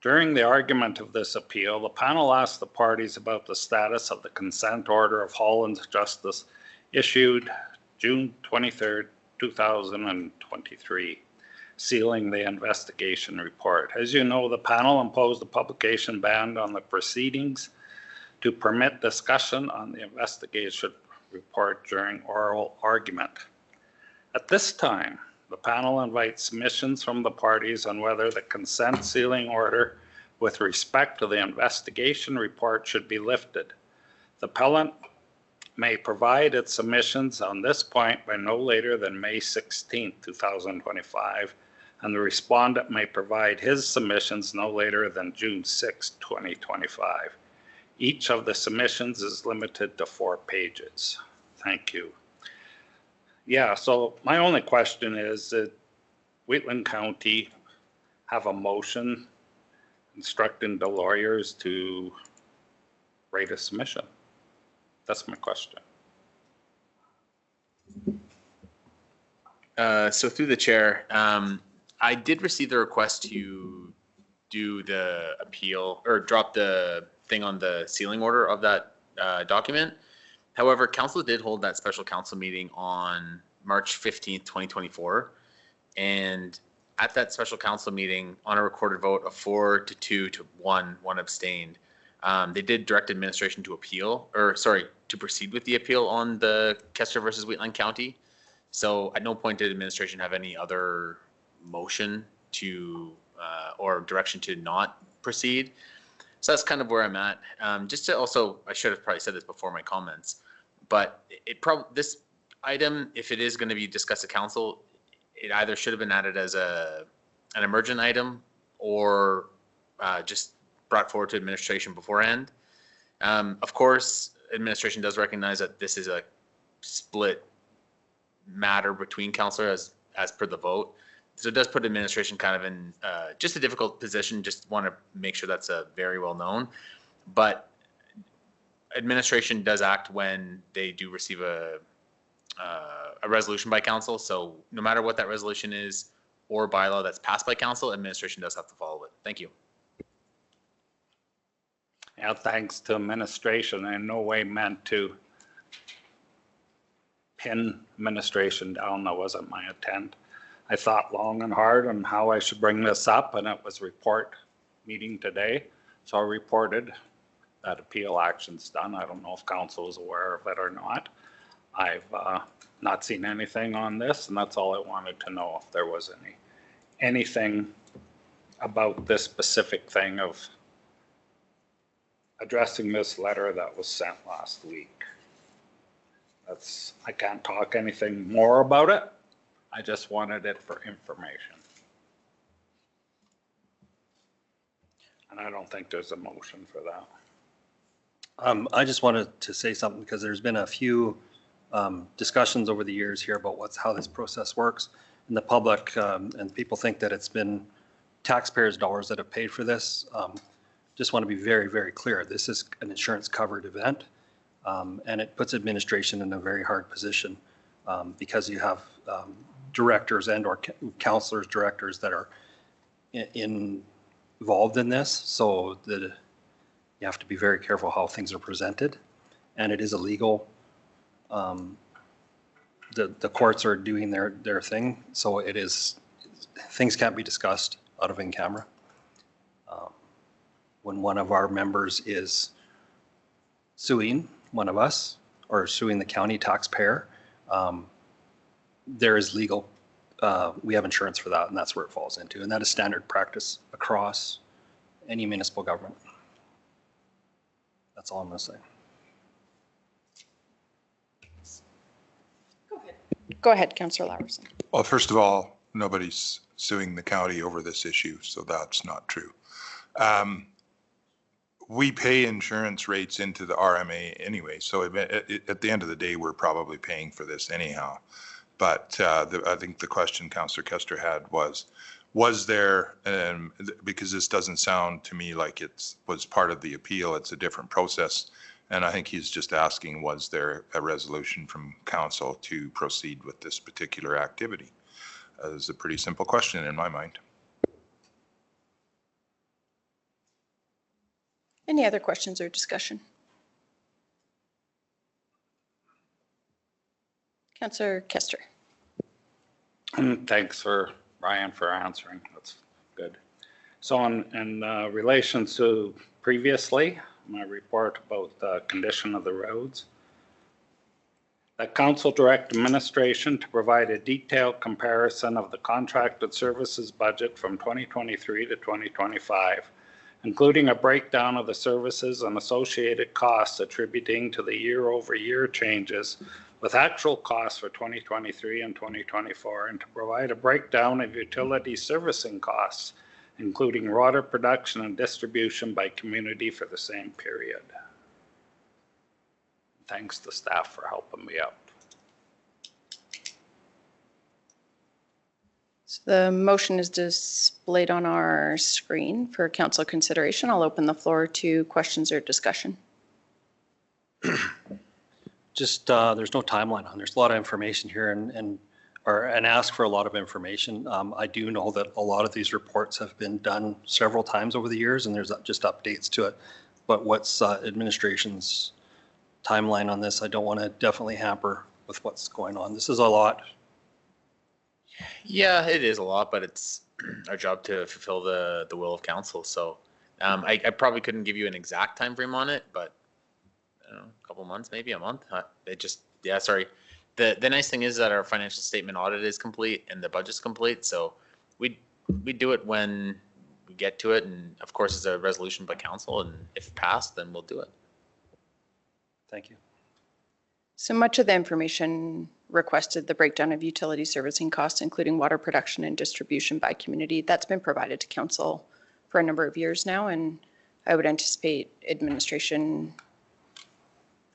Speaker 3: During the argument of this appeal, the panel asked the parties about the status of the consent order of Holland's Justice issued June 23rd, 2023, sealing the investigation report. As you know, the panel imposed a publication ban on the proceedings to permit discussion on the investigation report during oral argument. At this time, the panel invites submissions from the parties on whether the consent sealing order with respect to the investigation report should be lifted. The appellant may provide its submissions on this point by no later than May 16, 2025, and the respondent may provide his submissions no later than June 6, 2025. Each of the submissions is limited to 4 pages. Thank you. Yeah, so my only question is that Wheatland County have a motion instructing the lawyers to write a submission? That's my question.
Speaker 5: So through the chair, I did receive the request to do the appeal or drop the thing on the sealing order of that document. However, council did hold that special council meeting on March 15th, 2024. And at that special council meeting, on a recorded vote of 4-2 to 1 abstained, they did direct administration to to proceed with the appeal on the Kester versus Wheatland County. So at no point did administration have any other motion to or direction to not proceed. So that's kind of where I'm at. Just to also, I should have probably said this before my comments, but this item, if it is going to be discussed at council, it either should have been added as an emergent item or just brought forward to administration beforehand. Of course, administration does recognize that this is a split matter between councillor as per the vote. So it does put administration kind of in just a difficult position. Just want to make sure that's very well known. But administration does act when they do receive a resolution by council. So no matter what that resolution is or bylaw that's passed by council, administration does have to follow it. Thank you.
Speaker 3: Yeah, thanks to administration. In no way meant to pin administration down. That wasn't my intent. I thought long and hard on how I should bring this up, and it was report meeting today. So I reported that appeal action's done. I don't know if council is aware of it or not. I've not seen anything on this, and that's all I wanted to know, if there was anything about this specific thing of addressing this letter that was sent last week. I can't talk anything more about it. I just wanted it for information. And I don't think there's a motion for that.
Speaker 2: I just wanted to say something because there's been a few discussions over the years here about how this process works. And the public and people think that it's been taxpayers' dollars that have paid for this. Just want to be very, very clear. This is an insurance covered event. And it puts administration in a very hard position because you have directors and or councillors, directors that are involved in this. So you have to be very careful how things are presented. And it is illegal. The courts are doing their thing. So things can't be discussed out of in camera. When one of our members is suing one of us or suing the county taxpayer, there is legal, we have insurance for that, and that's where it falls into. And that is standard practice across any municipal government. That's all I'm going to say.
Speaker 1: Go ahead, Councillor Laverson.
Speaker 6: Well, first of all, nobody's suing the county over this issue, so that's not true. We pay insurance rates into the RMA anyway, so at the end of the day, we're probably paying for this anyhow. But I think the question Councillor Kester had was there, because this doesn't sound to me like it was part of the appeal, it's a different process. And I think he's just asking, was there a resolution from council to proceed with this particular activity? It's a pretty simple question in my mind.
Speaker 1: Any other questions or discussion? Councillor Kester.
Speaker 3: Thanks Ryan for answering. That's good. So in relation to previously, my report about the condition of the roads, that council direct administration to provide a detailed comparison of the contracted services budget from 2023 to 2025, including a breakdown of the services and associated costs attributing to the year-over-year changes with actual costs for 2023 and 2024, and to provide a breakdown of utility servicing costs, including water production and distribution by community for the same period. Thanks to staff for helping me out.
Speaker 1: So the motion is displayed on our screen for council consideration. I'll open the floor to questions or discussion.
Speaker 2: Just there's no timeline on. There's a lot of information here and ask for a lot of information. I do know that a lot of these reports have been done several times over the years, and there's just updates to it. But what's administration's timeline on this? I don't want to definitely hamper with what's going on. This is a lot.
Speaker 5: Yeah, it is a lot, but it's our job to fulfill the will of council. So I probably couldn't give you an exact time frame on it, but I don't know, a couple months, maybe a month. Sorry. The nice thing is that our financial statement audit is complete and the budget's complete. So we do it when we get to it. And of course, it's a resolution by council. And if passed, then we'll do it.
Speaker 2: Thank you.
Speaker 1: So much of the information requested, the breakdown of utility servicing costs, including water production and distribution by community, that's been provided to council for a number of years now. And I would anticipate administration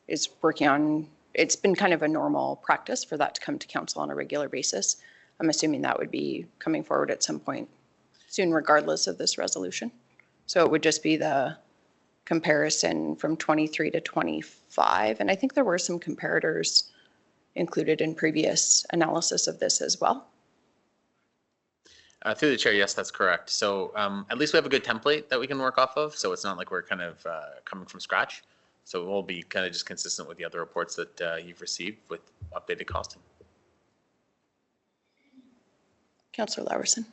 Speaker 1: is working on it's been kind of a normal practice for that to come to council on a regular basis. I'm assuming that would be coming forward at some point soon, regardless of this resolution. So it would just be the comparison from 23 to 25. And I think there were some comparators included in previous analysis of this as well.
Speaker 5: Through the chair, yes, that's correct. So at least we have a good template that we can work off of. So it's not like we're kind of coming from scratch. So it will be kind of just consistent with the other reports that you've received with updated costing.
Speaker 1: Councillor Laverson.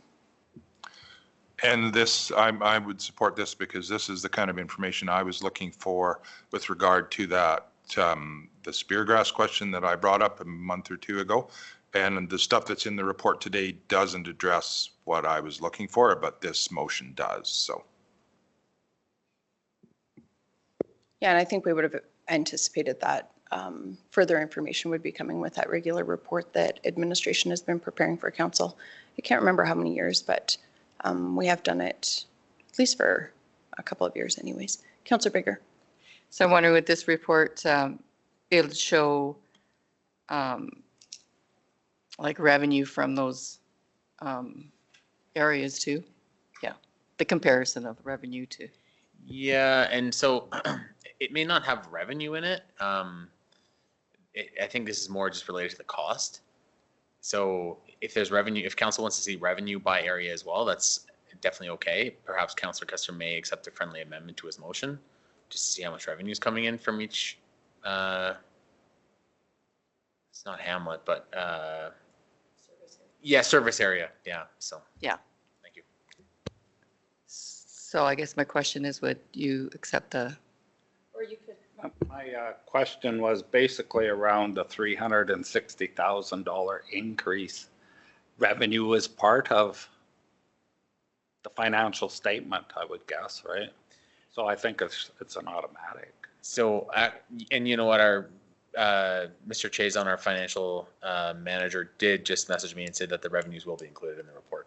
Speaker 6: And this, I would support this because this is the kind of information I was looking for with regard to that, the speargrass question that I brought up a month or two ago. And the stuff that's in the report today doesn't address what I was looking for, but this motion does, so.
Speaker 1: Yeah, and I think we would have anticipated that further information would be coming with that regular report that administration has been preparing for council. I can't remember how many years, but we have done it at least for a couple of years anyways. Councillor Bigger.
Speaker 7: So I'm wondering, would this report be able to show like revenue from those areas too? Yeah, the comparison of revenue to.
Speaker 5: Yeah, and so it may not have revenue in it. I think this is more just related to the cost. So if there's revenue, if council wants to see revenue by area as well, that's definitely okay. Perhaps Councillor Custer may accept a friendly amendment to his motion just to see how much revenue is coming in from each. It's not Hamlet, but yeah, service area. Yeah. So
Speaker 7: Yeah.
Speaker 5: thank you.
Speaker 7: So I guess my question is, would you accept the?
Speaker 1: Or you could.
Speaker 3: My question was basically around the $360,000 increase. Revenue was part of the financial statement, I would guess, right? So I think it's an automatic.
Speaker 5: So, and you know what, our Mr. Chazon, our financial manager, did just message me and said that the revenues will be included in the report.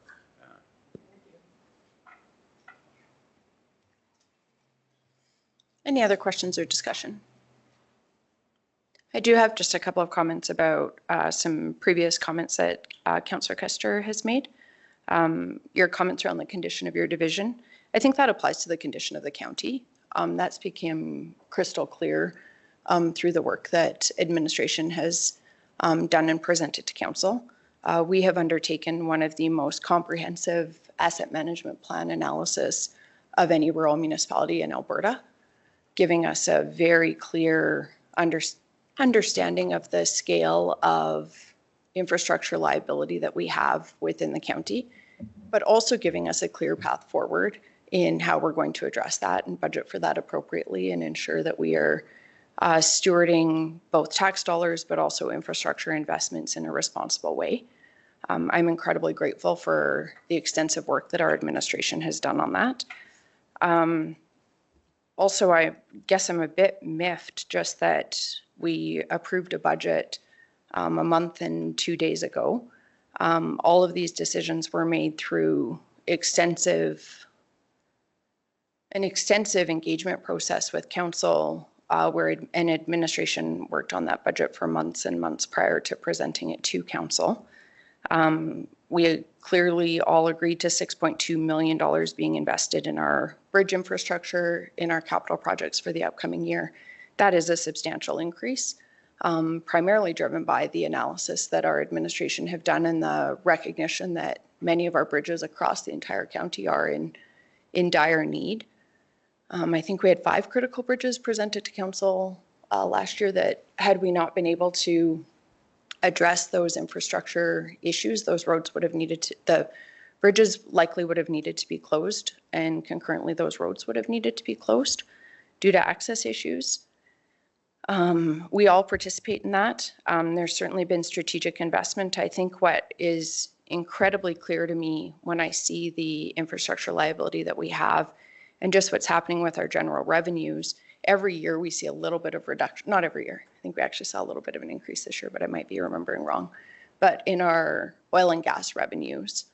Speaker 1: Any other questions or discussion? I do have just a couple of comments about some previous comments that Councillor Custer has made. Your comments around the condition of your division. I think that applies to the condition of the county. That's become crystal clear through the work that administration has done and presented to council. We have undertaken one of the most comprehensive asset management plan analysis of any rural municipality in Alberta, giving us a very clear understanding of the scale of infrastructure liability that we have within the county, but also giving us a clear path forward in how we're going to address that and budget for that appropriately and ensure that we are stewarding both tax dollars, but also infrastructure investments in a responsible way. I'm incredibly grateful for the extensive work that our administration has done on that. Also, I guess I'm a bit miffed just that we approved a budget a month and 2 days ago. All of these decisions were made through an extensive engagement process with council, where an administration worked on that budget for months and months prior to presenting it to council. We clearly all agreed to $6.2 million being invested in our bridge infrastructure, in our capital projects for the upcoming year. That is a substantial increase, primarily driven by the analysis that our administration have done and the recognition that many of our bridges across the entire county are in dire need. I think we had 5 critical bridges presented to council last year that, had we not been able to address those infrastructure issues, those roads would have needed to, the bridges likely would have needed to be closed, and concurrently those roads would have needed to be closed due to access issues. We all participate in that. There's certainly been strategic investment. I think what is incredibly clear to me when I see the infrastructure liability that we have and just what's happening with our general revenues, every year we see a little bit of reduction, not every year. I think we actually saw a little bit of an increase this year, but I might be remembering wrong. But in our oil and gas revenues,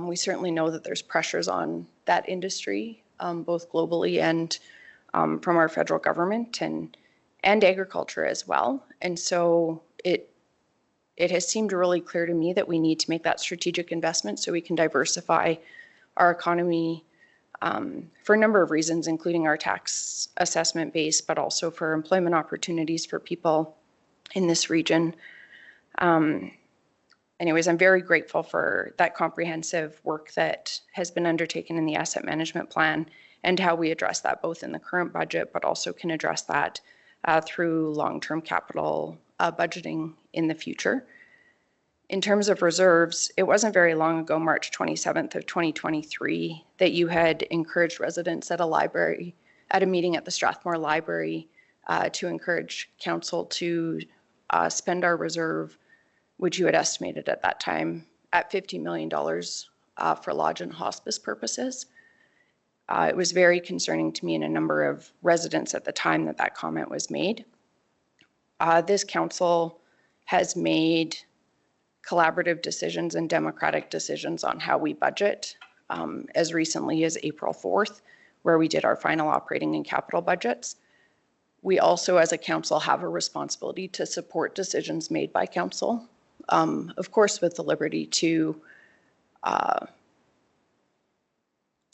Speaker 1: we certainly know that there's pressures on that industry, both globally and from our federal government. and agriculture as well. And so it has seemed really clear to me that we need to make that strategic investment so we can diversify our economy for a number of reasons, including our tax assessment base, but also for employment opportunities for people in this region. Anyways, I'm very grateful for that comprehensive work that has been undertaken in the asset management plan and how we address that both in the current budget, but also can address that through long-term capital budgeting in the future. In terms of reserves, it wasn't very long ago, March 27th of 2023, that you had encouraged residents at a meeting at the Strathmore Library to encourage council to spend our reserve, which you had estimated at that time at $50 million for lodge and hospice purposes. It was very concerning to me and a number of residents at the time that that comment was made. This council has made collaborative decisions and democratic decisions on how we budget as recently as April 4th, where we did our final operating and capital budgets. We also, as a council, have a responsibility to support decisions made by council, of course, with the liberty to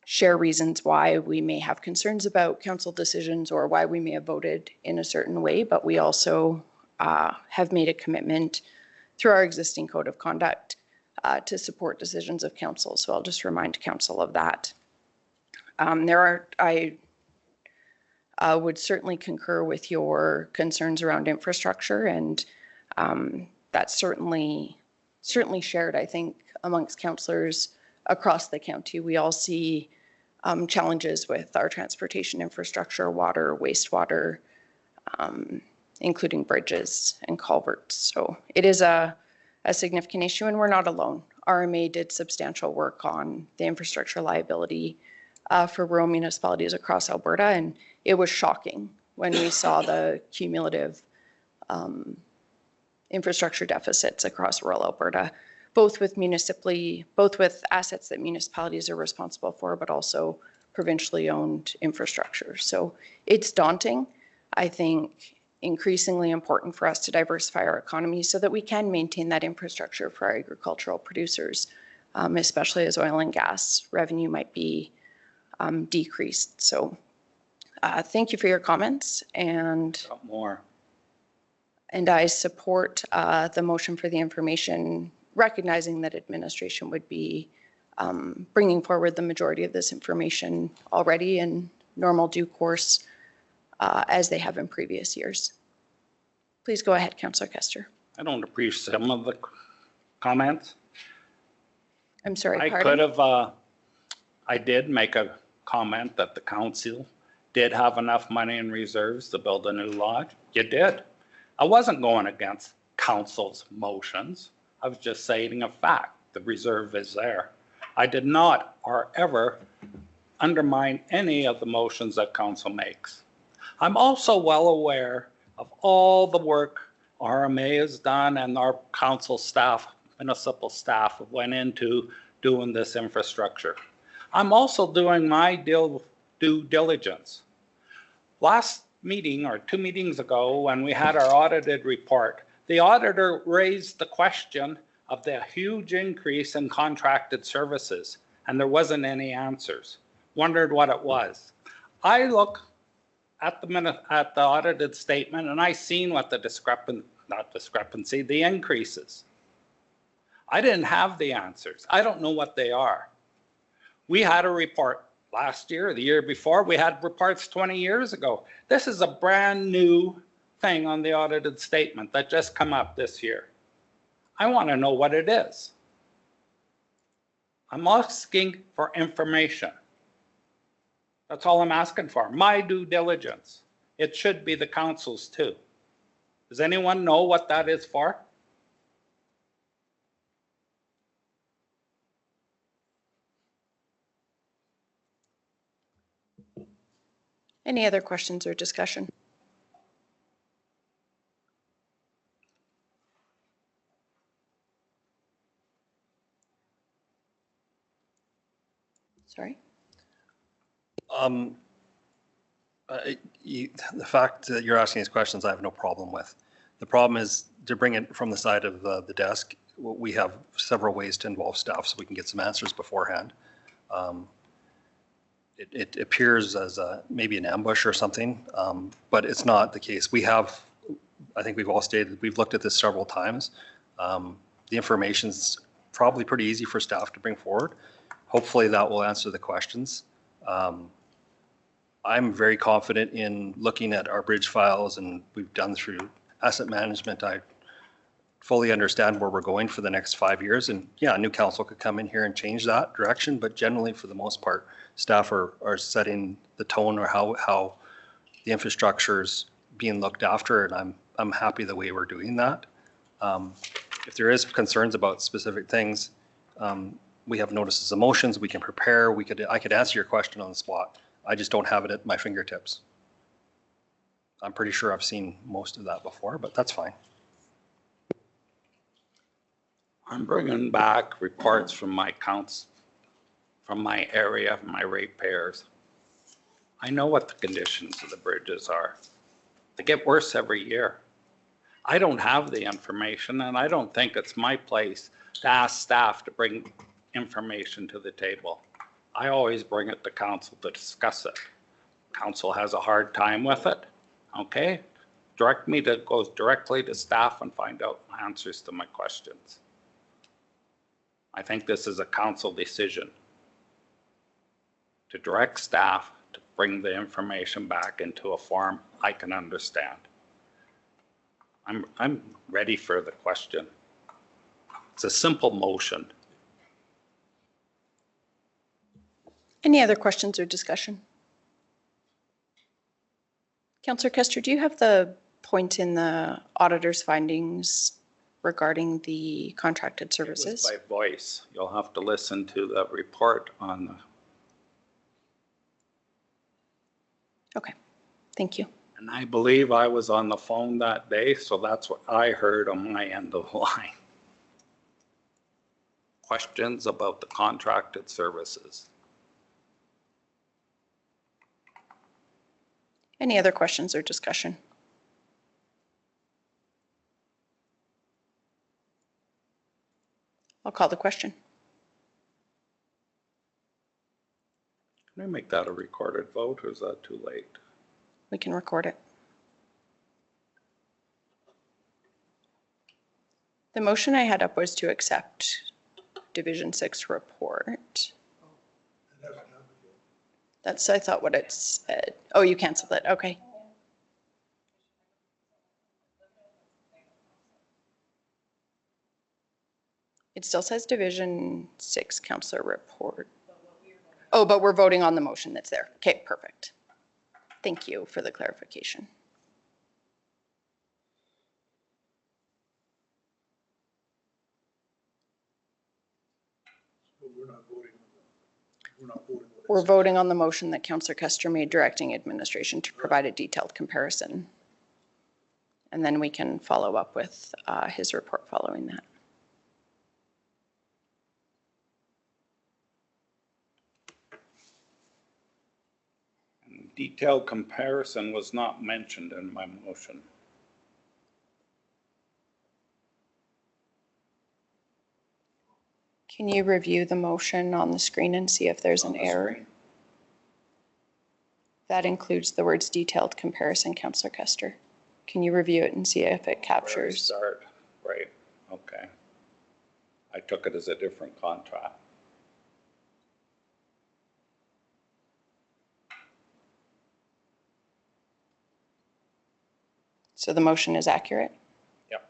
Speaker 1: share reasons why we may have concerns about council decisions or why we may have voted in a certain way, but we also have made a commitment through our existing code of conduct to support decisions of council. So I'll just remind council of that. I would certainly concur with your concerns around infrastructure, and that's certainly shared, I think, amongst councillors across the county. We all see challenges with our transportation infrastructure, water, wastewater, including bridges and culverts. So it is a significant issue, and we're not alone. RMA did substantial work on the infrastructure liability for rural municipalities across Alberta, and it was shocking when we saw the cumulative infrastructure deficits across rural Alberta, both with assets that municipalities are responsible for, but also provincially owned infrastructure. So it's daunting. I think increasingly important for us to diversify our economy so that we can maintain that infrastructure for our agricultural producers, especially as oil and gas revenue might be decreased. So thank you for your comments, and I support the motion for the information, recognizing that administration would be bringing forward the majority of this information already in normal due course, as they have in previous years. Please go ahead, Councillor Kester.
Speaker 3: I don't appreciate some of the comments.
Speaker 1: I'm sorry,
Speaker 3: I
Speaker 1: pardon?
Speaker 3: could have, I did make a comment that the council did have enough money in reserves to build a new lodge. You did. I wasn't going against council's motions. I was just stating a fact. The reserve is there. I did not or ever undermine any of the motions that council makes. I'm also well aware of all the work RMA has done and our council staff, municipal staff, went into doing this infrastructure. I'm also doing my due diligence. Last meeting or 2 meetings ago, when we had our audited report, the auditor raised the question of the huge increase in contracted services, and there wasn't any answers. Wondered what it was. I look at the audited statement, and I seen what the the increases. I didn't have the answers. I don't know what they are. We had a report last year, the year before. We had reports 20 years ago. This is a brand new thing on the audited statement that just come up this year. I want to know what it is. I'm asking for information. That's all I'm asking for. My due diligence. It should be the council's too. Does anyone know what that is for?
Speaker 1: Any other questions or discussion? Sorry.
Speaker 2: The fact that you're asking these questions, I have no problem with. The problem is to bring it from the side of the desk. We have several ways to involve staff so we can get some answers beforehand. It appears as maybe an ambush or something, but it's not the case. We have, I think we've all stated, we've looked at this several times. The information's probably pretty easy for staff to bring forward. Hopefully that will answer the questions. I'm very confident in looking at our bridge files, and we've done through asset management. I fully understand where we're going for the next 5 years. And yeah, a new council could come in here and change that direction, but generally for the most part, staff are setting the tone or how the infrastructure's being looked after, and I'm happy the way we're doing that. If there is concerns about specific things, we have notices of motions, we can prepare, I could answer your question on the spot. I just don't have it at my fingertips. I'm pretty sure I've seen most of that before, but that's fine.
Speaker 3: I'm bringing back reports from my counts, from my area, my ratepayers. I know what the conditions of the bridges are. They get worse every year. I don't have the information, and I don't think it's my place to ask staff to bring information to the table. I always bring it to council to discuss it. Council has a hard time with it, okay? Direct me to go directly to staff and find out answers to my questions. I think this is a council decision to direct staff to bring the information back into a form I can understand. I'm ready for the question. It's a simple motion.
Speaker 1: Any other questions or discussion? Councillor Kester, do you have the point in the auditor's findings regarding the contracted services?
Speaker 3: It was by voice. You'll have to listen to the report on the.
Speaker 1: Okay, thank you.
Speaker 3: And I believe I was on the phone that day, so that's what I heard on my end of the line. Questions about the contracted services.
Speaker 1: Any other questions or discussion? I'll call the question.
Speaker 3: Can we make that a recorded vote, or is that too late?
Speaker 1: We can record it. The motion I had up was to accept Division 6 report. That's, I thought, what it said. Oh, you canceled it. Okay. It still says Division 6 Councillor report. Oh, but we're voting on the motion that's there. Okay, perfect. Thank you for the clarification. We're voting on the motion that Councillor Kester made directing administration to provide a detailed comparison. And then we can follow up with his report following that.
Speaker 3: Detailed comparison was not mentioned in my motion.
Speaker 1: Can you review the motion on the screen and see if there's an error? That includes the words detailed comparison, Councillor Kester. Can you review it and see if it captures?
Speaker 3: Start, right, okay. I took it as a different contract.
Speaker 1: So the motion is accurate?
Speaker 3: Yep.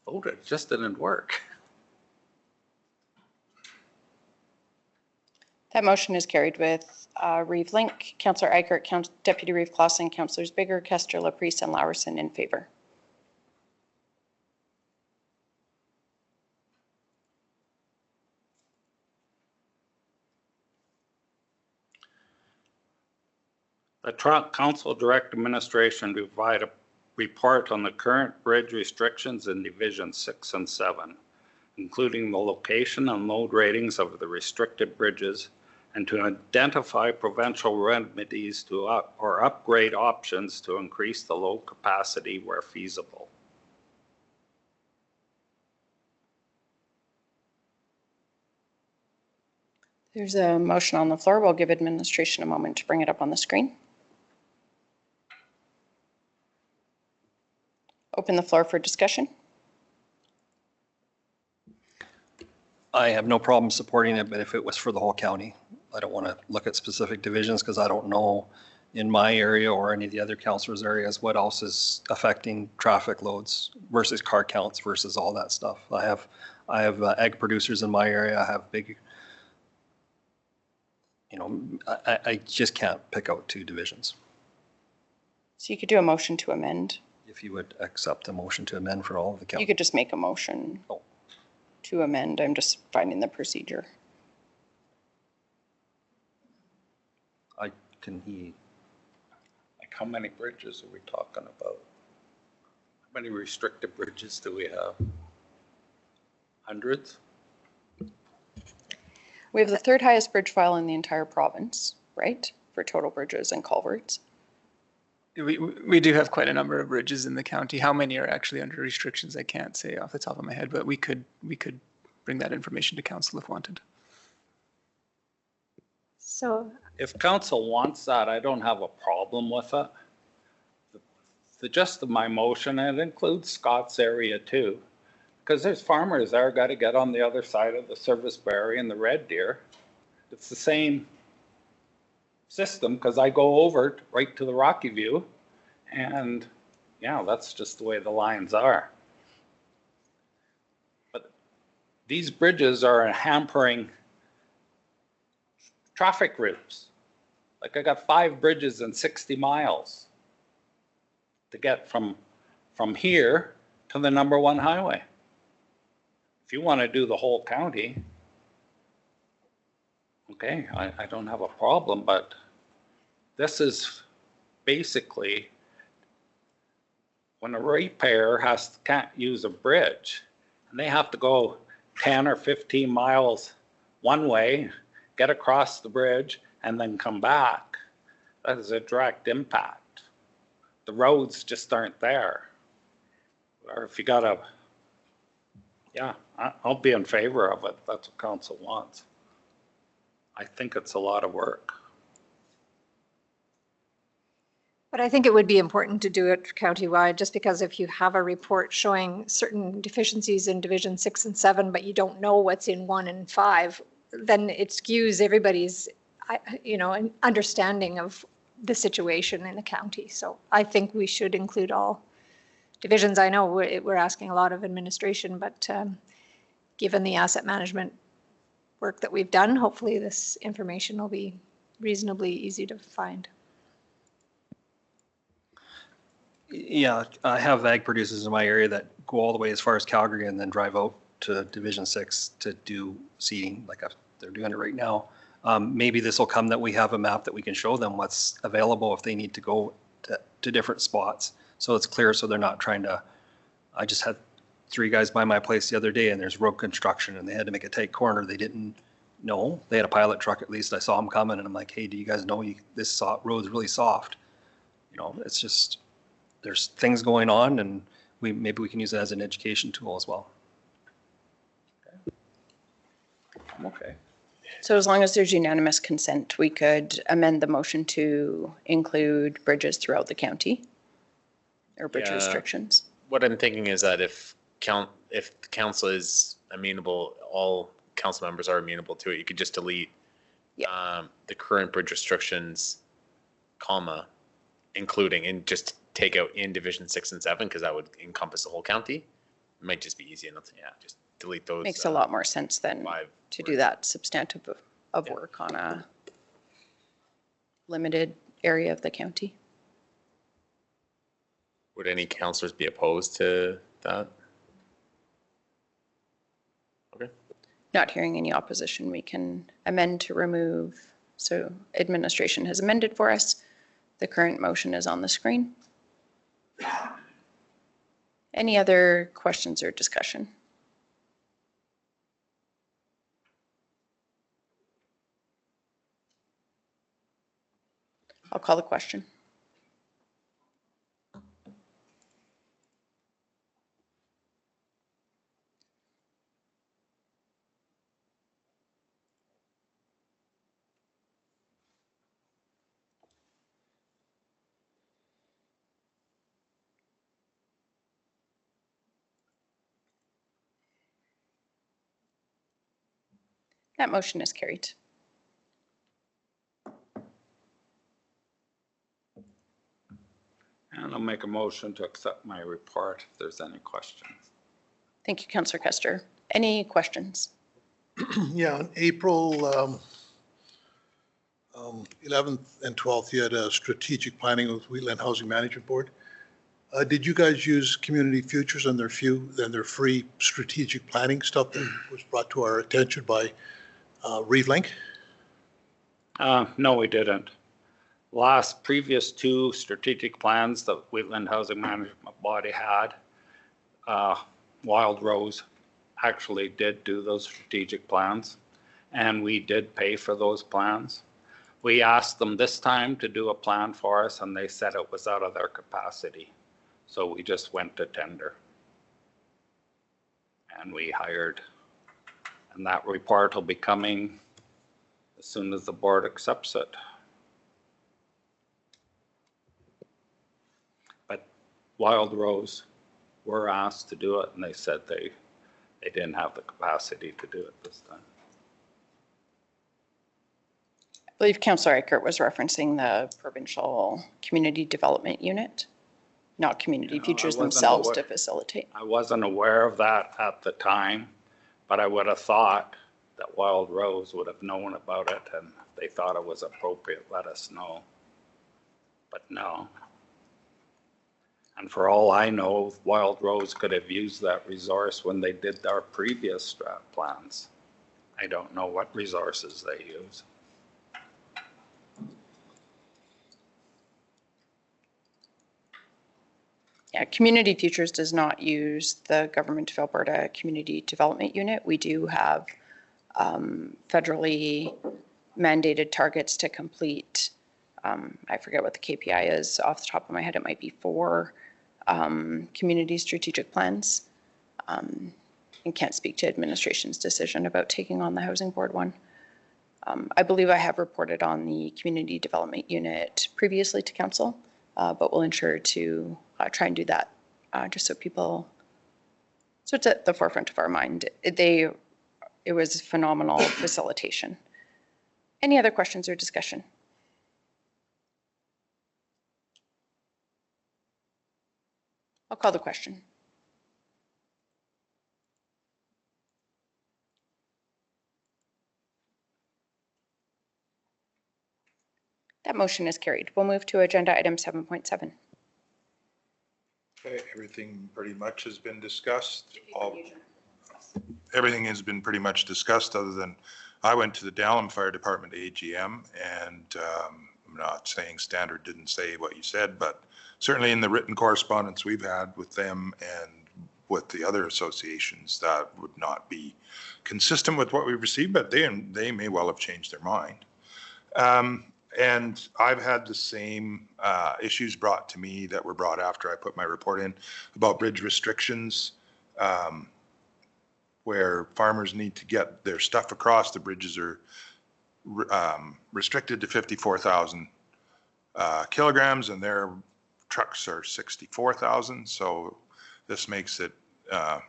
Speaker 3: I voted, it just didn't work.
Speaker 1: That motion is carried with Reeve Link, Councillor Eichert, Deputy Reeve Clausen, Councillors Bigger, Kester, Laprise, and Laursen in favor.
Speaker 3: The Trump Council direct administration to provide a report on the current bridge restrictions in Division 6 and 7, including the location and load ratings of the restricted bridges, and to identify provincial remedies to or upgrade options to increase the load capacity where feasible.
Speaker 1: There's a motion on the floor. We'll give administration a moment to bring it up on the screen. Open the floor for discussion.
Speaker 2: I have no problem supporting it, but if it was for the whole county, I don't want to look at specific divisions because I don't know in my area or any of the other councilors' areas what else is affecting traffic loads versus car counts versus all that stuff. I have ag producers in my area. I have big, I just can't pick out two divisions.
Speaker 1: So you could do a motion to amend.
Speaker 2: If you would accept a motion to amend for all of the
Speaker 1: You
Speaker 2: county.
Speaker 1: could just make a motion to amend. I'm just finding the procedure.
Speaker 3: Like how many bridges are we talking about? How many restricted bridges do we have? Hundreds?
Speaker 1: We have the third highest bridge file in the entire province, right? For total bridges and culverts.
Speaker 12: We do have quite a number of bridges in the county. How many are actually under restrictions, I can't say off the top of my head, but we could bring that information to council if wanted.
Speaker 4: So
Speaker 3: If council wants that, I don't have a problem with it. The gist of my motion, and it includes Scott's area too, because there's farmers there got to get on the other side of the Service Berry and the Red Deer. It's the same system because I go over right to the Rocky View, and yeah, that's just the way the lines are. But these bridges are hampering traffic routes. Like I got 5 bridges in 60 miles to get from here to the #1 highway. If you want to do the whole county, okay, I don't have a problem, but this is basically when a ratepayer can't use a bridge and they have to go 10 or 15 miles one way, get across the bridge and then come back. That is a direct impact. The roads just aren't there. Or if you got yeah, I'll be in favor of it. That's what council wants. I think it's a lot of work.
Speaker 4: But I think it would be important to do it countywide, just because if you have a report showing certain deficiencies in Division 6 and 7, but you don't know what's in 1 and 5, then it skews everybody's, an understanding of the situation in the county. So I think we should include all divisions. I know we're asking a lot of administration, but given the asset management work that we've done, hopefully this information will be reasonably easy to find.
Speaker 2: Yeah, I have ag producers in my area that go all the way as far as Calgary and then drive out to Division 6 to do seeding, like they're doing it right now. Maybe this will come that we have a map that we can show them what's available if they need to go to different spots. So it's clear, so they're not trying to, I just had 3 guys by my place the other day and there's road construction and they had to make a tight corner. They didn't know. They had a pilot truck at least. I saw them coming and I'm like, hey, do you guys know this road's really soft? It's just, there's things going on and maybe we can use it as an education tool as well.
Speaker 3: I'm okay.
Speaker 1: So as long as there's unanimous consent, we could amend the motion to include bridges throughout the county or bridge
Speaker 5: Yeah.
Speaker 1: restrictions.
Speaker 5: What I'm thinking is that if the council is amenable, all council members are amenable to it, you could just delete the current bridge restrictions, comma, including, and just take out in Division 6 and 7, because that would encompass the whole county. It might just be easy enough to, just delete those.
Speaker 1: Makes a lot more sense than
Speaker 5: 5
Speaker 1: to do that substantive of work on a limited area of the county.
Speaker 5: Would any councillors be opposed to that? Okay.
Speaker 1: Not hearing any opposition, we can amend to remove. So administration has amended for us The current motion is on the screen. Any other questions or discussion? I'll call the question. That motion is carried.
Speaker 3: And I'll make a motion to accept my report if there's any questions.
Speaker 1: Thank you, Councillor Custer. Any questions?
Speaker 9: Yeah, on April 11th and 12th, you had a strategic planning with Wheatland Housing Management Board. Did you guys use Community Futures and their free strategic planning stuff that was brought to our attention by ReedLink?
Speaker 3: No, we didn't. Previous two strategic plans that Wheatland Housing Management Body had, Wild Rose actually did do those strategic plans, and we did pay for those plans. We asked them this time to do a plan for us, and they said it was out of their capacity. So we just went to tender. And we hired, and that report will be coming as soon as the board accepts it. But Wild Rose were asked to do it, and they said they didn't have the capacity to do it this time.
Speaker 1: I believe Councillor Eichert was referencing the provincial community development unit, not Community Futures themselves to facilitate.
Speaker 3: I wasn't aware of that at the time, but I would have thought that Wild Rose would have known about it, and if they thought it was appropriate, let us know. But no. And for all I know, Wild Rose could have used that resource when they did our previous strat plans. I don't know what resources they use.
Speaker 1: Yeah, Community Futures does not use the Government of Alberta Community Development Unit. We do have federally mandated targets to complete. I forget what the KPI is off the top of my head. It might be 4 community strategic plans. And can't speak to administration's decision about taking on the Housing Board one. I believe I have reported on the Community Development Unit previously to Council, but we'll ensure to try and do that just so it's at the forefront of our mind. It was phenomenal facilitation. Any other questions or discussion? I'll call the question. That motion is carried. We'll move to agenda item 7.7.
Speaker 6: Okay, everything pretty much has been discussed. Everything has been pretty much discussed other than I went to the Dallam Fire Department AGM, and I'm not saying Standard didn't say what you said, but certainly in the written correspondence we've had with them and with the other associations, that would not be consistent with what we've received, but they may well have changed their mind. And I've had the same issues brought to me that were brought after I put my report in about bridge restrictions, where farmers need to get their stuff across. The bridges are restricted to 54,000 kilograms, and their trucks are 64,000. So this makes it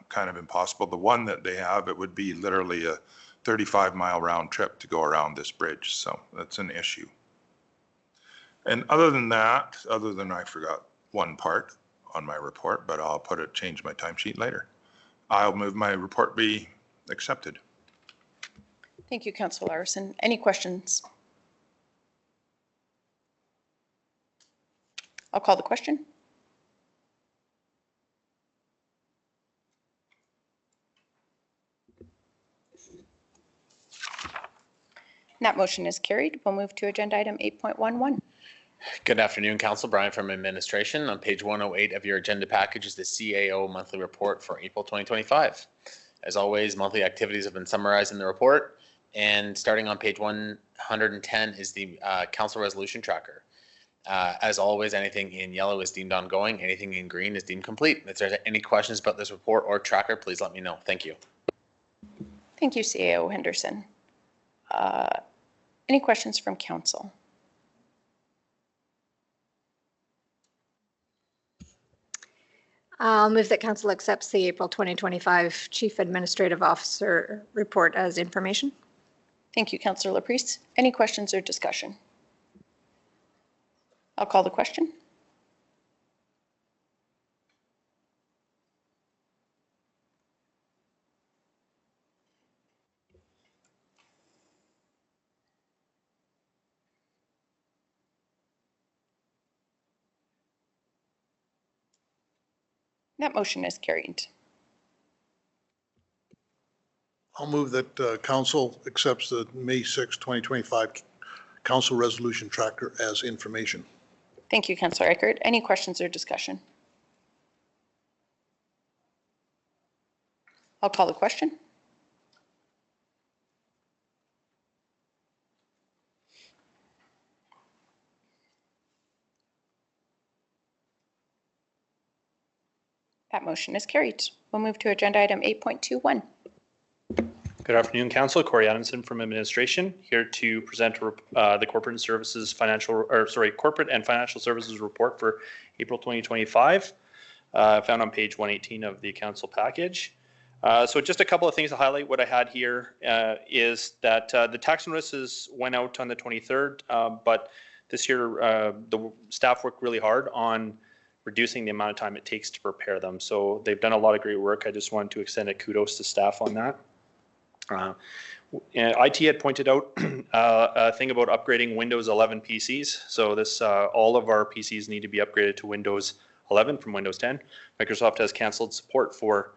Speaker 6: kind of impossible. The one that they have, it would be literally a 35-mile round trip to go around this bridge. So that's an issue. And other than I forgot one part on my report, but I'll change my timesheet later. I'll move my report be accepted.
Speaker 1: Thank you, Councillor Larson. Any questions? I'll call the question. That motion is carried. We'll move to agenda item 8.11.
Speaker 5: Good afternoon, Council. Brian from Administration. On page 108 of your agenda package is the CAO monthly report for April 2025. As always, monthly activities have been summarized in the report. And starting on page 110 is the Council Resolution Tracker. As always, anything in yellow is deemed ongoing. Anything in green is deemed complete. If there's any questions about this report or tracker, please let me know. Thank you.
Speaker 1: Thank you, CAO Henderson. Any questions from council?
Speaker 4: I'll move that council accepts the April 2025 Chief Administrative Officer report as information.
Speaker 1: Thank you, Councillor Laprise. Any questions or discussion? I'll call the question. That motion is carried.
Speaker 9: I'll move that council accepts the May 6, 2025 council resolution tracker as information.
Speaker 1: Thank you, Councillor Eckert. Any questions or discussion? I'll call the question. That motion is carried. We'll move to agenda item 8.21.
Speaker 13: Good afternoon, Council. Corey Adamson from Administration, here to present the Corporate and Financial Services Report for April 2025, found on page 118 of the Council package. So just a couple of things to highlight. What I had here is that the tax notices went out on the 23rd, but this year the staff worked really hard on reducing the amount of time it takes to prepare them. So they've done a lot of great work. I just wanted to extend a kudos to staff on that. IT had pointed out a thing about upgrading Windows 11 PCs. So this, all of our PCs need to be upgraded to Windows 11 from Windows 10. Microsoft has canceled support for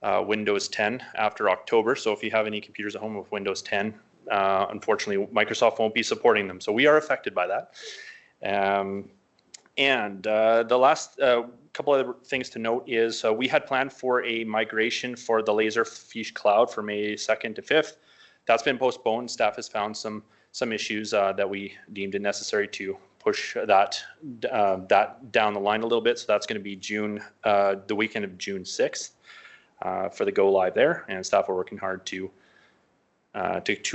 Speaker 13: Windows 10 after October. So if you have any computers at home with Windows 10, unfortunately, Microsoft won't be supporting them. So we are affected by that. And the last couple of things to note is we had planned for a migration for the Laserfish cloud for May 2nd to 5th. That's been postponed. Staff has found some issues that we deemed it necessary to push that down the line a little bit. So that's going to be the weekend of June 6th for the go live there. And staff are working hard to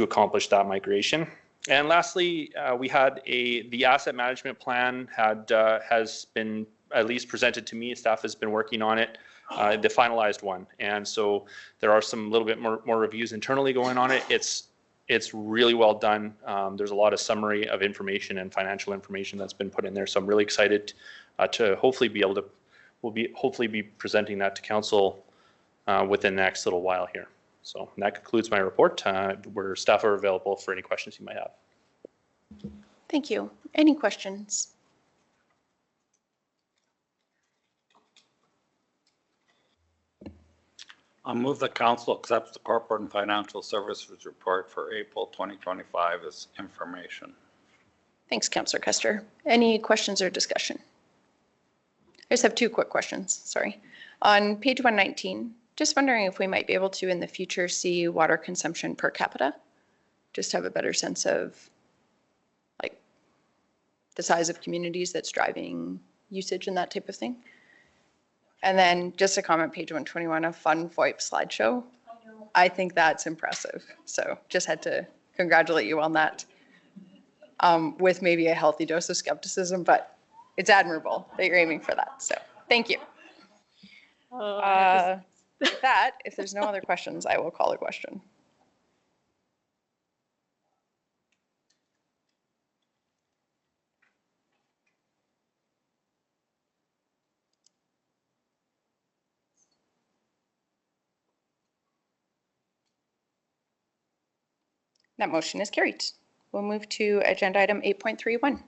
Speaker 13: accomplish that migration. And lastly, we had the asset management plan has been at least presented to me. Staff has been working on it, the finalized one. And so there are some little bit more reviews internally going on it. It's really well done. There's a lot of summary of information and financial information that's been put in there. So I'm really excited to hopefully be presenting that to council within the next little while here. So that concludes my report. Where staff are available for any questions you might have.
Speaker 1: Thank you. Any questions?
Speaker 14: I move that council accepts the corporate and financial services report for April 2025 as information.
Speaker 1: Thanks, Councillor Custer. Any questions or discussion? I just have two quick questions, sorry. On page 119, just wondering if we might be able to in the future see water consumption per capita, just to have a better sense of like the size of communities that's driving usage and that type of thing. And then just a comment, page 121, a fun VoIP slideshow. I think that's impressive. So just had to congratulate you on that with maybe a healthy dose of skepticism, but it's admirable that you're aiming for that. So thank you. With that, if there's no other questions, I will call a question. That motion is carried. We'll move to agenda item 8.31.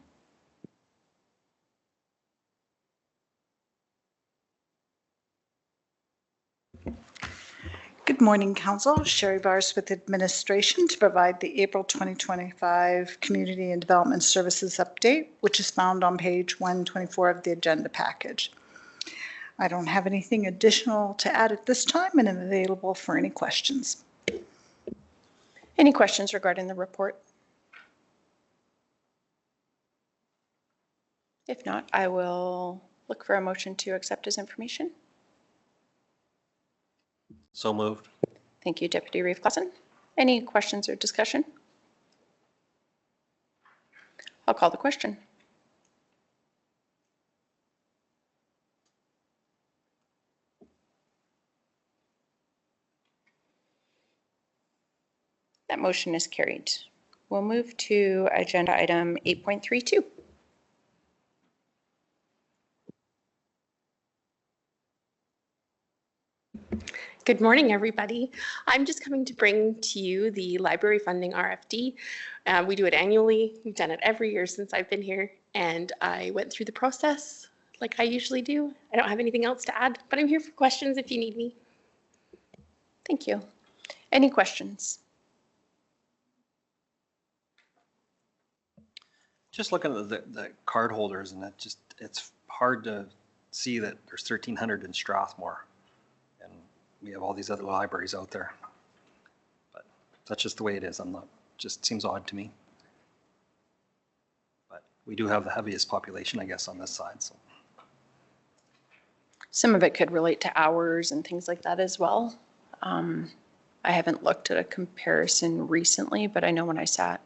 Speaker 11: Good
Speaker 15: morning, Council. Sherry Bars with Administration to provide the April 2025 Community and Development Services Update, which is found on page 124 of the agenda package. I don't have anything additional to add at this time and am available for any questions.
Speaker 1: Any questions regarding the report? If not, I will look for a motion to accept as information.
Speaker 2: So moved.
Speaker 1: Thank you, Deputy Reeve-Klassen. Any questions or discussion? I'll call the question. That motion is carried. We'll move to agenda item 8.32.
Speaker 16: Good morning, everybody. I'm just coming to bring to you the library funding RFD. We do it annually. We've done it every year since I've been here, and I went through the process like I usually do. I don't have anything else to add, but I'm here for questions if you need me.
Speaker 1: Thank you. Any questions?
Speaker 2: Just looking at the card holders, and it's hard to see that there's 1,300 in Strathmore. We have all these other libraries out there. But that's just the way it is. Just seems odd to me. But we do have the heaviest population, I guess, on this side. So
Speaker 1: Some of it could relate to hours and things like that as well. I haven't looked at a comparison recently, but I know when I sat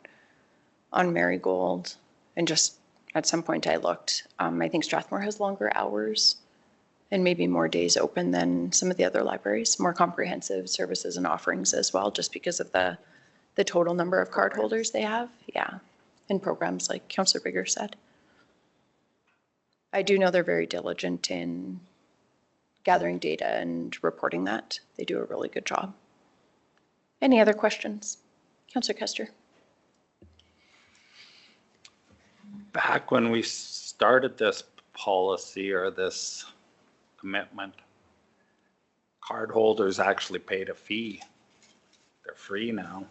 Speaker 1: on Marigold and just at some point I looked, I think Strathmore has longer hours and maybe more days open than some of the other libraries, more comprehensive services and offerings as well, just because of the total number of card holders they have. Yeah, and programs like Councillor Bigger said. I do know they're very diligent in gathering data and reporting that. They do a really good job. Any other questions? Councillor Kester.
Speaker 14: Back when we started this policy or this commitment, card holders actually paid a fee. They're free now.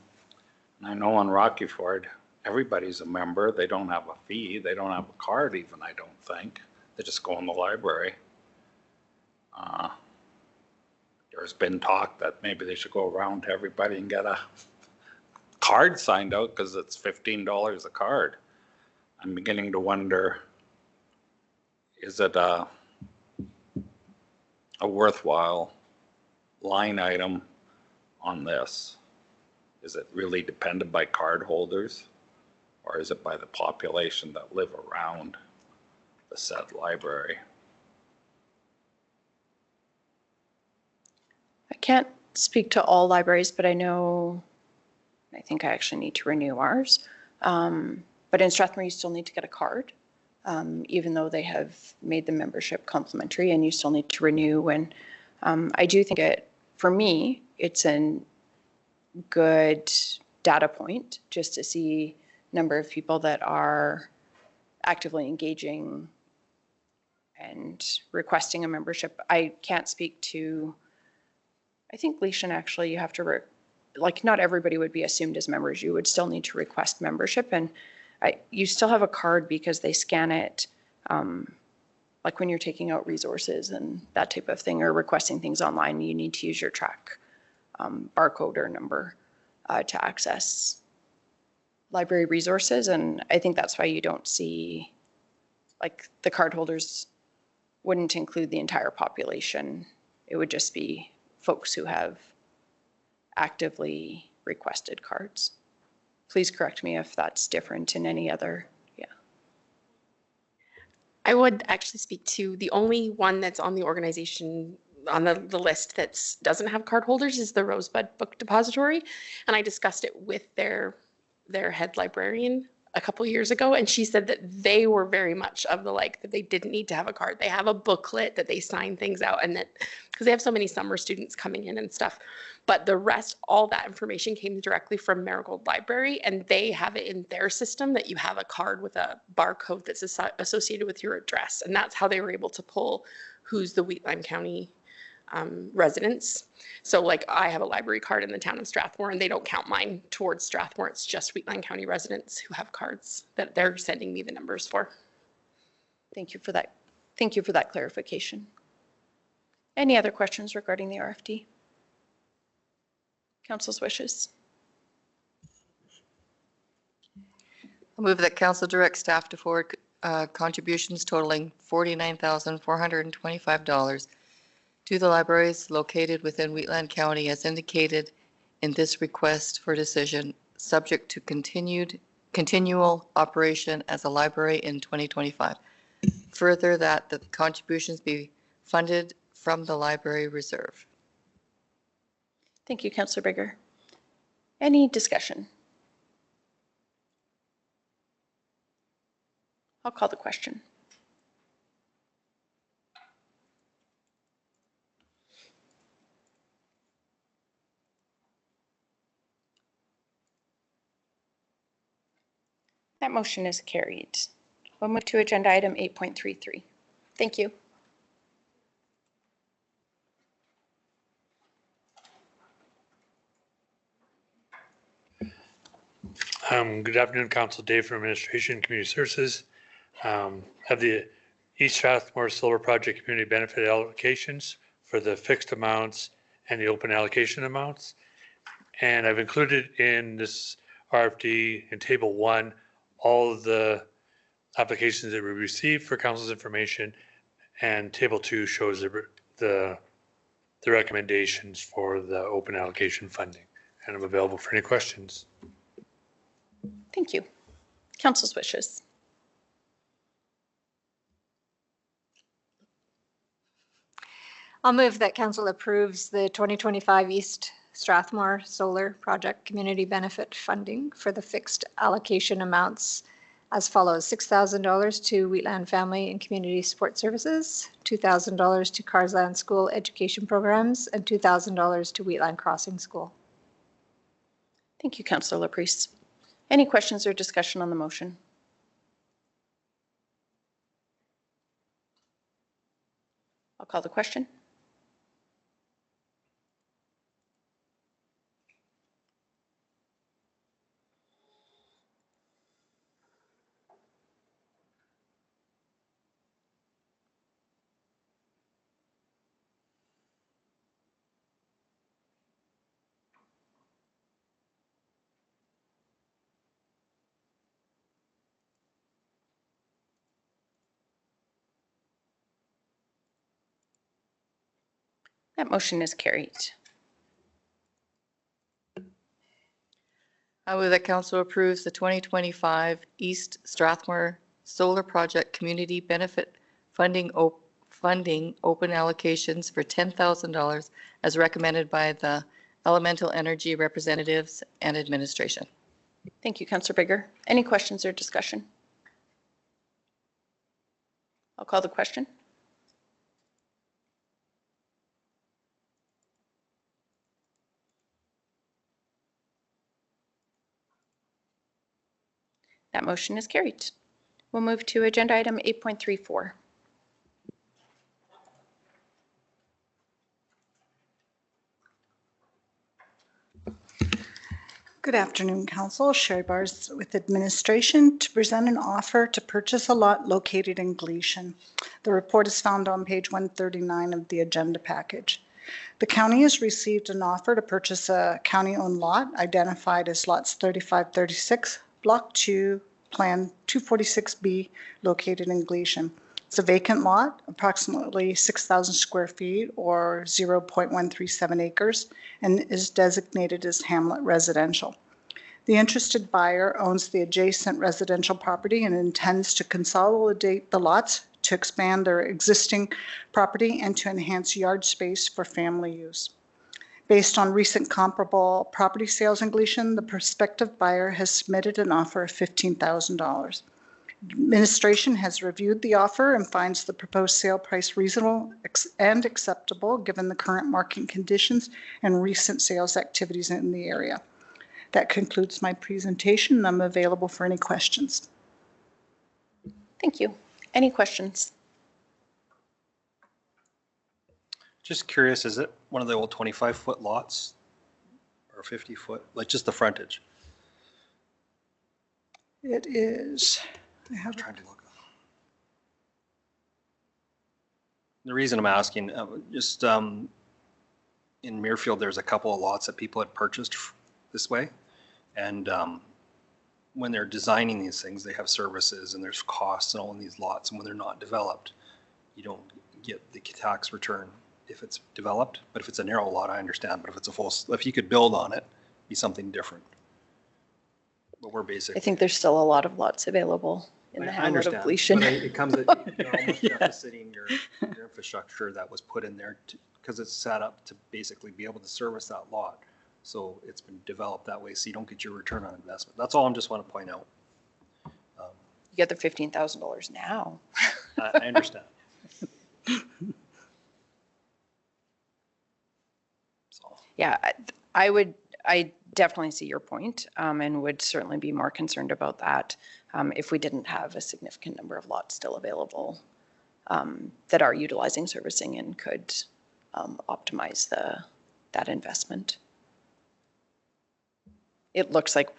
Speaker 14: And I know on Rocky Ford, everybody's a member. They don't have a fee. They don't have a card even, I don't think. They just go in the library. There's been talk that maybe they should go around to everybody and get a card signed out because it's $15 a card. I'm beginning to wonder, is it a worthwhile line item on this? Is it really dependent by card holders, or is it by the population that live around the said library?
Speaker 1: I can't speak to all libraries, but I know, I think I actually need to renew ours. But in Strathmore, you still need to get a card, even though they have made the membership complimentary, and you still need to renew. And I do think for me, it's a good data point just to see number of people that are actively engaging and requesting a membership. I can't speak to, I think, Leishan, actually, you have to, not everybody would be assumed as members. You would still need to request membership, and you still have a card because they scan it, like when you're taking out resources and that type of thing, or requesting things online, you need to use your track barcode or number to access library resources. And I think that's why you don't see, the card holders wouldn't include the entire population. It would just be folks who have actively requested cards. Please correct me if that's different in any other. Yeah.
Speaker 16: I would actually speak to the only one that's on the organization on the list that doesn't have card holders is the Rosebud Book Depository. And I discussed it with their head librarian a couple years ago, and she said that they were very much of the that they didn't need to have a card. They have a booklet that they sign things out, and that because they have so many summer students coming in and stuff. But the rest, all that information came directly from Marigold Library, and they have it in their system that you have a card with a barcode that's associated with your address. And that's how they were able to pull who's the Wheatland County residents. So like I have a library card in the town of Strathmore and they don't count mine towards Strathmore. It's just Wheatland County residents who have cards that they're sending me the numbers for.
Speaker 1: Thank you for that. Thank you for that clarification. Any other questions regarding the RFD? Council's wishes.
Speaker 7: I'll move that council direct staff to forward contributions totaling $49,425 to the libraries located within Wheatland County as indicated in this request for decision, subject to continual operation as a library in 2025. Further, that the contributions be funded from the library reserve.
Speaker 1: Thank you, Councillor Bigger. Any discussion? I'll call the question. That motion is carried. We'll move to agenda item 8.33. Thank you.
Speaker 10: Good afternoon, Council. Dave from Administration and Community Services. Have the East Strathmore Solar Project community benefit allocations for the fixed amounts and the open allocation amounts. And I've included in this RFD in Table 1 all of the applications that we received for Council's information, and Table 2 shows the recommendations for the open allocation funding. And I'm available for any questions.
Speaker 1: Thank you. Council's wishes.
Speaker 4: I'll move that council approves the 2025 East Strathmore Solar Project Community Benefit Funding for the fixed allocation amounts as follows: $6,000 to Wheatland Family and Community Support Services, $2,000 to Carsland School Education Programs, and $2,000 to Wheatland Crossing School.
Speaker 1: Thank you, Councillor Laprise. Any questions or discussion on the motion? I'll call the question. That motion is carried.
Speaker 7: I move that council approves the 2025 East Strathmore Solar Project Community Benefit Funding open allocations for $10,000 as recommended by the Elemental Energy representatives and administration.
Speaker 1: Thank you, Councillor Bigger. Any questions or discussion? I'll call the question. That motion is carried. We'll move to agenda item 8.34.
Speaker 15: Good afternoon, Council. Sherry Bars with Administration to present an offer to purchase a lot located in Gleason. The report is found on page 139 of the agenda package. The county has received an offer to purchase a county-owned lot identified as lots 3536, Block 2, Plan 246B, located in Gleason. It's a vacant lot, approximately 6,000 square feet or 0.137 acres, and is designated as hamlet residential. The interested buyer owns the adjacent residential property and intends to consolidate the lots to expand their existing property and to enhance yard space for family use. Based on recent comparable property sales in Gleason, the prospective buyer has submitted an offer of $15,000. Administration has reviewed the offer and finds the proposed sale price reasonable and acceptable given the current market conditions and recent sales activities in the area. That concludes my presentation, and I'm available for any questions.
Speaker 1: Thank you. Any questions?
Speaker 2: Just curious, is it one of the old 25-foot lots or 50-foot, like just the frontage?
Speaker 15: It is, I have,
Speaker 2: Trying to look. The reason I'm asking, just in Muirfield, there's a couple of lots that people had purchased this way. And when they're designing these things, they have services and there's costs and all in these lots. And when they're not developed, you don't get the tax return if it's developed. But if it's a narrow lot, I understand. But if it's a full, if you could build on it, it'd be something different. But we're basically.
Speaker 1: I think there's still a lot of lots available in the hamlet of Gleason.
Speaker 2: But it comes at, you're almost deficiting your infrastructure that was put in there because it's set up to basically be able to service that lot. So it's been developed that way, so you don't get your return on investment. That's all I just want to point out.
Speaker 1: You get the $15,000 now.
Speaker 2: I understand.
Speaker 1: Yeah, I definitely see your point, and would certainly be more concerned about that if we didn't have a significant number of lots still available that are utilizing servicing and could optimize that investment. It looks like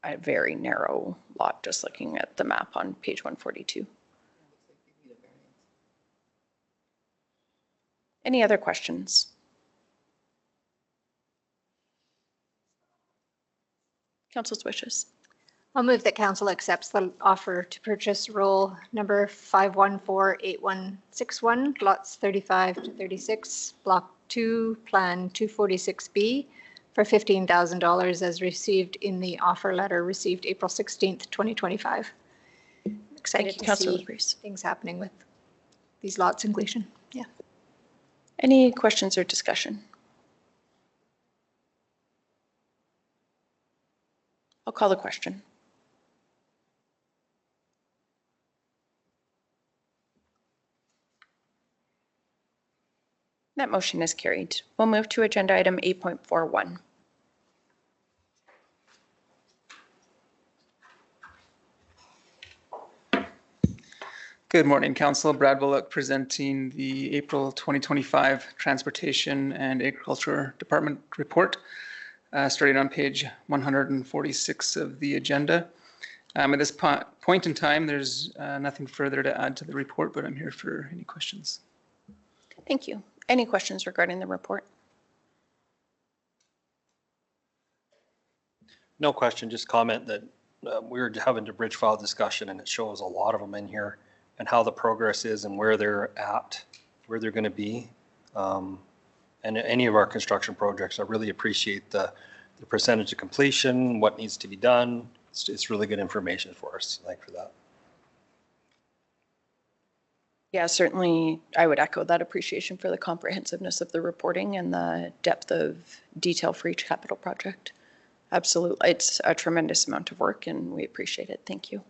Speaker 1: a very narrow lot, just looking at the map on page 142. Any other questions? Council's wishes.
Speaker 4: I'll move that council accepts the offer to purchase roll number 5148161, lots 35 to 36, block 2, plan 246B, for $15,000 as received in the offer letter received April 16th, 2025. Excited to see things happening with these lots in Gleason. Yeah.
Speaker 1: Any questions or discussion? I'll call the question. That motion is carried. We'll move to agenda item 8.41.
Speaker 12: Good morning, Council. Brad Bullock presenting the April 2025 Transportation and Agriculture Department report, starting on page 146 of the agenda. At this point in time, there's nothing further to add to the report, but I'm here for any questions.
Speaker 1: Thank you. Any questions regarding the report?
Speaker 2: No question, just comment that we were having a bridge file discussion and it shows a lot of them in here and how the progress is and where they're at, where they're going to be. And any of our construction projects, I really appreciate the percentage of completion, what needs to be done. It's really good information for us. Thanks for that.
Speaker 1: Yeah, certainly I would echo that appreciation for the comprehensiveness of the reporting and the depth of detail for each capital project. Absolutely. It's a tremendous amount of work and we appreciate it. Thank you.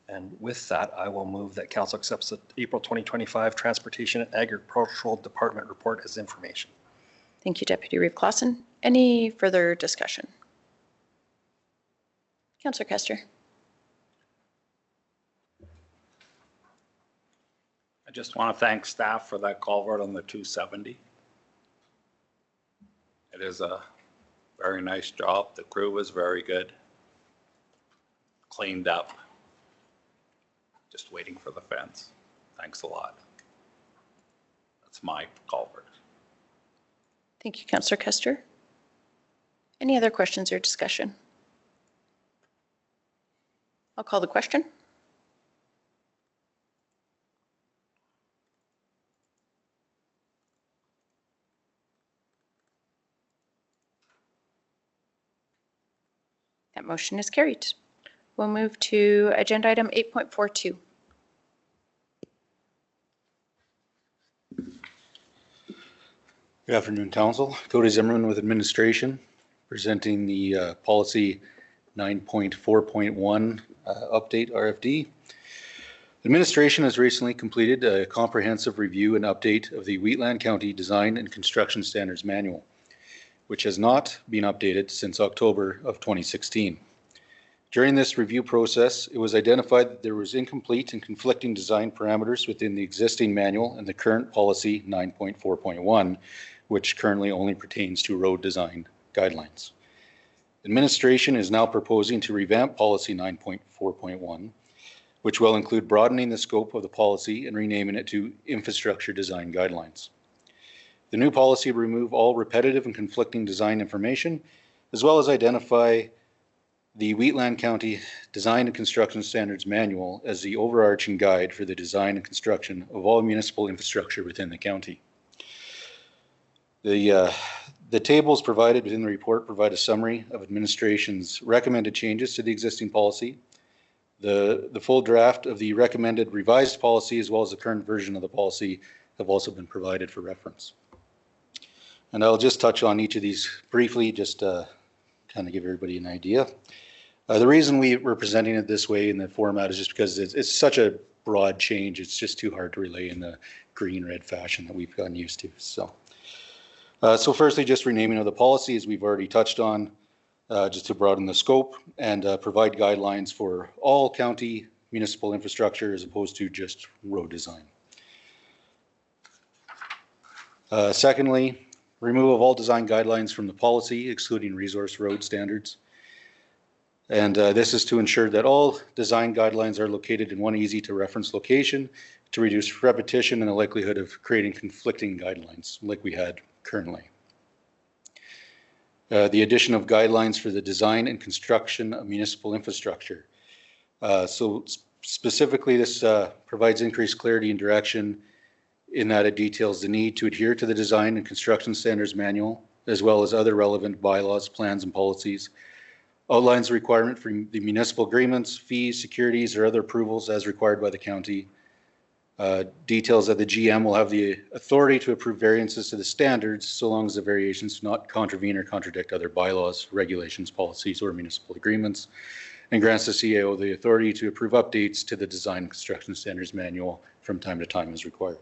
Speaker 2: And with that, I will move that council accepts the April 2025 Transportation and Agricultural Department report as information.
Speaker 1: Thank you, Deputy Reeve-Clausen. Any further discussion? Councillor Kester.
Speaker 14: I just want to thank staff for that culvert on the 270. It is a very nice job. The crew was very good. Cleaned up. Just waiting for the fence. Thanks a lot. That's my culvert.
Speaker 1: Thank you, Councillor Kester. Any other questions or discussion? I'll call the question. That motion is carried. We'll move to agenda item 8.42.
Speaker 17: Good afternoon, Council. Cody Zimmerman with Administration, presenting the Policy 9.4.1 Update RFD. Administration has recently completed a comprehensive review and update of the Wheatland County Design and Construction Standards Manual, which has not been updated since October of 2016. During this review process, it was identified that there was incomplete and conflicting design parameters within the existing manual and the current policy 9.4.1, which currently only pertains to road design guidelines. Administration is now proposing to revamp policy 9.4.1, which will include broadening the scope of the policy and renaming it to infrastructure design guidelines. The new policy will remove all repetitive and conflicting design information, as well as identify the Wheatland County Design and Construction Standards Manual as the overarching guide for the design and construction of all municipal infrastructure within the county. The tables provided within the report provide a summary of administration's recommended changes to the existing policy. The full draft of the recommended revised policy, as well as the current version of the policy, have also been provided for reference. And I'll just touch on each of these briefly, just kind of give everybody an idea. The reason we're presenting it this way in the format is just because it's such a broad change. It's just too hard to relay in the green-red fashion that we've gotten used to. So firstly, just renaming of the policy, as we've already touched on, just to broaden the scope and provide guidelines for all county municipal infrastructure as opposed to just road design. Secondly, removal of all design guidelines from the policy, excluding resource road standards. And this is to ensure that all design guidelines are located in one easy to reference location to reduce repetition and the likelihood of creating conflicting guidelines like we had currently. The addition of guidelines for the design and construction of municipal infrastructure. So specifically, this provides increased clarity and direction in that it details the need to adhere to the Design and Construction Standards Manual, as well as other relevant bylaws, plans, and policies. Outlines the requirement for the municipal agreements, fees, securities, or other approvals as required by the county. Details that the GM will have the authority to approve variances to the standards, so long as the variations do not contravene or contradict other bylaws, regulations, policies, or municipal agreements, and grants the CAO the authority to approve updates to the Design and Construction Standards Manual from time to time as required.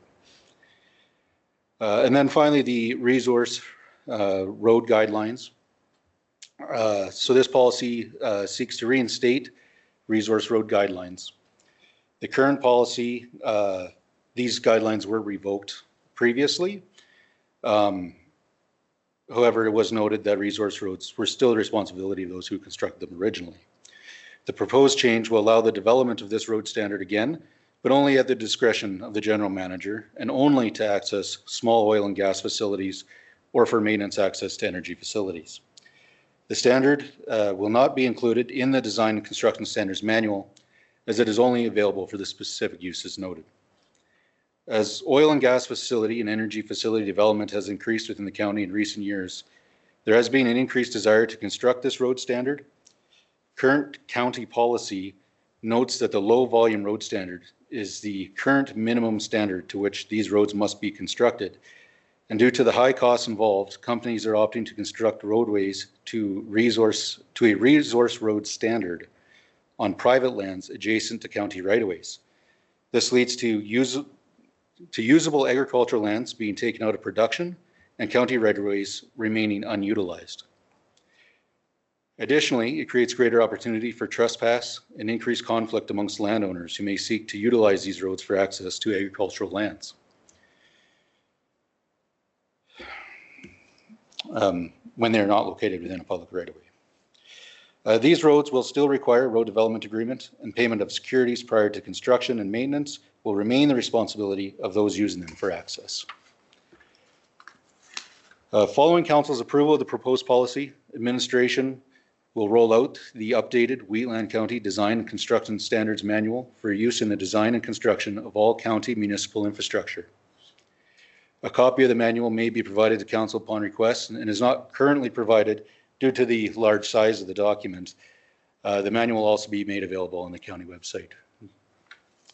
Speaker 17: And then finally, the resource road guidelines. So this policy seeks to reinstate resource road guidelines. The current policy, these guidelines were revoked previously. However, it was noted that resource roads were still the responsibility of those who constructed them originally. The proposed change will allow the development of this road standard again, but only at the discretion of the general manager and only to access small oil and gas facilities or for maintenance access to energy facilities. The standard will not be included in the Design and Construction Standards Manual, as it is only available for the specific uses noted. As oil and gas facility and energy facility development has increased within the county in recent years, there has been an increased desire to construct this road standard. Current county policy notes that the low volume road standard is the current minimum standard to which these roads must be constructed. And due to the high costs involved, companies are opting to construct roadways to a resource road standard on private lands adjacent to county right-of-ways. This leads to usable agricultural lands being taken out of production and county right-of-ways remaining unutilized. Additionally, it creates greater opportunity for trespass and increased conflict amongst landowners who may seek to utilize these roads for access to agricultural lands. When they're not located within a public right-of-way. These roads will still require a road development agreement, and payment of securities prior to construction and maintenance will remain the responsibility of those using them for access. Following Council's approval of the proposed policy, administration will roll out the updated Wheatland County Design and Construction Standards Manual for use in the design and construction of all county municipal infrastructure. A copy of the manual may be provided to Council upon request and is not currently provided due to the large size of the document. The manual will also be made available on the county website.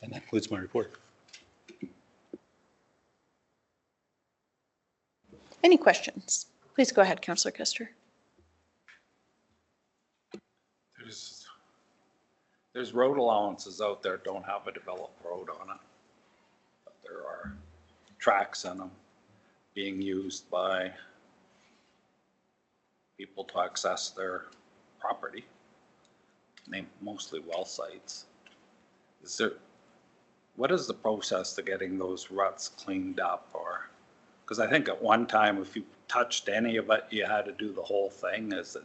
Speaker 17: And that concludes my report.
Speaker 1: Any questions? Please go ahead, Councillor Kuster.
Speaker 14: There's road allowances out there that don't have a developed road on it. But there are tracks in them being used by people to access their property. mostly well sites. What is the process to getting those ruts cleaned up, or, because I think at one time, if you touched any of it, you had to do the whole thing, is it?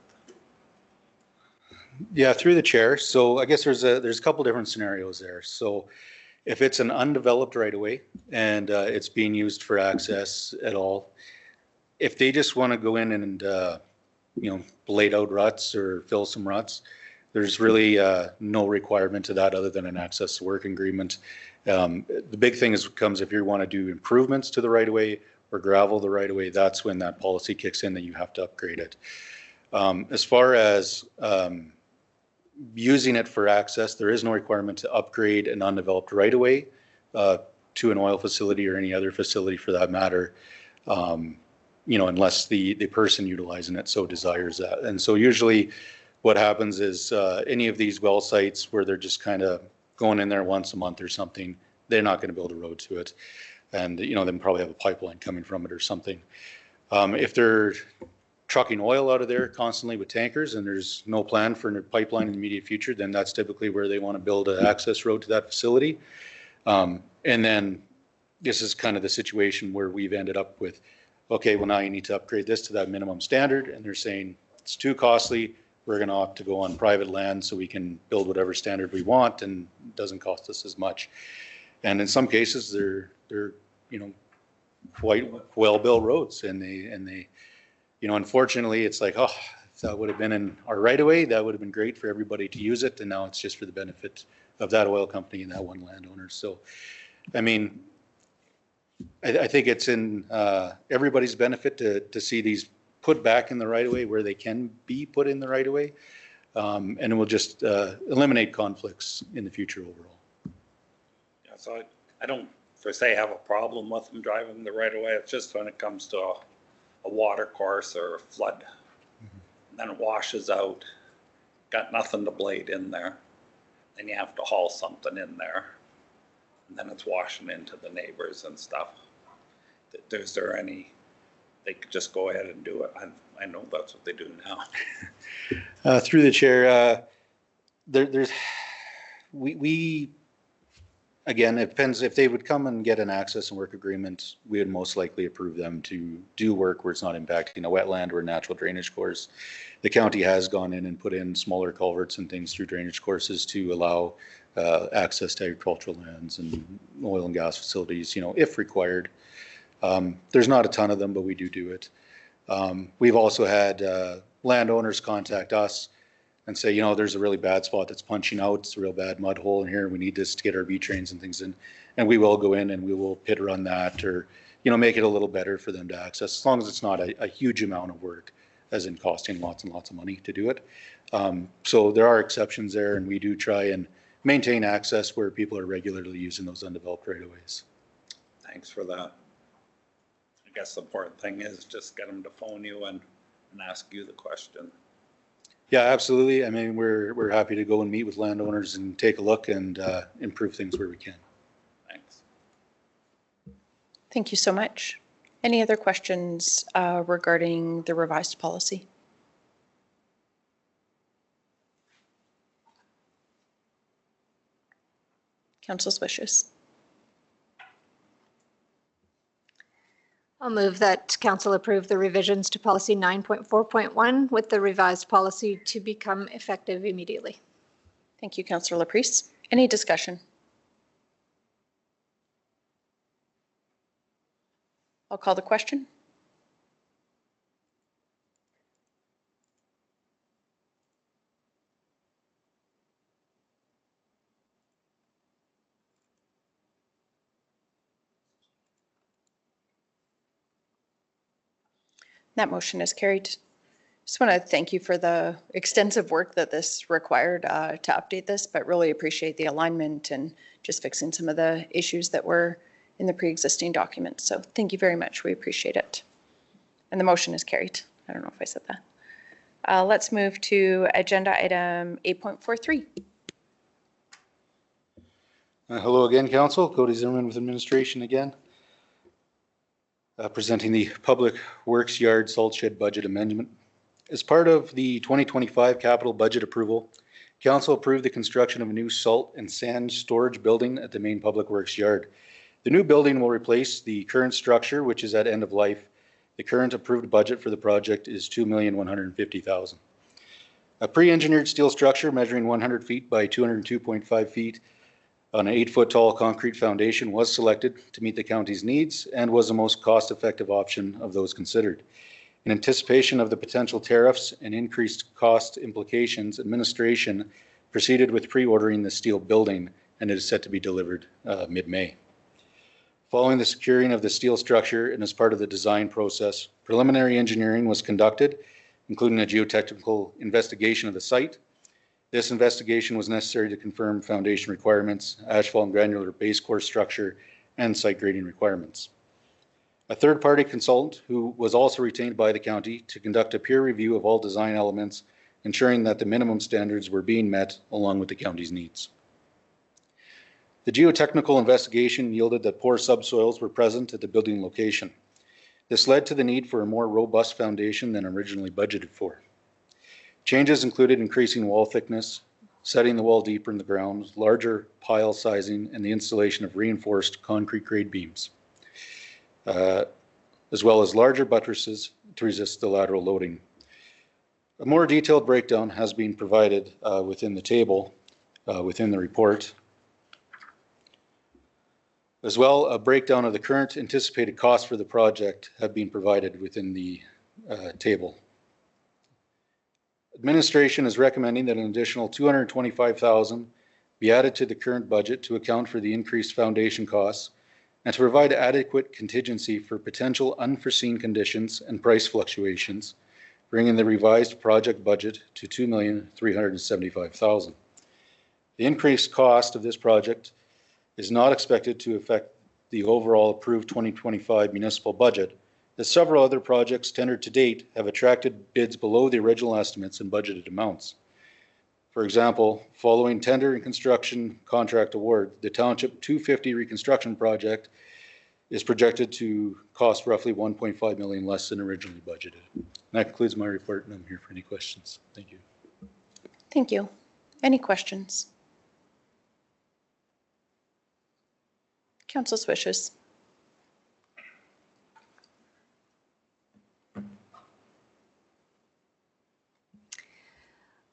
Speaker 17: Yeah, through the chair. So I guess there's a couple different scenarios there. So if it's an undeveloped right of way and it's being used for access at all, if they just want to go in and blade out ruts or fill some ruts, there's really no requirement to that other than an access to work agreement. The big thing comes if you want to do improvements to the right of way or gravel the right of way, that's when that policy kicks in that you have to upgrade it. As far as using it for access, there is no requirement to upgrade an undeveloped right of way to an oil facility or any other facility for that matter. Unless the person utilizing it so desires that. And so usually what happens is any of these well sites where they're just kind of going in there once a month or something, they're not going to build a road to it. And, they probably have a pipeline coming from it or something. If they're trucking oil out of there constantly with tankers and there's no plan for a pipeline in the immediate future, then that's typically where they want to build an access road to that facility. And then this is kind of the situation where we've ended up with, okay, well, now you need to upgrade this to that minimum standard. And they're saying it's too costly. We're going to opt to go on private land so we can build whatever standard we want and it doesn't cost us as much. And in some cases, they're quite well-built roads. And they, unfortunately, it's like, oh, if that would have been in our right of way, that would have been great for everybody to use it. And now it's just for the benefit of that oil company and that one landowner. So, I mean, I think it's in everybody's benefit to see these put back in the right of way where they can be put in the right of way. And it will just eliminate conflicts in the future overall.
Speaker 14: Yeah, so I don't, per se, have a problem with them driving the right of way. It's just when it comes to a water course or a flood, and then it washes out, got nothing to blade in there. Then you have to haul something in there. And then it's washing into the neighbors and stuff. Is there any, they could just go ahead and do it? I know that's what they do now.
Speaker 17: Through the chair, we again, it depends. If they would come and get an access and work agreement, we would most likely approve them to do work where it's not impacting a wetland or a natural drainage course. The county has gone in and put in smaller culverts and things through drainage courses to allow access to agricultural lands and oil and gas facilities, if required. There's not a ton of them, but we do it. We've also had landowners contact us and say, there's a really bad spot that's punching out. It's a real bad mud hole in here. We need this to get our V trains and things in. And we will go in and we will pit run that or, make it a little better for them to access, as long as it's not a huge amount of work, as in costing lots and lots of money to do it. So there are exceptions there, and we do try and maintain access where people are regularly using those undeveloped right-of-ways.
Speaker 14: Thanks for that. I guess the important thing is just get them to phone you and ask you the question.
Speaker 17: Yeah, absolutely. I mean, we're happy to go and meet with landowners and take a look and improve things where we can.
Speaker 14: Thanks.
Speaker 1: Thank you so much. Any other questions regarding the revised policy? Council's wishes.
Speaker 4: I'll move that council approve the revisions to policy 9.4.1 with the revised policy to become effective immediately.
Speaker 1: Thank you, Councillor Laprise. Any discussion? I'll call the question. That motion is carried. Just want to thank you for the extensive work that this required to update this, but really appreciate the alignment and just fixing some of the issues that were in the pre-existing documents. So thank you very much. We appreciate it. And the motion is carried. I don't know if I said that. Let's move to agenda item 8.43.
Speaker 17: Hello again, Council. Cody Zimmerman with administration again. Presenting the Public Works Yard Salt Shed Budget Amendment. As part of the 2025 capital budget approval, Council approved the construction of a new salt and sand storage building at the main Public Works yard. The new building will replace the current structure, which is at end of life. The current approved budget for the project is $2,150,000. A pre-engineered steel structure measuring 100 feet by 202.5 feet on an 8-foot tall concrete foundation was selected to meet the county's needs and was the most cost-effective option of those considered. In anticipation of the potential tariffs and increased cost implications, administration proceeded with pre-ordering the steel building, and it is set to be delivered mid-May. Following the securing of the steel structure and as part of the design process, preliminary engineering was conducted, including a geotechnical investigation of the site. This investigation was necessary to confirm foundation requirements, asphalt and granular base course structure, and site grading requirements. A third-party consultant who was also retained by the county to conduct a peer review of all design elements, ensuring that the minimum standards were being met along with the county's needs. The geotechnical investigation yielded that poor subsoils were present at the building location. This led to the need for a more robust foundation than originally budgeted for. Changes included increasing wall thickness, setting the wall deeper in the ground, larger pile sizing, and the installation of reinforced concrete grade beams, as well as larger buttresses to resist the lateral loading. A more detailed breakdown has been provided within the table, within the report. As well, a breakdown of the current anticipated costs for the project have been provided within the table. Administration is recommending that an additional $225,000 be added to the current budget to account for the increased foundation costs and to provide adequate contingency for potential unforeseen conditions and price fluctuations, bringing the revised project budget to $2,375,000. The increased cost of this project is not expected to affect the overall approved 2025 municipal budget, as several other projects tendered to date have attracted bids below the original estimates and budgeted amounts. For example, following tender and construction contract award, the Township 250 reconstruction project is projected to cost roughly $1.5 million less than originally budgeted. And that concludes my report, and I'm here for any questions. Thank you.
Speaker 1: Thank you. Any questions? Council's wishes.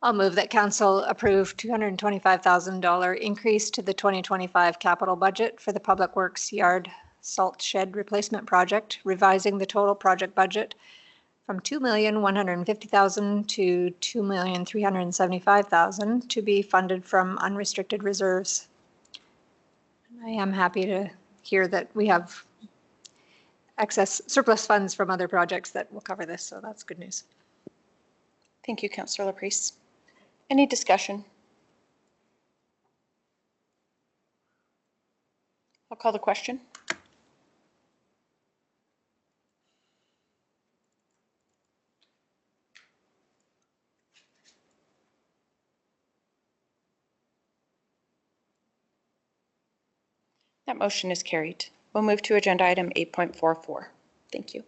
Speaker 4: I'll move that council approve $225,000 increase to the 2025 capital budget for the Public Works Yard Salt Shed Replacement Project, revising the total project budget from $2,150,000 to $2,375,000 to be funded from unrestricted reserves. I am happy to hear that we have excess surplus funds from other projects that will cover this, so that's good news.
Speaker 1: Thank you, Councillor Laprise. Any discussion? I'll call the question. That motion is carried. We'll move to agenda item 8.44. Thank you.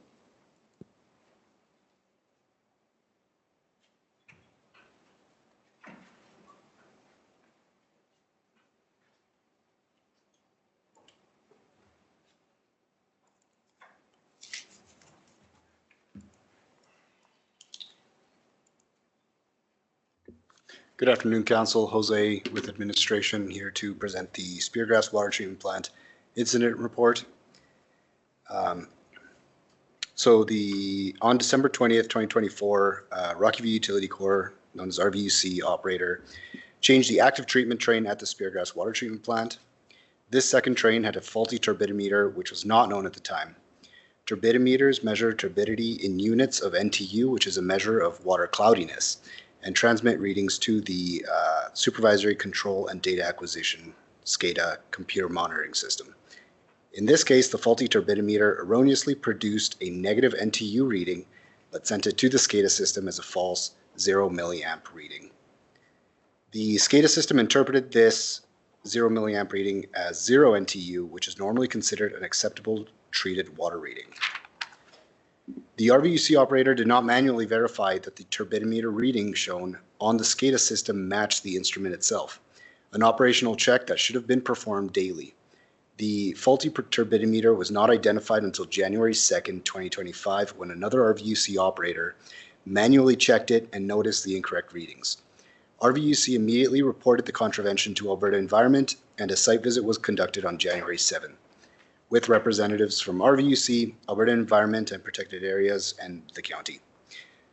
Speaker 18: Good afternoon, Council. Jose with administration here to present the Speargrass Water Treatment Plant incident report. On December 20th, 2024, Rocky View Utility Corp, known as RVUC operator, changed the active treatment train at the Speargrass Water Treatment Plant. This second train had a faulty turbidimeter, which was not known at the time. Turbidimeters measure turbidity in units of NTU, which is a measure of water cloudiness, and transmit readings to the Supervisory Control and Data Acquisition, SCADA, computer monitoring system. In this case, the faulty turbidimeter erroneously produced a negative NTU reading, but sent it to the SCADA system as a false 0 milliamp reading. The SCADA system interpreted this 0 milliamp reading as 0 NTU, which is normally considered an acceptable treated water reading. The RVUC operator did not manually verify that the turbidimeter reading shown on the SCADA system matched the instrument itself, an operational check that should have been performed daily. The faulty turbidimeter was not identified until January 2nd, 2025, when another RVUC operator manually checked it and noticed the incorrect readings. RVUC immediately reported the contravention to Alberta Environment, and a site visit was conducted on January 7, with representatives from RVUC, Alberta Environment and Protected Areas, and the county.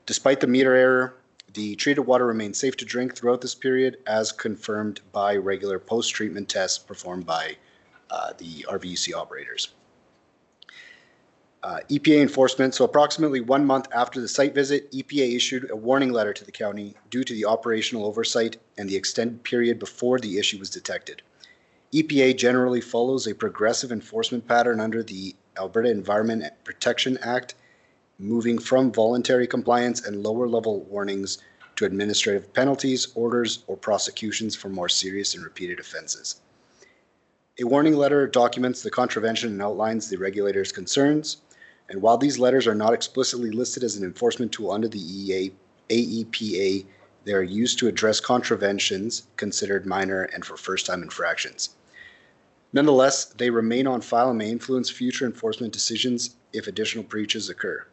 Speaker 18: Despite the meter error, the treated water remained safe to drink throughout this period, as confirmed by regular post-treatment tests performed by the RVUC operators. EPA enforcement. So approximately 1 month after the site visit, EPA issued a warning letter to the county due to the operational oversight and the extended period before the issue was detected. EPA generally follows a progressive enforcement pattern under the Alberta Environment Protection Act, moving from voluntary compliance and lower level warnings to administrative penalties, orders, or prosecutions for more serious and repeated offenses. A warning letter documents the contravention and outlines the regulator's concerns. And while these letters are not explicitly listed as an enforcement tool under the AEPA, they are used to address contraventions considered minor and for first-time infractions. Nonetheless, they remain on file and may influence future enforcement decisions if additional breaches occur.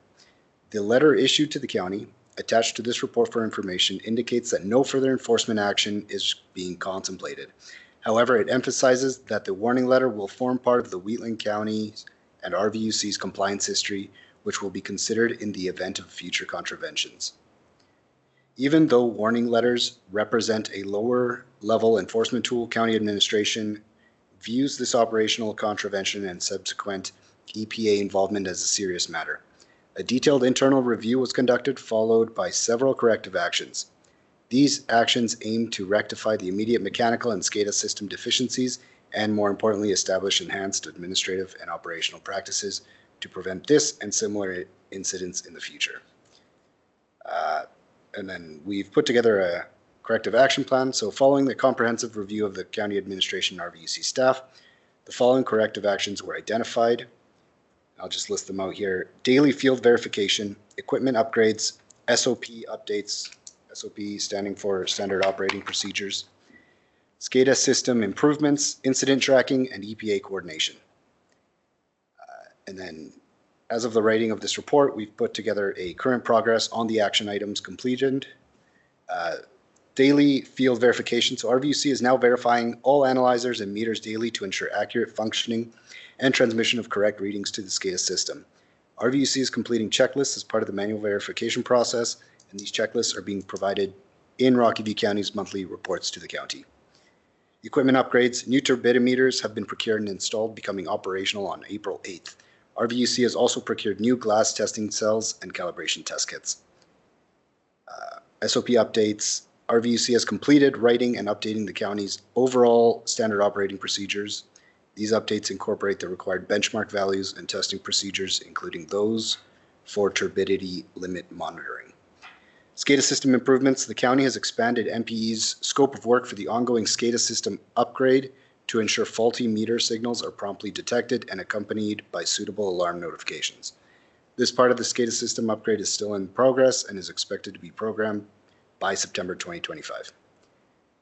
Speaker 18: The letter issued to the county, attached to this report for information, indicates that no further enforcement action is being contemplated. However, it emphasizes that the warning letter will form part of the Wheatland County's and RVUC's compliance history, which will be considered in the event of future contraventions. Even though warning letters represent a lower level enforcement tool, county administration views this operational contravention and subsequent EPA involvement as a serious matter. A detailed internal review was conducted, followed by several corrective actions. These actions aim to rectify the immediate mechanical and SCADA system deficiencies and, more importantly, establish enhanced administrative and operational practices to prevent this and similar incidents in the future. And then we've put together a corrective action plan. So following the comprehensive review of the county administration and RVUC staff, the following corrective actions were identified. I'll just list them out here. Daily field verification, equipment upgrades, SOP updates, SOP standing for Standard Operating Procedures, SCADA system improvements, incident tracking, and EPA coordination. And then as of the writing of this report, we've put together a current progress on the action items completed. Daily field verification. So RVUC is now verifying all analyzers and meters daily to ensure accurate functioning and transmission of correct readings to the SCADA system. RVUC is completing checklists as part of the manual verification process, and these checklists are being provided in Rocky View County's monthly reports to the county. Equipment upgrades. New turbidimeters have been procured and installed, becoming operational on April 8th. RVUC has also procured new glass testing cells and calibration test kits. SOP updates. RVUC has completed writing and updating the county's overall standard operating procedures. These updates incorporate the required benchmark values and testing procedures, including those for turbidity limit monitoring. SCADA system improvements. The county has expanded MPE's scope of work for the ongoing SCADA system upgrade to ensure faulty meter signals are promptly detected and accompanied by suitable alarm notifications. This part of the SCADA system upgrade is still in progress and is expected to be programmed by September 2025.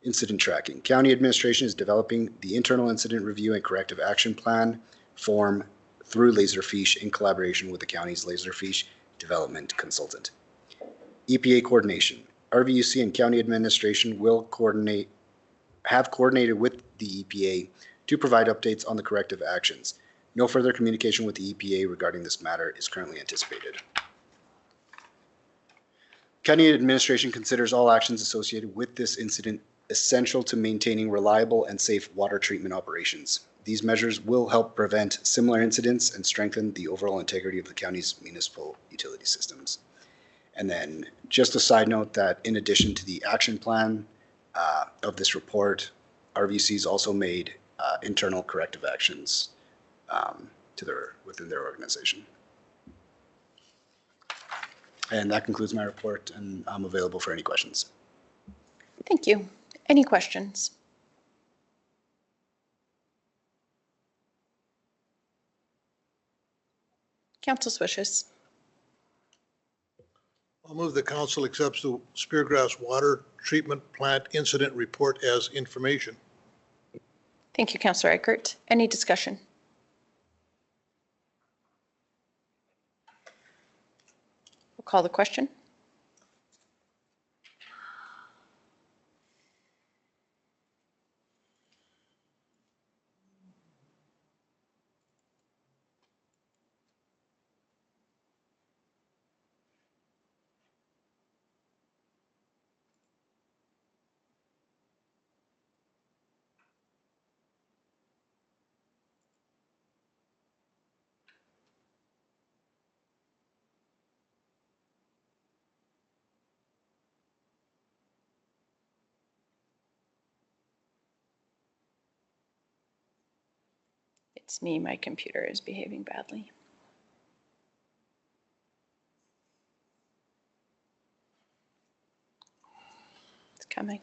Speaker 18: Incident tracking. County administration is developing the internal incident review and corrective action plan form through Laserfiche in collaboration with the county's Laserfiche development consultant. EPA coordination. RVUC and county administration will have coordinated with the EPA to provide updates on the corrective actions. No further communication with the EPA regarding this matter is currently anticipated. County administration considers all actions associated with this incident essential to maintaining reliable and safe water treatment operations. These measures will help prevent similar incidents and strengthen the overall integrity of the county's municipal utility systems. And then just a side note that in addition to the action plan of this report, RVC's also made internal corrective actions within their organization. And that concludes my report, and I'm available for any questions.
Speaker 1: Thank you. Any questions? Council's wishes.
Speaker 9: I'll move the council accepts the Speargrass Water Treatment Plant Incident Report as information.
Speaker 1: Thank you, Councillor Eichert. Any discussion? We'll call the question. It's me, my computer is behaving badly. It's coming.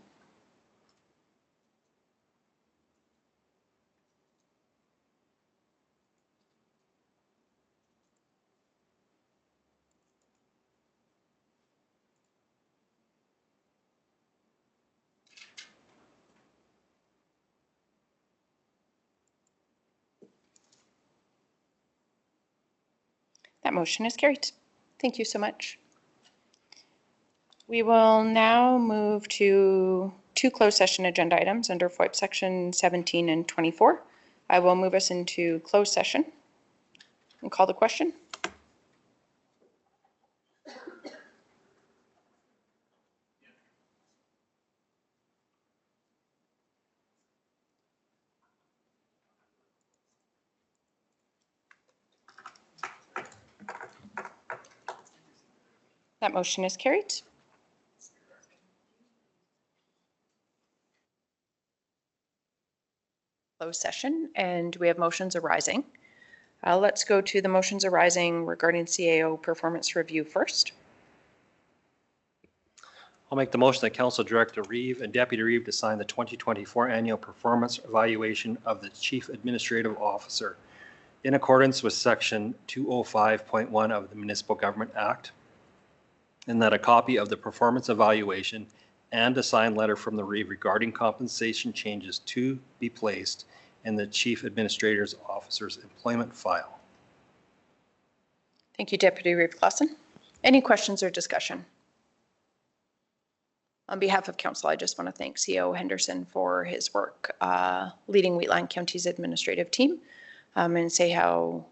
Speaker 1: That motion is carried. Thank you so much. We will now move to two closed session agenda items under FOIP section 17 and 24. I will move us into closed session and call the question. That motion is carried. Closed session, and we have motions arising. Let's go to the motions arising regarding CAO performance review first.
Speaker 2: I'll make the motion that Council Director Reeve and Deputy Reeve to sign the 2024 annual performance evaluation of the Chief Administrative Officer in accordance with Section 205.1 of the Municipal Government Act, and that a copy of the performance evaluation and a signed letter from the Reeve regarding compensation changes to be placed in the Chief Administrator's Officer's employment file.
Speaker 1: Thank you, Deputy Reeve Clausen. Any questions or discussion? On behalf of Council, I just want to thank CEO Henderson for his work leading Wheatland County's administrative team and say how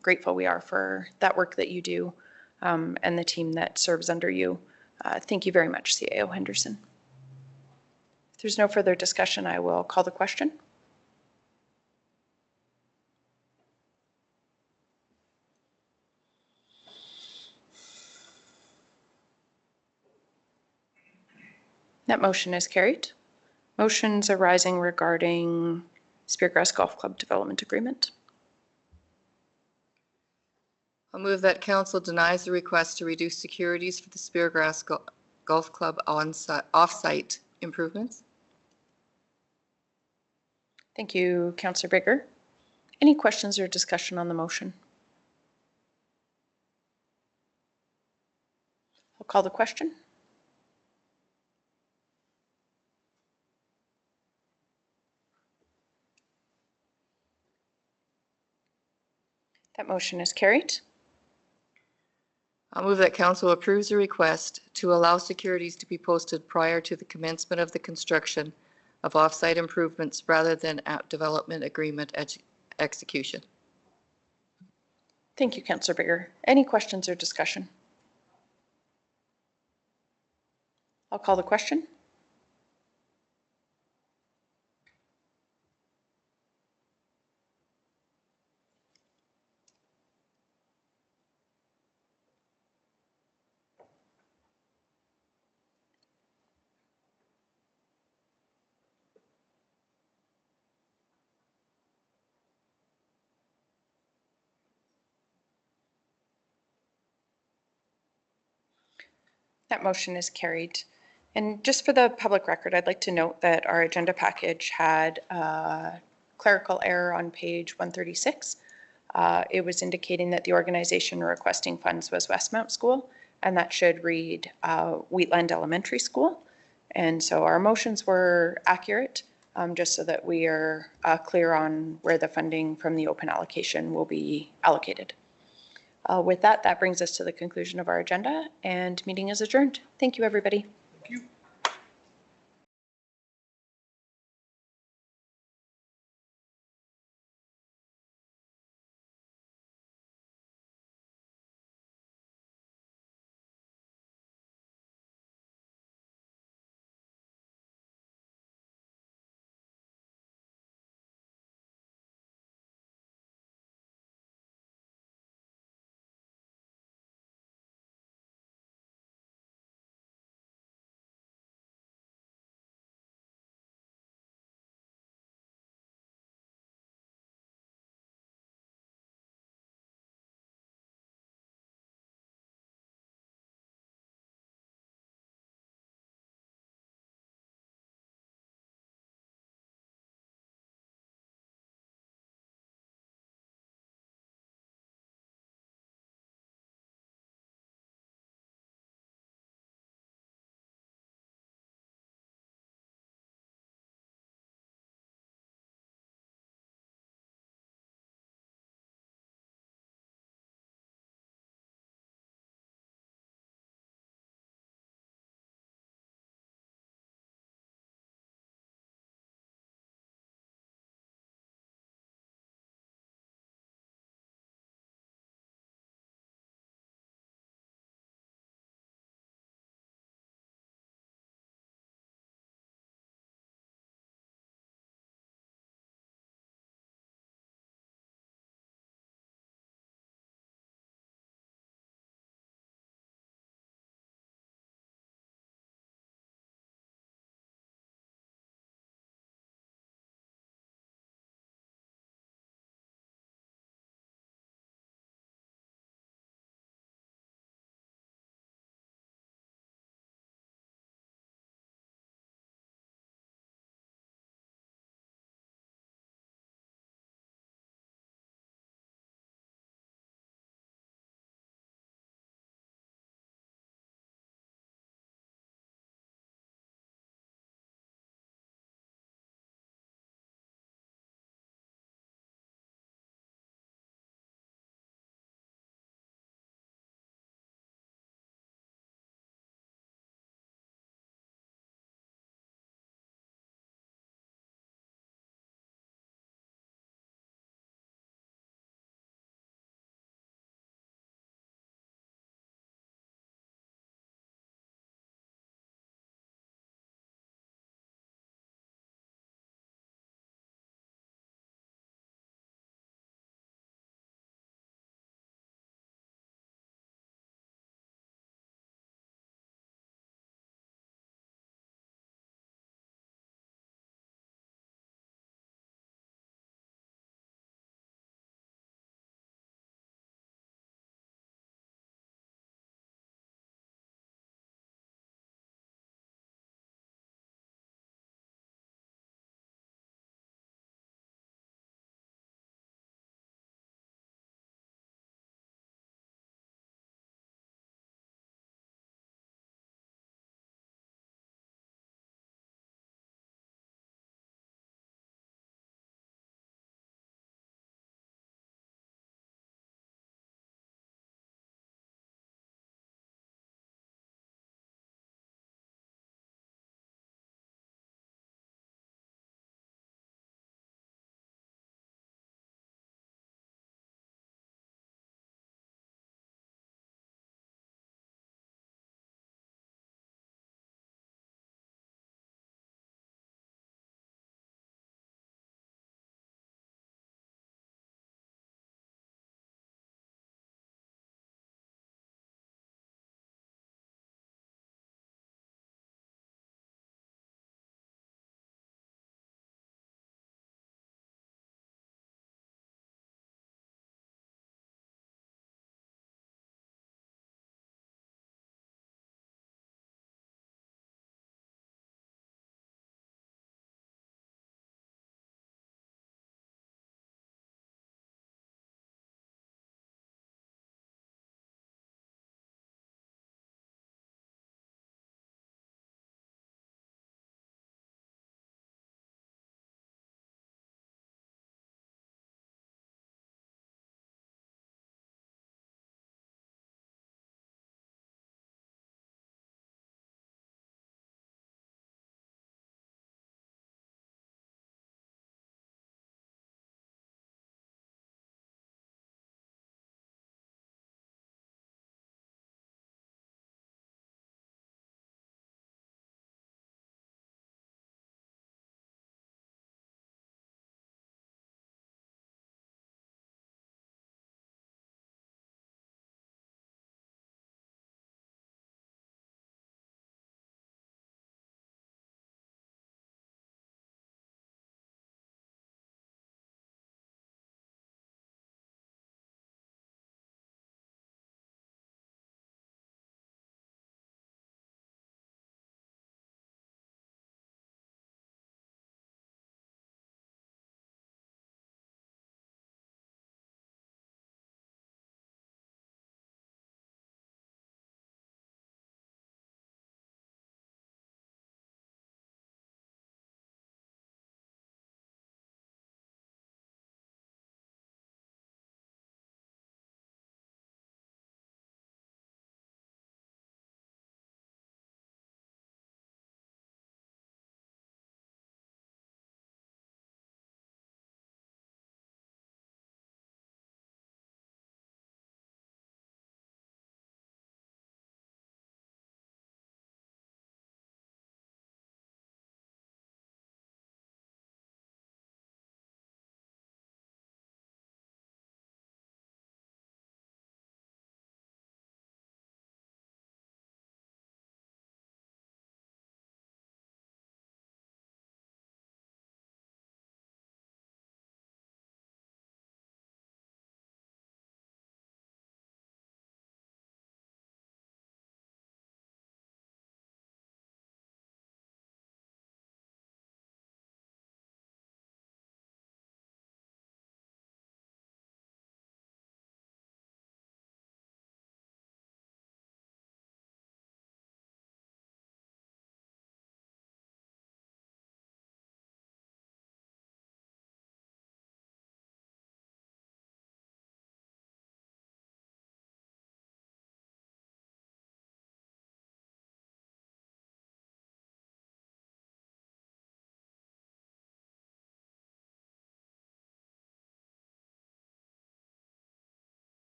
Speaker 1: grateful we are for that work that you do and the team that serves under you. Thank you very much, CAO Henderson. If there's no further discussion, I will call the question. That motion is carried. Motions arising regarding Speargrass Golf Club Development Agreement.
Speaker 7: I'll move that council denies the request to reduce securities for the Speargrass Golf Club off-site improvements.
Speaker 1: Thank you, Councillor Bigger. Any questions or discussion on the motion? I'll call the question. That motion is carried.
Speaker 7: I'll move that council approves the request to allow securities to be posted prior to the commencement of the construction of off-site improvements rather than at development agreement execution.
Speaker 1: Thank you, Councillor Bigger. Any questions or discussion? I'll call the question. That motion is carried. And just for the public record, I'd like to note that our agenda package had a clerical error on page 136. It was indicating that the organization requesting funds was Westmount School, and that should read Wheatland Elementary School. And so our motions were accurate, just so that we are clear on where the funding from the open allocation will be allocated. With that, that brings us to the conclusion of our agenda, and meeting is adjourned. Thank you, everybody.